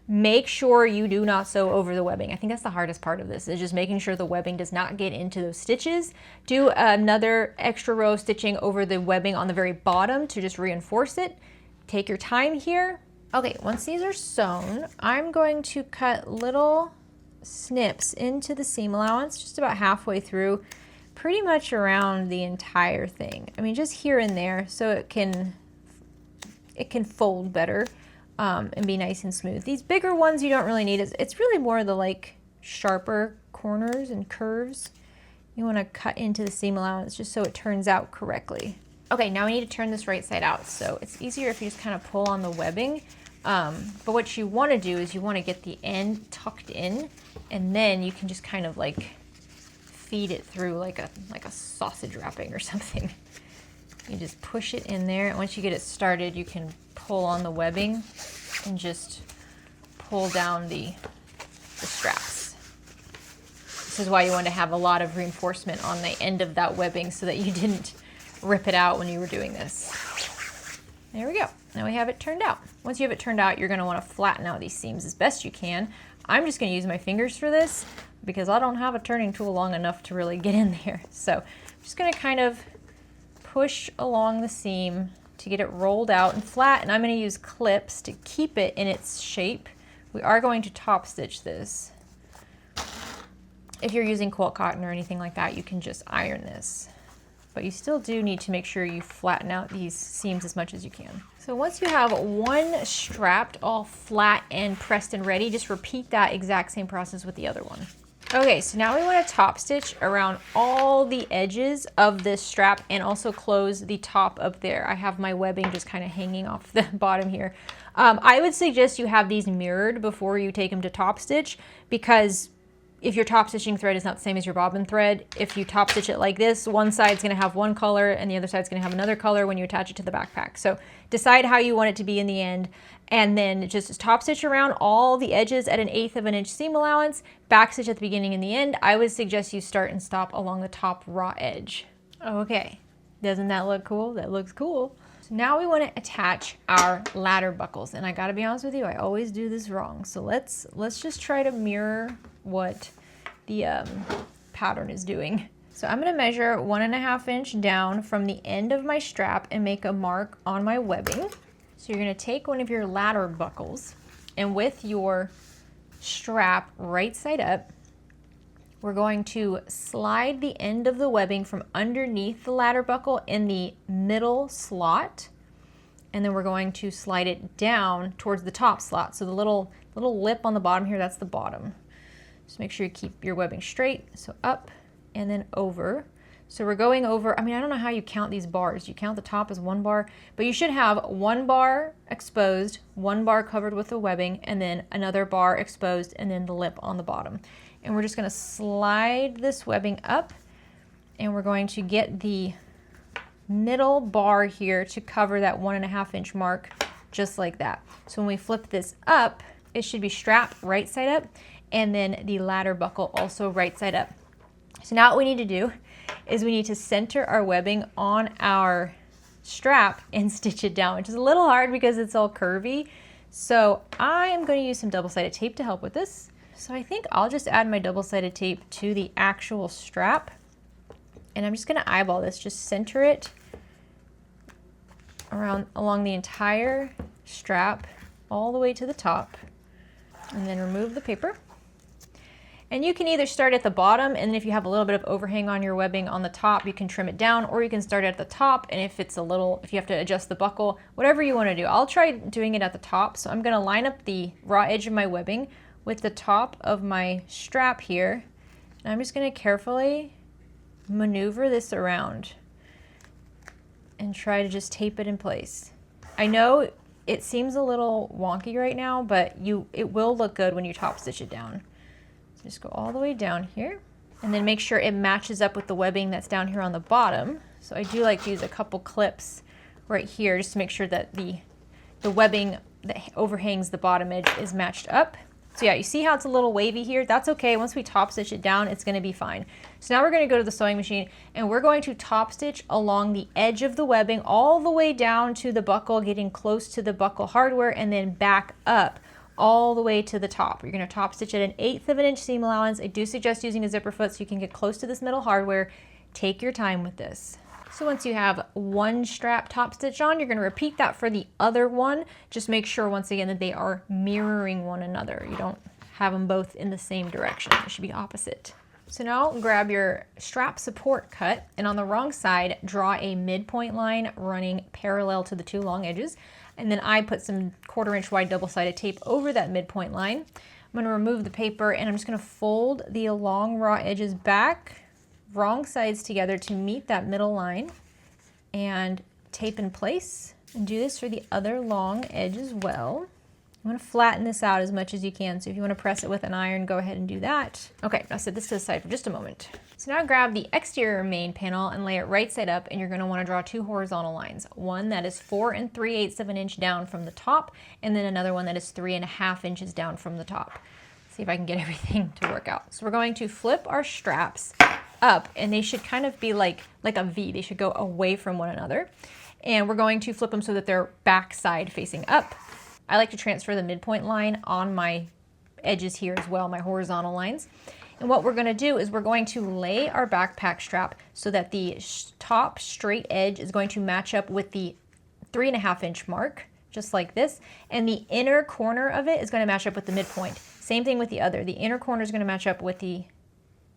Make sure you do not sew over the webbing. I think that's the hardest part of this, is just making sure the webbing does not get into those stitches. Do another extra row of stitching over the webbing on the very bottom to just reinforce it. Take your time here. Okay, once these are sewn, I'm going to cut little snips into the seam allowance, just about halfway through, pretty much around the entire thing. I mean, just here and there, so it can fold better. And be nice and smooth. These bigger ones you don't really need. It's really more the like sharper corners and curves. You want to cut into the seam allowance just so it turns out correctly. Okay, now we need to turn this right side out. So it's easier if you just kind of pull on the webbing. But what you want to do is you want to get the end tucked in, and then you can just kind of like feed it through like a sausage wrapping or something. You just push it in there, and once you get it started, you can pull on the webbing and just pull down the straps. This is why you want to have a lot of reinforcement on the end of that webbing so that you didn't rip it out when you were doing this. There we go. Now we have it turned out. Once you have it turned out, you're going to want to flatten out these seams as best you can. I'm just going to use my fingers for this because I don't have a turning tool long enough to really get in there. So I'm just going to kind of push along the seam to get it rolled out and flat, and I'm going to use clips to keep it in its shape. We are going to top stitch this. If you're using quilt cotton or anything like that, you can just iron this. But you still do need to make sure you flatten out these seams as much as you can. So once you have one strapped all flat and pressed and ready, just repeat that exact same process with the other one. Okay, so now we want to top stitch around all the edges of this strap and also close the top up there. I have my webbing just kind of hanging off the bottom here. I would suggest you have these mirrored before you take them to top stitch, because if your top stitching thread is not the same as your bobbin thread, if you top stitch it like this, one side's going to have one color and the other side's going to have another color when you attach it to the backpack. So decide how you want it to be in the end, and then just top stitch around all the edges at 1/8 of an inch seam allowance, back stitch at the beginning and the end. I would suggest you start and stop along the top raw edge. Okay, doesn't that look cool? That looks cool. So now we want to attach our ladder buckles, and I gotta be honest with you, I always do this wrong. So let's just try to mirror what the pattern is doing. So I'm going to measure 1.5 inch down from the end of my strap and make a mark on my webbing. So you're going to take one of your ladder buckles, and with your strap right side up, we're going to slide the end of the webbing from underneath the ladder buckle in the middle slot, and then we're going to slide it down towards the top slot. So the little lip on the bottom here, that's the bottom. Just make sure you keep your webbing straight. So up and then over. So we're going over, I mean, I don't know how you count these bars. You count the top as 1 bar, but you should have 1 bar exposed, 1 bar covered with the webbing, and then another bar exposed, and then the lip on the bottom. And we're just gonna slide this webbing up, and we're going to get the middle bar here to cover that 1.5 inch mark, just like that. So when we flip this up, it should be strapped right side up, and then the ladder buckle also right side up. So now what we need to do is we need to center our webbing on our strap and stitch it down, which is a little hard because it's all curvy. So I am going to use some double-sided tape to help with this. So I think I'll just add my double-sided tape to the actual strap, and I'm just going to eyeball this, just center it along the entire strap all the way to the top, and then remove the paper. And you can either start at the bottom, and if you have a little bit of overhang on your webbing on the top, you can trim it down, or you can start at the top, and if you have to adjust the buckle, whatever you want to do. I'll try doing it at the top. So I'm going to line up the raw edge of my webbing with the top of my strap here, and I'm just going to carefully maneuver this around and try to just tape it in place. I know it seems a little wonky right now, but it will look good when you top stitch it down. Just go all the way down here, and then make sure it matches up with the webbing that's down here on the bottom. So I do like to use a couple clips right here just to make sure that the webbing that overhangs the bottom edge is matched up. So yeah, you see how it's a little wavy here? That's okay. Once we top stitch it down, it's gonna be fine. So now we're gonna go to the sewing machine, and we're going to top stitch along the edge of the webbing all the way down to the buckle, getting close to the buckle hardware, and then back up all the way to the top. You're going to top stitch at 1/8 of an inch seam allowance. I do suggest using a zipper foot so you can get close to this middle hardware. Take your time with this. So once you have one strap top stitch on, you're going to repeat that for the other one. Just make sure once again that they are mirroring one another. You don't have them both in the same direction. It should be opposite. So now grab your strap support cut, and on the wrong side, draw a midpoint line running parallel to the 2 long edges. And then I put some 1/4 inch wide double-sided tape over that midpoint line. I'm going to remove the paper, and I'm just going to fold the long raw edges back, wrong sides together to meet that middle line, and tape in place. And do this for the other long edge as well. I'm going to flatten this out as much as you can, so if you want to press it with an iron, go ahead and do that. Okay, now set this to the side for just a moment. So now grab the exterior main panel and lay it right side up, and you're going to want to draw 2 horizontal lines. One that is 4 3/8 of an inch down from the top, and then another one that is 3.5 inches down from the top. See if I can get everything to work out. So we're going to flip our straps up, and they should kind of be like a V. They should go away from one another. And we're going to flip them so that they're back side facing up. I like to transfer the midpoint line on my edges here as well, my horizontal lines. And what we're going to do is we're going to lay our backpack strap so that the top straight edge is going to match up with the 3.5 inch mark, just like this. And the inner corner of it is going to match up with the midpoint. Same thing with the other. The inner corner is going to match up with the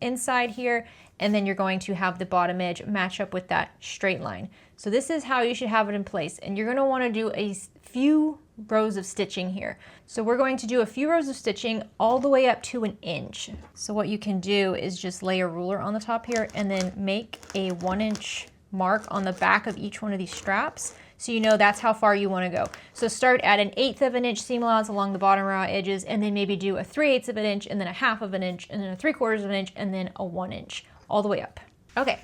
inside here, and then you're going to have the bottom edge match up with that straight line. So this is how you should have it in place, and you're going to want to do a few rows of stitching here. So we're going to do a few rows of stitching all the way up to 1 inch. So what you can do is just lay a ruler on the top here and then make a 1 inch mark on the back of each one of these straps, so you know that's how far you want to go. So start at 1/8 of an inch seam allowance along the bottom raw edges, and then maybe do a 3/8 of an inch, and then a 1/2 of an inch, and then a 3/4 of an inch, and then a 1 inch, all the way up. Okay,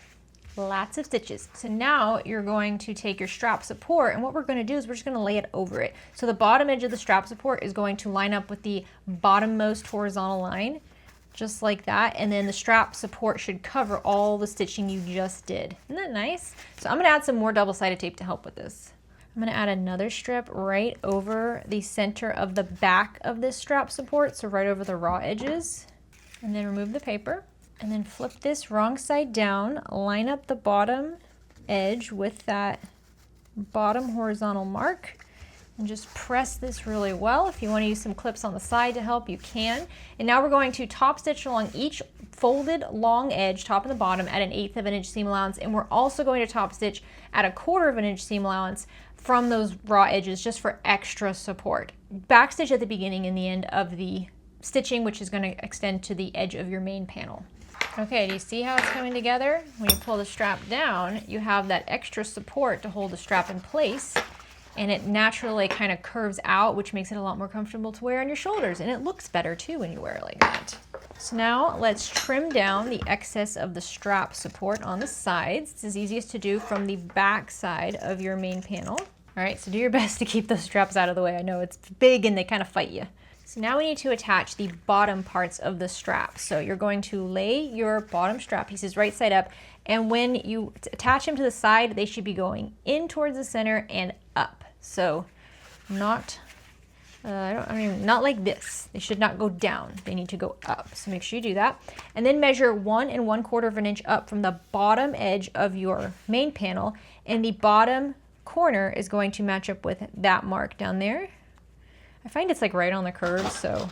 lots of stitches. So now you're going to take your strap support, and what we're going to do is we're just going to lay it over it. So the bottom edge of the strap support is going to line up with the bottommost horizontal line, just like that, and then the strap support should cover all the stitching you just did. Isn't that nice? So I'm going to add some more double-sided tape to help with this. I'm going to add another strip right over the center of the back of this strap support, so right over the raw edges, and then remove the paper, and then flip this wrong side down, line up the bottom edge with that bottom horizontal mark, and just press this really well. If you want to use some clips on the side to help, you can. And now we're going to top stitch along each folded long edge, top and the bottom, at 1/8 of an inch seam allowance, and we're also going to top stitch at 1/4 of an inch seam allowance from those raw edges, just for extra support. Backstitch at the beginning and the end of the stitching, which is going to extend to the edge of your main panel. Okay, do you see how it's coming together? When you pull the strap down, you have that extra support to hold the strap in place, and it naturally kind of curves out, which makes it a lot more comfortable to wear on your shoulders, and it looks better too when you wear it like that. So now let's trim down the excess of the strap support on the sides. This is easiest to do from the back side of your main panel. All right, so do your best to keep those straps out of the way. I know it's big and they kind of fight you. So now we need to attach the bottom parts of the strap. So you're going to lay your bottom strap pieces right side up, and when you attach them to the side, they should be going in towards the center and up. So not not like this. They should not go down. They need to go up. So make sure you do that. And then measure 1 1/4 inch up from the bottom edge of your main panel, and the bottom corner is going to match up with that mark down there. I find it's like right on the curve, so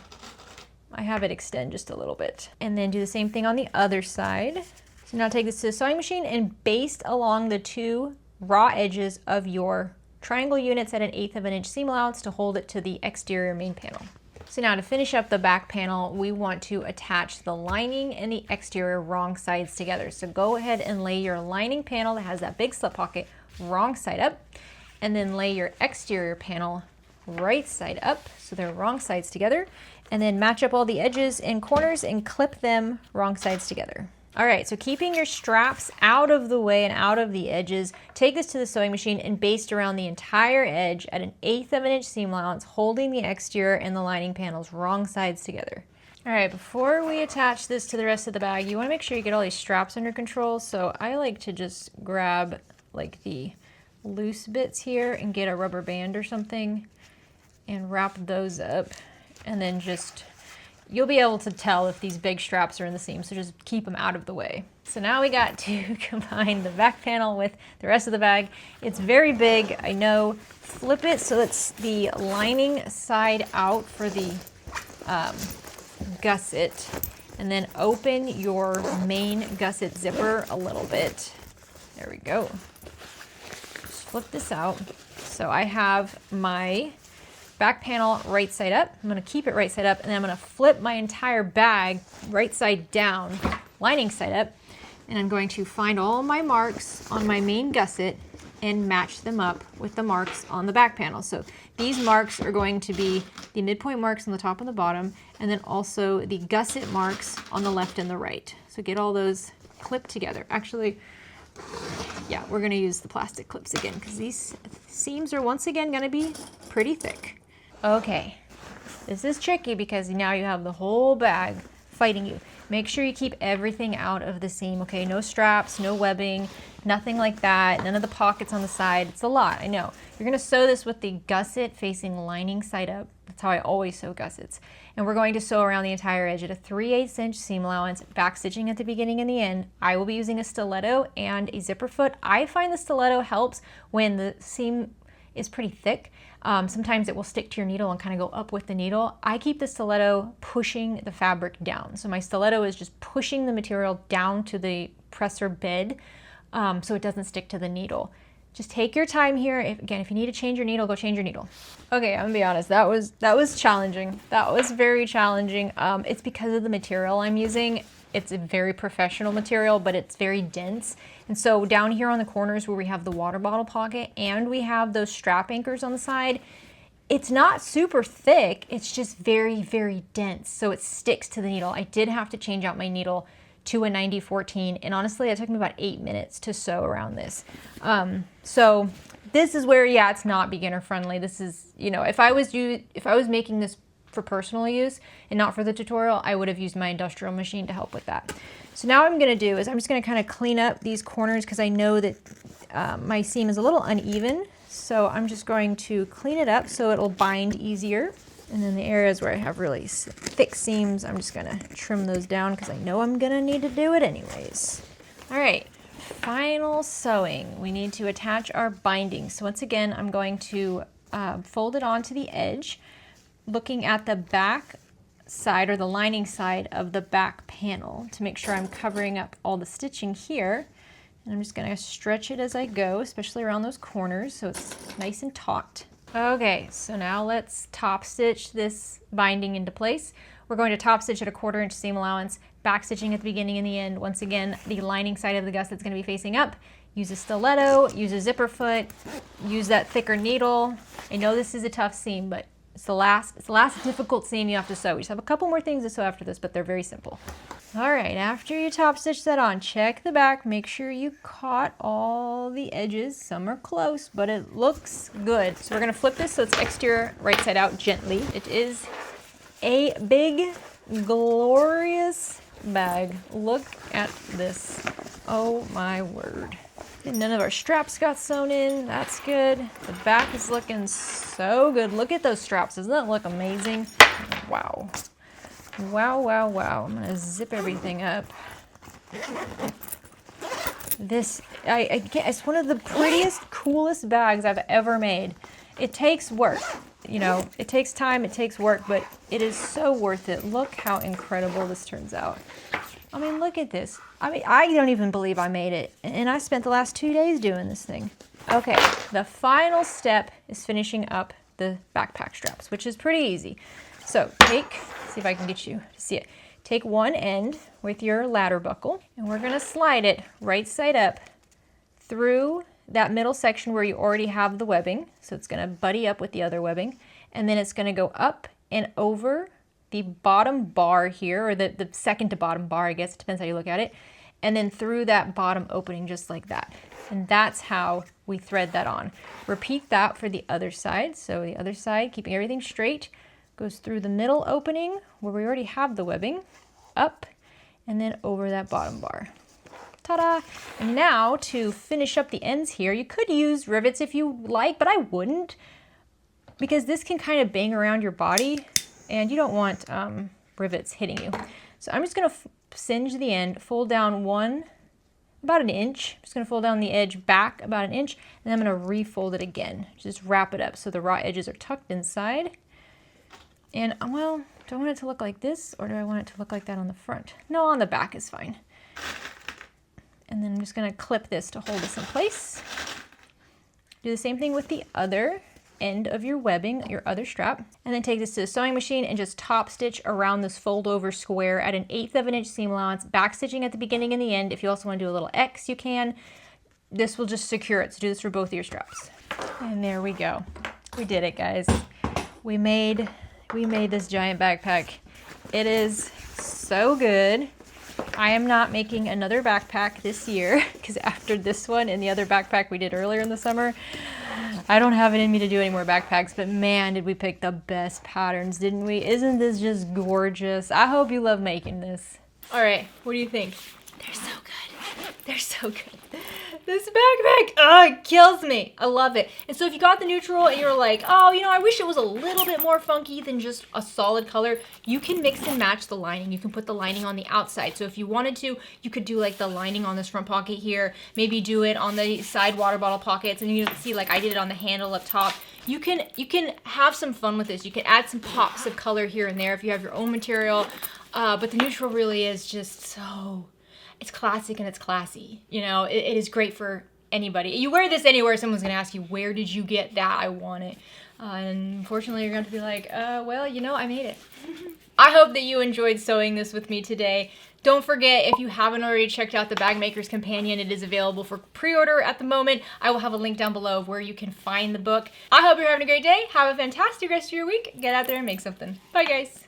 I have it extend just a little bit. And then do the same thing on the other side. So now take this to the sewing machine and baste along the 2 raw edges of your triangle units at 1/8 inch seam allowance to hold it to the exterior main panel. So now to finish up the back panel, we want to attach the lining and the exterior wrong sides together. So go ahead and lay your lining panel that has that big slip pocket wrong side up, and then lay your exterior panel right side up, so they're wrong sides together, and then match up all the edges and corners and clip them wrong sides together. All right, so keeping your straps out of the way and out of the edges, take this to the sewing machine and baste around the entire edge at 1/8 inch seam allowance, holding the exterior and the lining panels wrong sides together. All right, before we attach this to the rest of the bag, you wanna make sure you get all these straps under control. So I like to just grab like the loose bits here and get a rubber band or something and wrap those up, and then you'll be able to tell if these big straps are in the seam, so just keep them out of the way. So now we got to combine the back panel with the rest of the bag. It's very big, I know. Flip it so it's the lining side out for the gusset, and then open your main gusset zipper a little bit. There we go. Just flip this out. So I have my back panel right side up. I'm going to keep it right side up, and then I'm going to flip my entire bag right side down, lining side up, and I'm going to find all my marks on my main gusset and match them up with the marks on the back panel. So these marks are going to be the midpoint marks on the top and the bottom, and then also the gusset marks on the left and the right. So get all those clipped together. Actually, yeah, we're going to use the plastic clips again because these seams are once again going to be pretty thick. Okay, this is tricky because now you have the whole bag fighting you. Make sure you keep everything out of the seam, okay? No straps, no webbing, nothing like that. None of the pockets on the side. It's a lot, I know. You're gonna sew this with the gusset facing lining side up. That's how I always sew gussets. And we're going to sew around the entire edge at a 3/8 inch seam allowance, back stitching at the beginning and the end. I will be using a stiletto and a zipper foot. I find the stiletto helps when the seam is pretty thick. Sometimes it will stick to your needle and kind of go up with the needle. I keep the stiletto pushing the fabric down. So my stiletto is just pushing the material down to the presser bed so it doesn't stick to the needle. Just take your time here. If you need to change your needle, go change your needle. Okay, I'm gonna be honest, that was challenging. That was very challenging. It's because of the material I'm using. It's a very professional material, but it's very dense. And so down here on the corners where we have the water bottle pocket and we have those strap anchors on the side, it's not super thick, it's just very, very dense. So it sticks to the needle. I did have to change out my needle to a 90-14, and honestly, it took me about 8 minutes to sew around this. So this is where, yeah, it's not beginner friendly. This is, you know, if I was making this for personal use and not for the tutorial, I would have used my industrial machine to help with that. So now what I'm gonna do is I'm just gonna kind of clean up these corners because I know that my seam is a little uneven. So I'm just going to clean it up so it'll bind easier. And then the areas where I have really thick seams, I'm just gonna trim those down because I know I'm gonna need to do it anyways. All right, final sewing. We need to attach our binding. So once again, I'm going to fold it onto the edge, looking at the back side or the lining side of the back panel to make sure I'm covering up all the stitching here. And I'm just gonna stretch it as I go, especially around those corners so it's nice and taut. Okay, so now let's top stitch this binding into place. We're going to top stitch at a 1/4 inch seam allowance, back stitching at the beginning and the end. Once again, the lining side of the gusset's going to be facing up. Use a stiletto, use a zipper foot, use that thicker needle. I know this is a tough seam, but it's the last difficult seam you have to sew. We just have a couple more things to sew after this, but they're very simple. All right, after you top stitch that on, check the back, make sure you caught all the edges. Some are close, but it looks good. So we're gonna flip this so it's exterior right side out gently. It is a big, glorious bag. Look at this. Oh my word. And none of our straps got sewn in. That's good. The back is looking so good. Look at those straps. Doesn't that look amazing? Wow. Wow, wow, wow. I'm gonna zip everything up. This, it's one of the prettiest, coolest bags I've ever made. It takes work. You know, it takes time, it takes work, but it is so worth it. Look how incredible this turns out. I mean, look at this. I mean, I don't even believe I made it. And I spent the last 2 days doing this thing. Okay, the final step is finishing up the backpack straps, which is pretty easy. So see if I can get you to see it. Take one end with your ladder buckle, and we're gonna slide it right side up through that middle section where you already have the webbing. So it's gonna buddy up with the other webbing, and then it's gonna go up and over the bottom bar here, or the second to bottom bar, I guess, it depends how you look at it, and then through that bottom opening just like that. And that's how we thread that on. Repeat that for the other side. So the other side, keeping everything straight, goes through the middle opening where we already have the webbing, up, and then over that bottom bar. Ta-da! And now to finish up the ends here, you could use rivets if you like, but I wouldn't, because this can kind of bang around your body and you don't want rivets hitting you. So I'm just gonna singe the end, fold down about an inch. I'm just gonna fold down the edge back about an inch, and then I'm gonna refold it again. Just wrap it up so the raw edges are tucked inside. And well, do I want it to look like this, or do I want it to look like that on the front? No, on the back is fine. And then I'm just gonna clip this to hold this in place. Do the same thing with the other end of your webbing, your other strap, and then take this to the sewing machine and just top stitch around this fold over square at 1/8 of an inch seam allowance, back stitching at the beginning and the end. If you also want to do a little X, you can. This will just secure it, so do this for both of your straps. And there we go. We did it, guys. We made this giant backpack. It is so good. I am not making another backpack this year because after this one and the other backpack we did earlier in the summer, I don't have it in me to do any more backpacks, but man, did we pick the best patterns, didn't we? Isn't this just gorgeous? I hope you love making this. All right, what do you think? They're so good. They're so good. This backpack, oh, it kills me. I love it. And so if you got the neutral and you're like, oh, you know, I wish it was a little bit more funky than just a solid color, you can mix and match the lining. You can put the lining on the outside. So if you wanted to, you could do like the lining on this front pocket here, maybe do it on the side water bottle pockets, and you can see like I did it on the handle up top. You can have some fun with this. You can add some pops of color here and there if you have your own material, but the neutral really is just so... It's classic and it's classy. You know, it is great for anybody. You wear this anywhere, someone's gonna ask you, where did you get that? I want it. And unfortunately, you're going to be like, well, you know, I made it. I hope that you enjoyed sewing this with me today. Don't forget, if you haven't already checked out the Bag Maker's Companion, it is available for pre-order at the moment. I will have a link down below of where you can find the book. I hope you're having a great day. Have a fantastic rest of your week. Get out there and make something. Bye, guys.